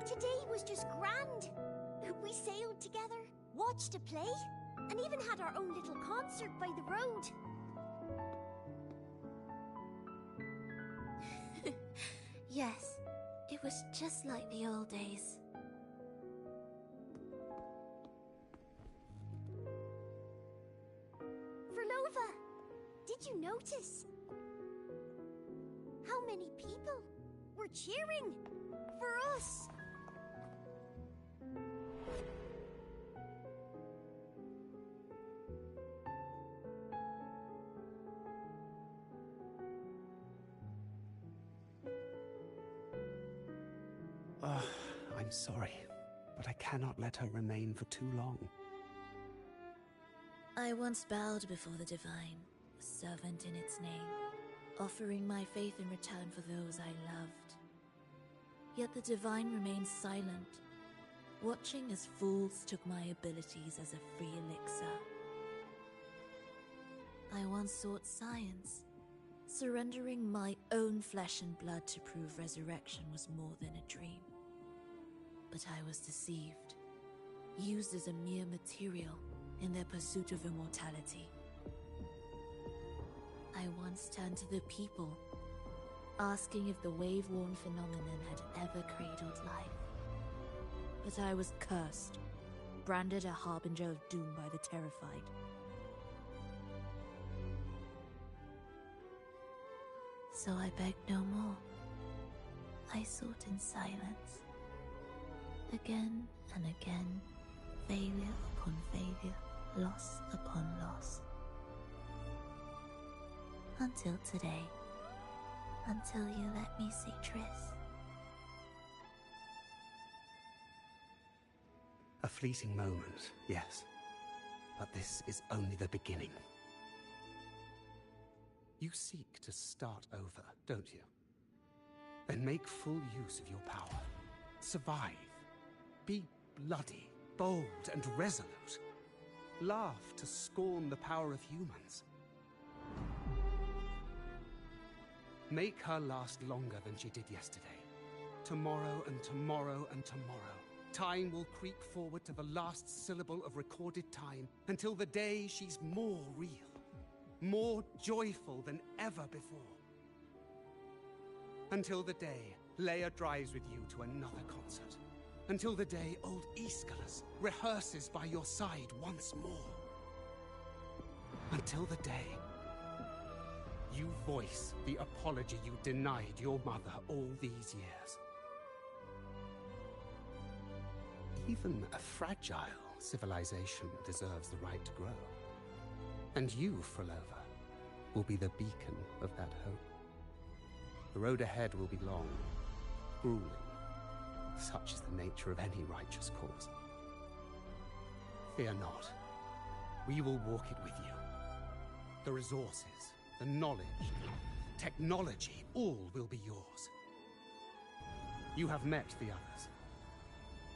Today was just grand. We sailed together, watched a play, and even had our own little concert by the road. Yes, it was just like the old days. Verlova, did you notice? How many people were cheering for us? I'm sorry, but I cannot let her remain for too long. I once bowed before the Divine, a servant in its name, offering my faith in return for those I loved. Yet the Divine remained silent, watching as fools took my abilities as a free elixir. I once sought science, surrendering my own flesh and blood to prove resurrection was more than a dream. But I was deceived, used as a mere material in their pursuit of immortality. I once turned to the people, asking if the wave-worn phenomenon had ever cradled life. But I was cursed, branded a harbinger of doom by the terrified. So I begged no more. I sought in silence. Again and again, failure upon failure, loss upon loss. Until today. Until you let me see Triss. A fleeting moment, yes. But this is only the beginning. You seek to start over, don't you? Then make full use of your power. Survive. Be bloody, bold, and resolute. Laugh to scorn the power of humans. Make her last longer than she did yesterday. Tomorrow and tomorrow and tomorrow. Time will creep forward to the last syllable of recorded time until the day she's more real, more joyful than ever before. Until the day Leia drives with you to another concert. Until the day old Aeschylus rehearses by your side once more. Until the day you voice the apology you denied your mother all these years. Even a fragile civilization deserves the right to grow. And you, Frolova, will be the beacon of that hope. The road ahead will be long, grueling. Such is the nature of any righteous cause. Fear not. We will walk it with you. The resources, the knowledge, technology, all will be yours. You have met the others.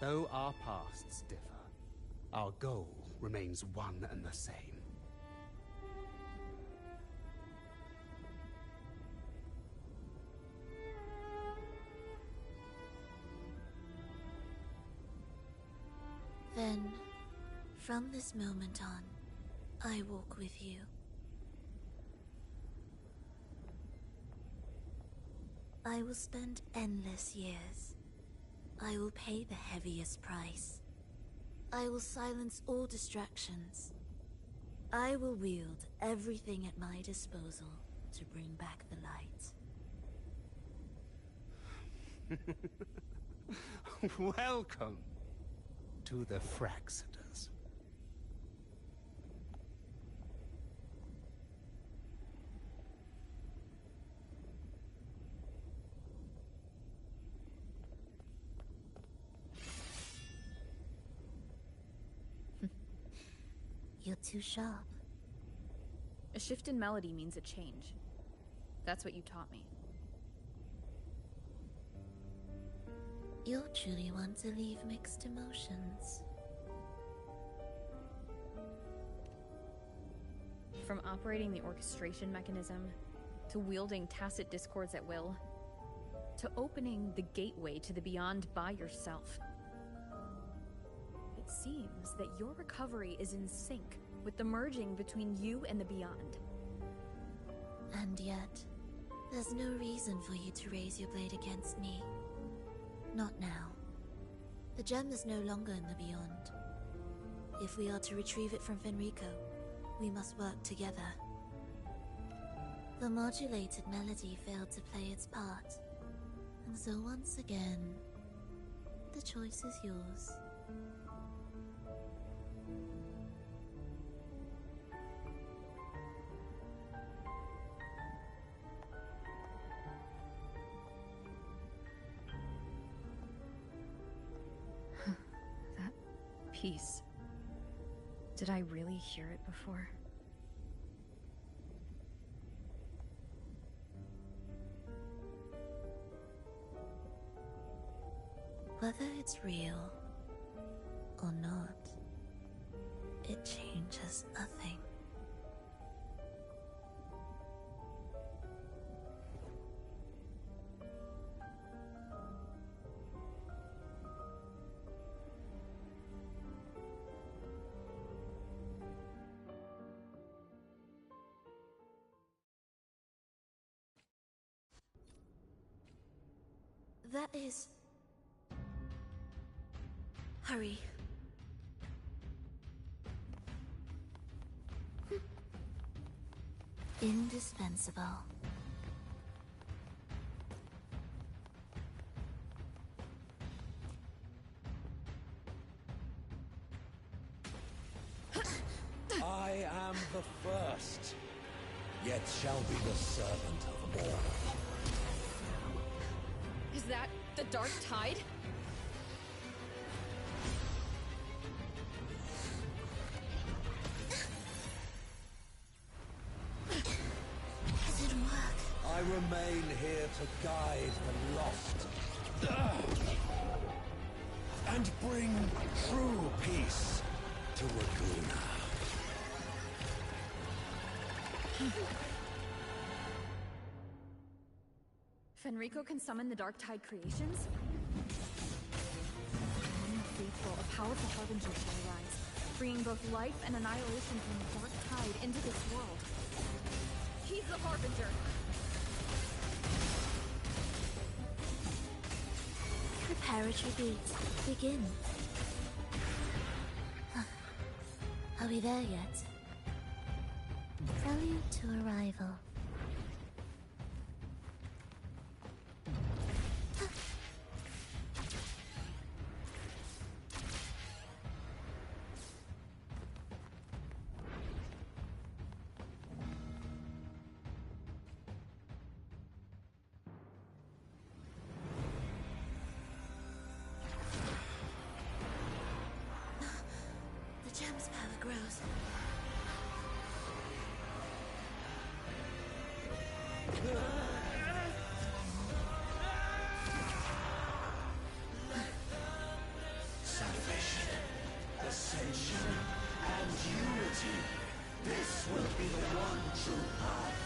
Though our pasts differ, our goal remains one and the same. Then, from this moment on, I walk with you. I will spend endless years. I will pay the heaviest price. I will silence all distractions. I will wield everything at my disposal to bring back the light. Welcome to the Fraxiters. You're too sharp. A shift in melody means a change. That's what you taught me. You'll truly want to leave mixed emotions. From operating the orchestration mechanism, to wielding tacit discords at will, to opening the gateway to the beyond by yourself. It seems that your recovery is in sync with the merging between you and the beyond. And yet, there's no reason for you to raise your blade against me. Not now. The gem is no longer in the beyond. If we are to retrieve it from Fenrico, we must work together. The modulated melody failed to play its part, and so once again, the choice is yours. That piece. Did I really hear it before? Whether it's real or not, it changes nothing. That is... Hurry. Indispensable. I am the first, yet shall be the servant of all. Is that the Dark Tide? I remain here to guide the lost. And bring true peace to Laguna. Fenrico can summon the Dark Tide creations? Unfaithful, a powerful harbinger shall arise, bringing both life and annihilation from the Dark Tide into this world. He's the harbinger! Preparatory beat. Begin. Are we there yet? Prelude to arrival. The gem's power grows. Salvation, ascension, and unity. This will be the one true path.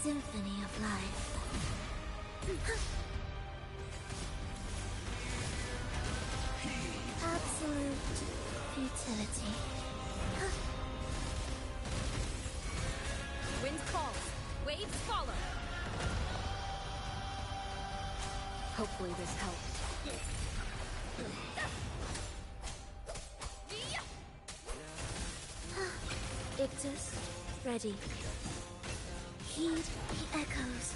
Symphony of life. Absolute futility. Wind calls, waves follow. Hopefully this helps. Ictus, ready. Heed the echoes.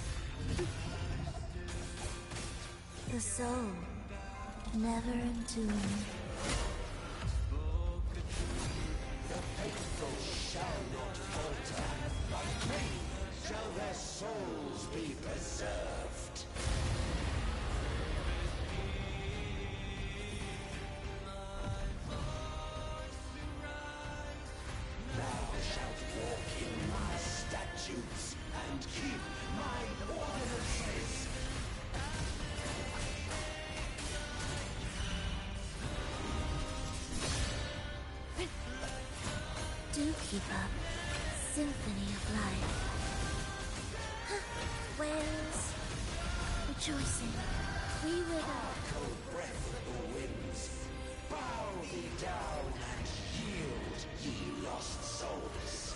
The soul, never entombed. The faithful shall not falter. By faith shall their souls be preserved. Thou shalt walk in my statutes and keep my ordinances. keep up. Symphony of life. Whales rejoicing. We wither. Cold breath of the winds, bow thee down and yield, ye lost souls.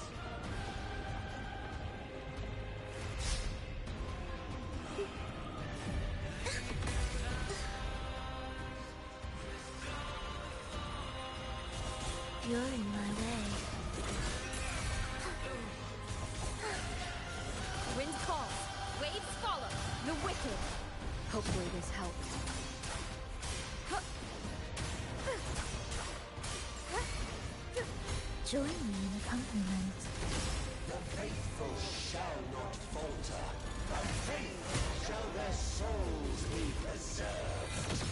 You're in my way. Wind calls, waves follow, the wicked. Hopefully this helps. Join me in accompaniment. The faithful shall not falter. By faith shall their souls be preserved.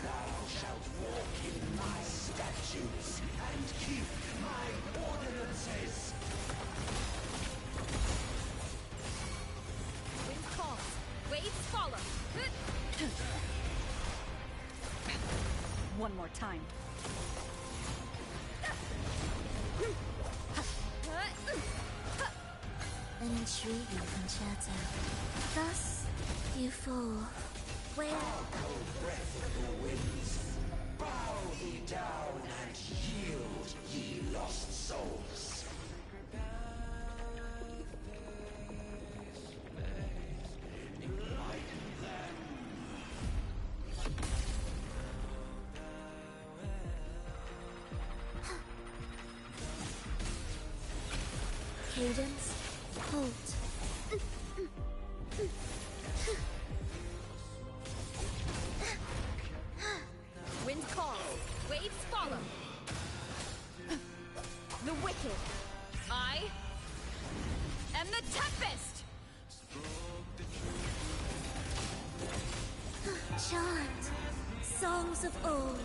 Thou shalt walk in my statutes and keep my ordinances. Wind calls, waves follow. One more time. An intriguing concerto. Thus, you fall. Where? Cold breath of the winds, bow thee down and yield, ye lost souls. Enlighten them. Cadence, halt. Wind calls, waves follow. The wicked. I am the Tempest! Chant. Songs of old.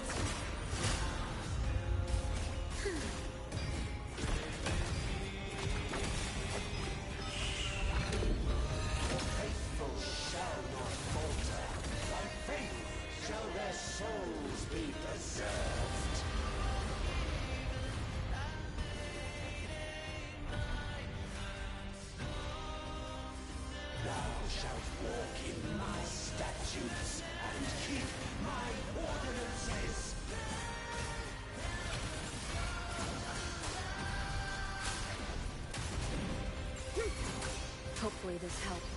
Faithful shall not falter. By faith shall their souls be preserved. Thou shalt walk in my statutes and keep my ordinances. Hopefully this helps.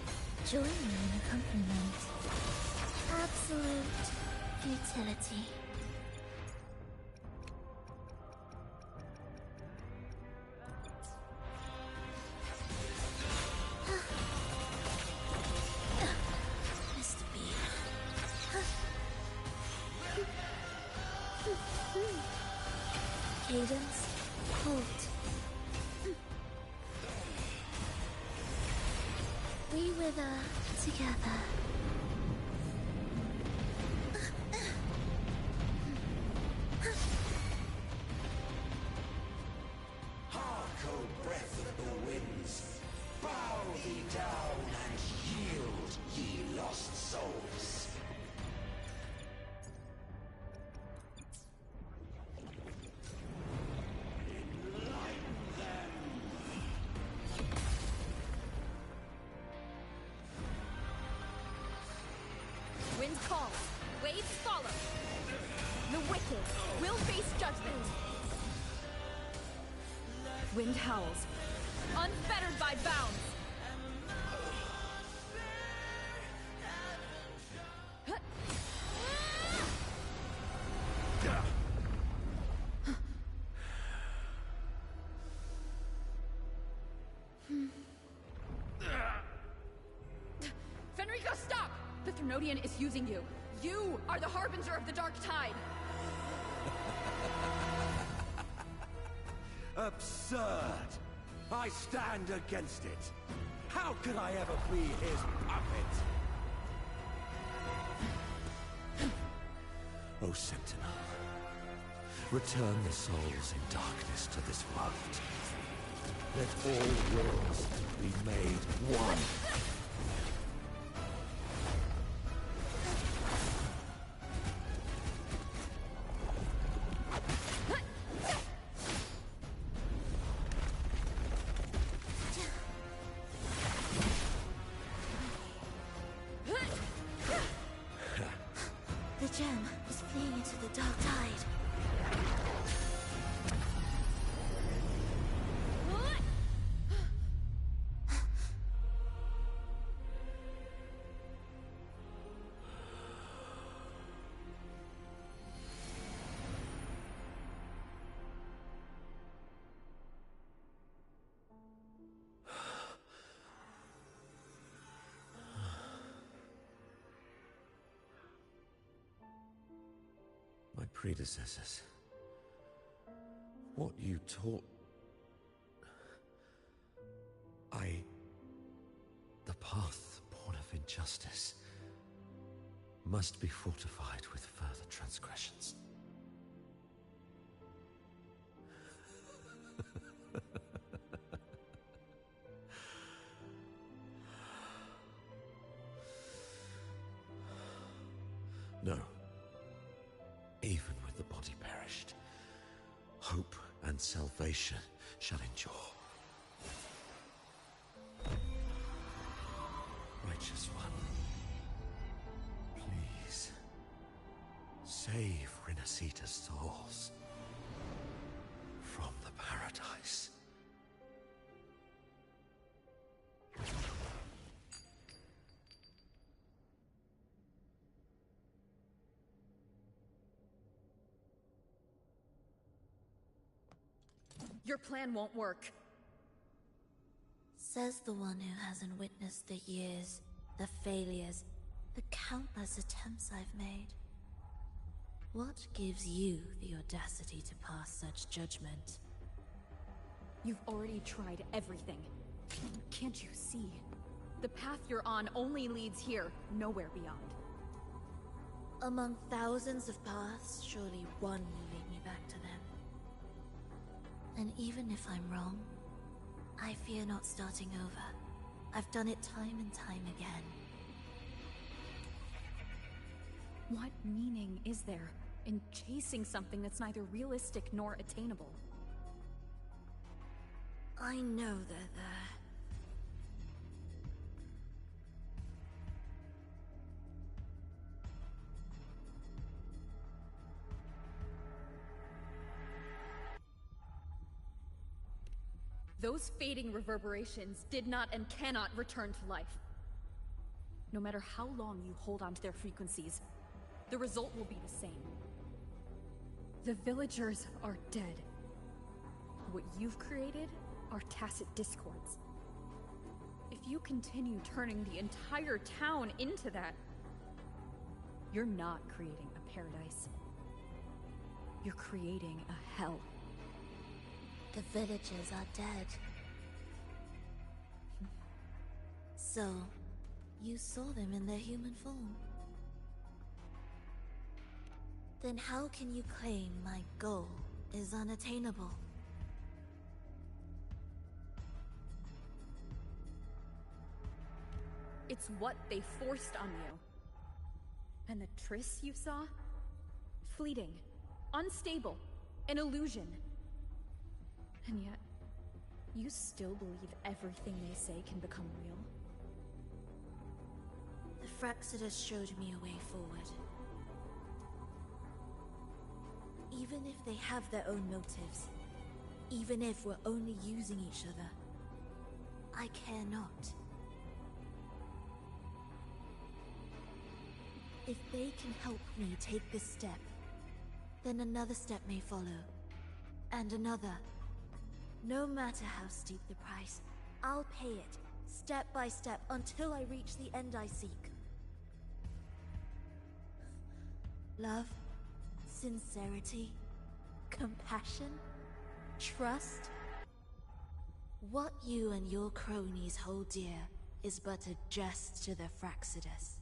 Join me in accompaniment. Absolute futility. Mr. Bean. Cadence, halt. We wither together. Cold breath of the winds, bow thee down and yield, ye lost souls. Enlighten them. Wind calls, waves follow. The wicked will face judgment. Wind howls, unfettered by bounds. Fenrico, stop! The Thrnodian is using you. You are the harbinger of the Dark Tide. Absurd! I stand against it. How could I ever be his puppet? O Sentinel, return the souls in darkness to this world. Let all wills be made one. The gem is fleeing into the dark tide. My predecessors. What you taught... The path born of injustice must be fortified with further transgressions. No. Even with the body perished, hope and salvation shall endure. Righteous One, please, save Renacita's souls from the paradise. Your plan won't work. Says the one who hasn't witnessed the years, the failures, the countless attempts I've made. What gives you the audacity to pass such judgment? You've already tried everything. Can't you see? The path you're on only leads here, nowhere beyond. Among thousands of paths, surely one will lead me back to them. And even if I'm wrong, I fear not starting over. I've done it time and time again. What meaning is there in chasing something that's neither realistic nor attainable? I know they're there. Those fading reverberations did not and cannot return to life. No matter how long you hold on to their frequencies, the result will be the same. The villagers are dead. What you've created are tacit discords. If you continue turning the entire town into that, you're not creating a paradise. You're creating a hell. The villagers are dead. So, you saw them in their human form. Then how can you claim my goal is unattainable? It's what they forced on you. And the Triss you saw? Fleeting, unstable, an illusion. And yet, you still believe everything they say can become real? The Fraxidus showed me a way forward. Even if they have their own motives, even if we're only using each other, I care not. If they can help me take this step, then another step may follow, and another. No matter how steep the price, I'll pay it, step by step, until I reach the end I seek. Love, sincerity, compassion, trust. What you and your cronies hold dear is but a jest to the Fraxidus.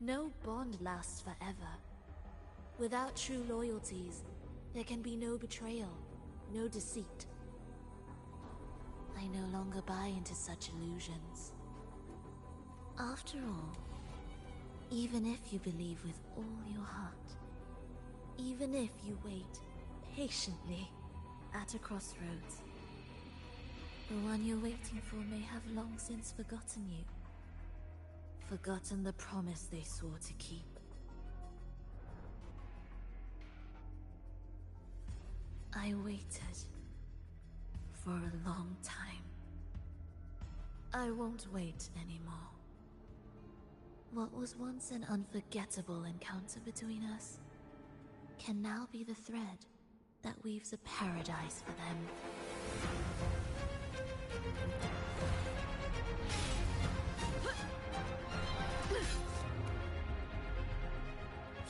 No bond lasts forever. Without true loyalties, there can be no betrayal, no deceit. no longer buy into such illusions. After all, even if you believe with all your heart, even if you wait patiently at a crossroads, the one you're waiting for may have long since forgotten you. Forgotten the promise they swore to keep. I waited for a long time. I won't wait anymore. What was once an unforgettable encounter between us can now be the thread that weaves a paradise for them.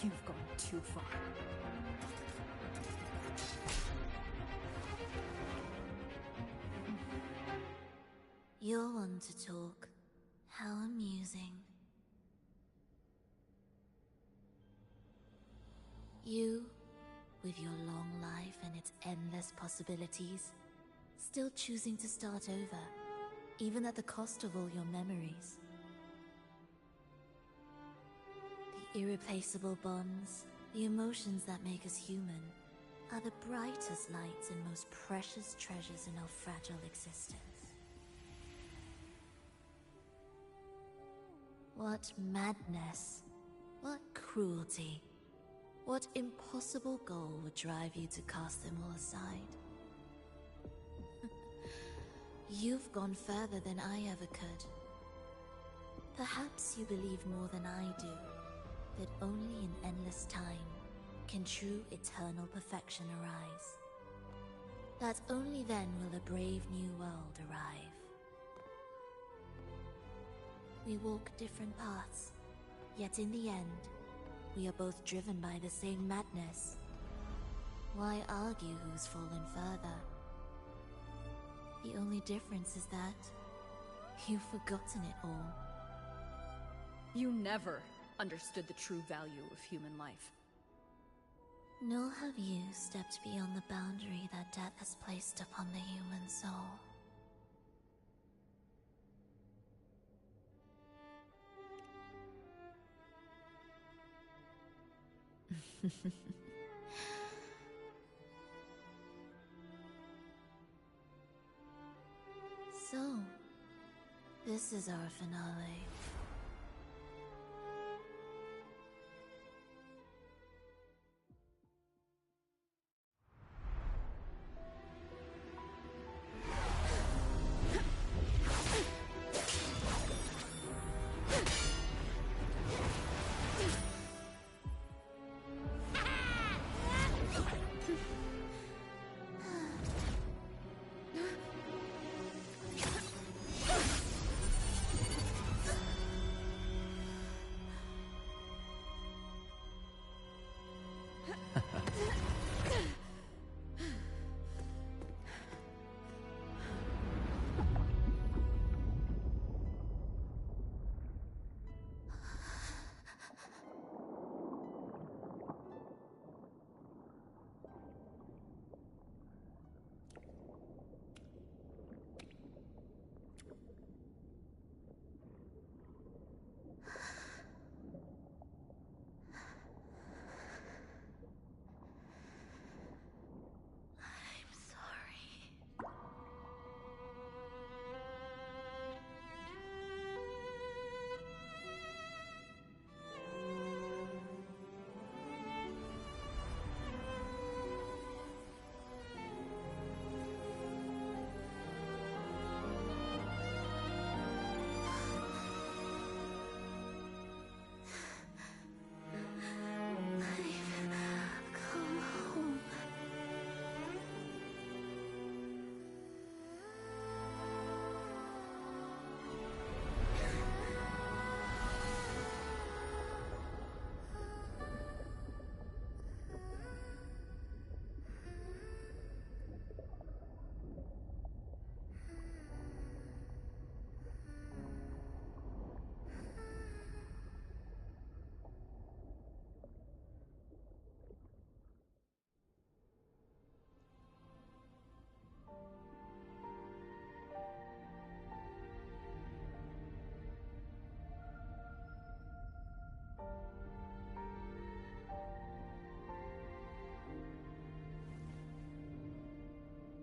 You've gone too far. You're one to talk. How amusing. You, with your long life and its endless possibilities, still choosing to start over, even at the cost of all your memories. The irreplaceable bonds, the emotions that make us human, are the brightest lights and most precious treasures in our fragile existence. What madness, what cruelty, what impossible goal would drive you to cast them all aside? You've gone further than I ever could. Perhaps you believe more than I do, that only in endless time can true eternal perfection arise. That only then will a brave new world arrive. We walk different paths, yet in the end, we are both driven by the same madness. Why argue who's fallen further? The only difference is that you've forgotten it all. You never understood the true value of human life. Nor have you stepped beyond the boundary that death has placed upon the human soul. So, this is our finale.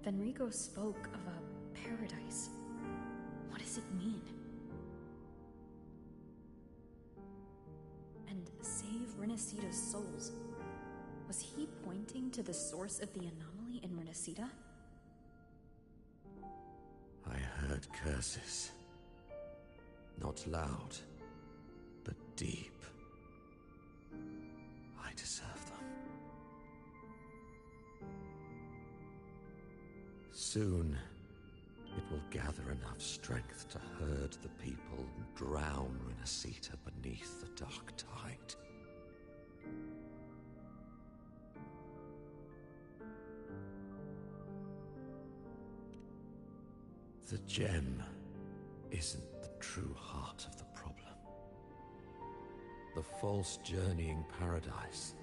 Fenrico spoke of a paradise. What does it mean? And save Renacita's souls. Was he pointing to the source of the anomaly in Renacita? I heard curses. Not loud, but deep. I deserve them. Soon, it will gather enough strength to herd the people and drown Renacita beneath the dark tide. The gem isn't the true heart of the problem. The false journeying paradise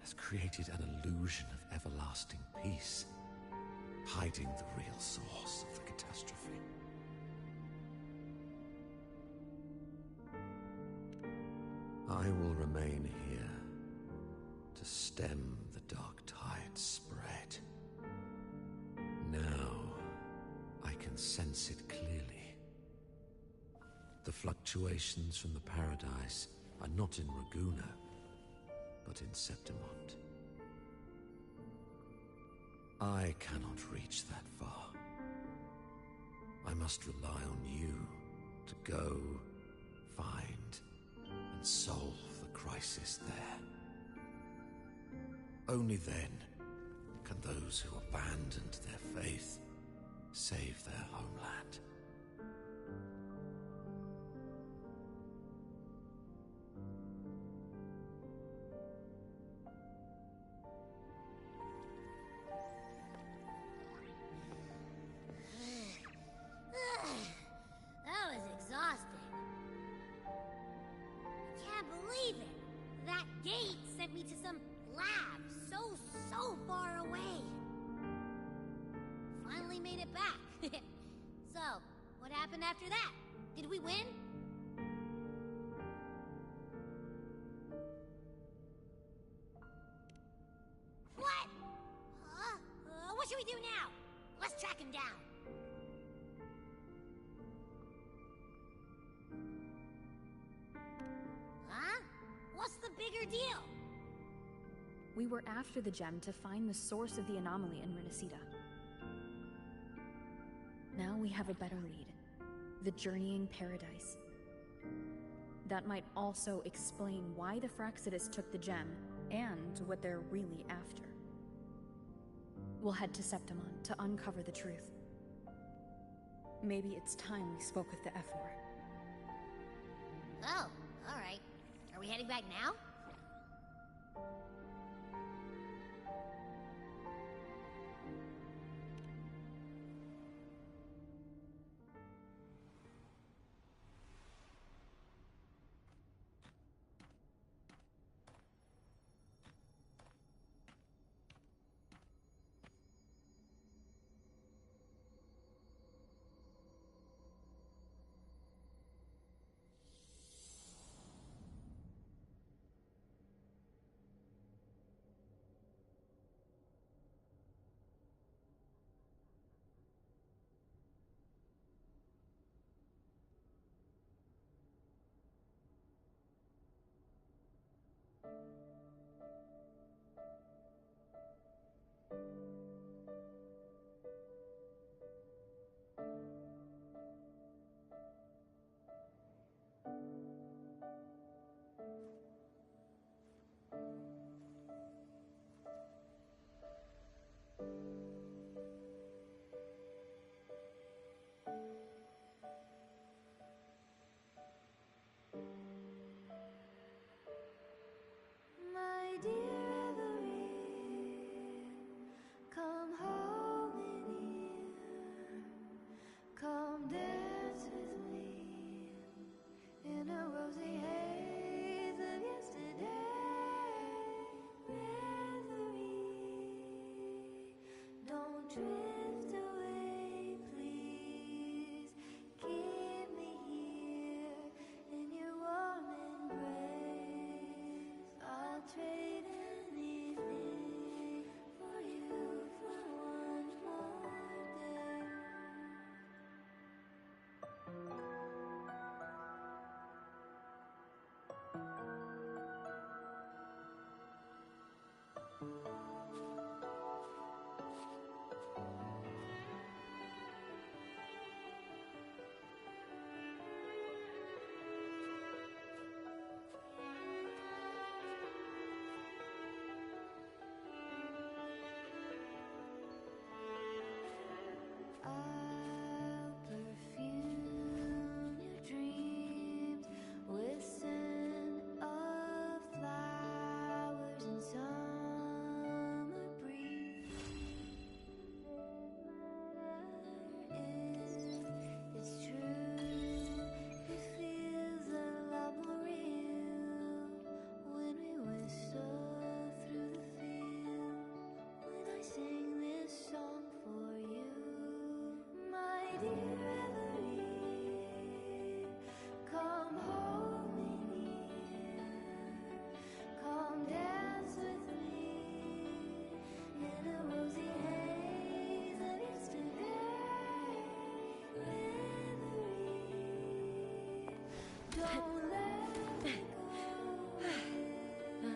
has created an illusion of everlasting peace, hiding the real source of the catastrophe. I will remain here to stem the dark tide's spread. Now, I can sense it clearly. The fluctuations from the paradise are not in Raguna, but in Septimont. I cannot reach that far. I must rely on you to go, find, and solve the crisis there. Only then can those who abandoned their faith save their homeland. That was exhausting. I can't believe it. That gate sent me to some lab so far away. Finally made it back. So, what happened after that? Did we win? What? What should we do now? Let's track him down. Huh? What's the bigger deal? We were after the gem to find the source of the anomaly in Renacita. Now we have a better lead. The journeying paradise. That might also explain why the Fraxidus took the gem, and what they're really after. We'll head to Septimont to uncover the truth. Maybe it's time we spoke with the Ephor. Oh, alright. Are we heading back now? My dear Everine, come home in here. Come dance with me in a rosy haze of yesterday. Reverie, don't drift away, please. Keep me here in your warm Don't let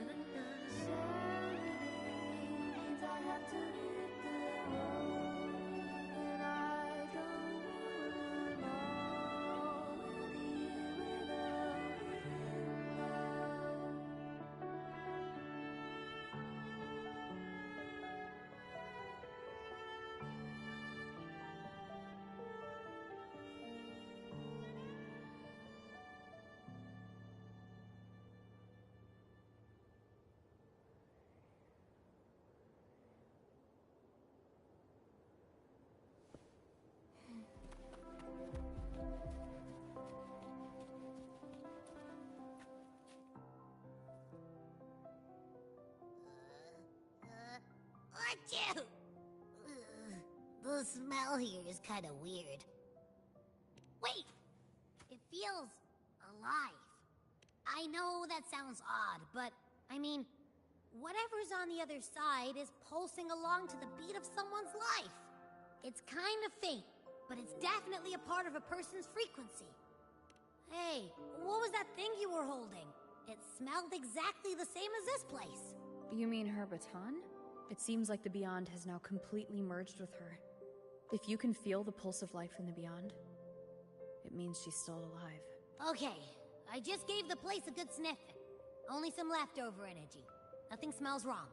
me go. Means I have to hit the road, and I don't wanna know without Achoo! The smell here is kind of weird. Wait! It feels alive. I know that sounds odd, but I mean, whatever's on the other side is pulsing along to the beat of someone's life. It's kind of faint, but it's definitely a part of a person's frequency. Hey, what was that thing you were holding? It smelled exactly the same as this place. You mean her baton? It seems like the Beyond has now completely merged with her. If you can feel the pulse of life from the Beyond, it means she's still alive. Okay, I just gave the place a good sniff. Only some leftover energy. Nothing smells wrong.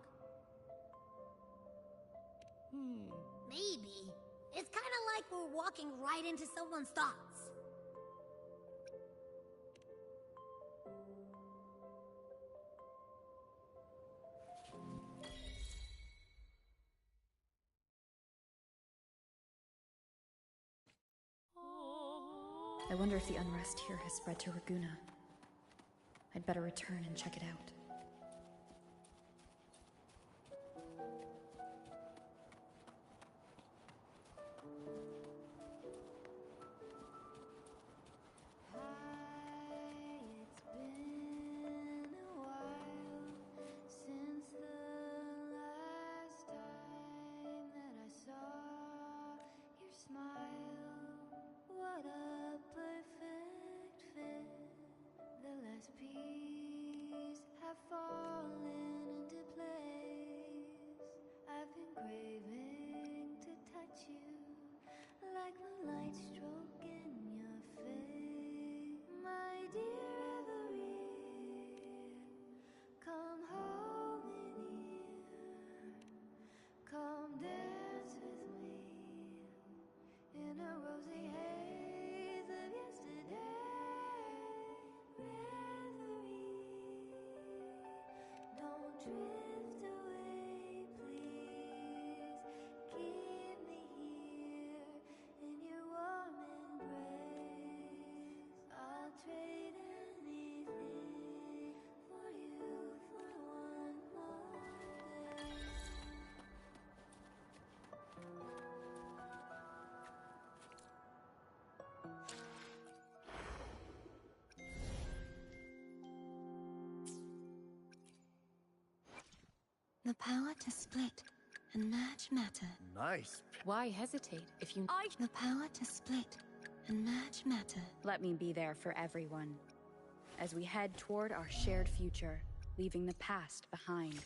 Maybe. It's kind of like we're walking right into someone's thoughts. I wonder if the unrest here has spread to Raguna. I'd better return and check it out. It's been a while since the last time that I saw your smile. What a perfect fit. The last piece have fallen into place. I've been craving to touch you like moonlight stroking your face. My dear Everett, come hold me near. Come dance with me in a rosy haze of yesterday. Reverie, don't drift away, please. Keep me here in your warm embrace. I'll trade anything for you for one more day. The power to split and merge matter. Nice. Why hesitate if you... The power to split and merge matter. Let me be there for everyone. As we head toward our shared future, leaving the past behind.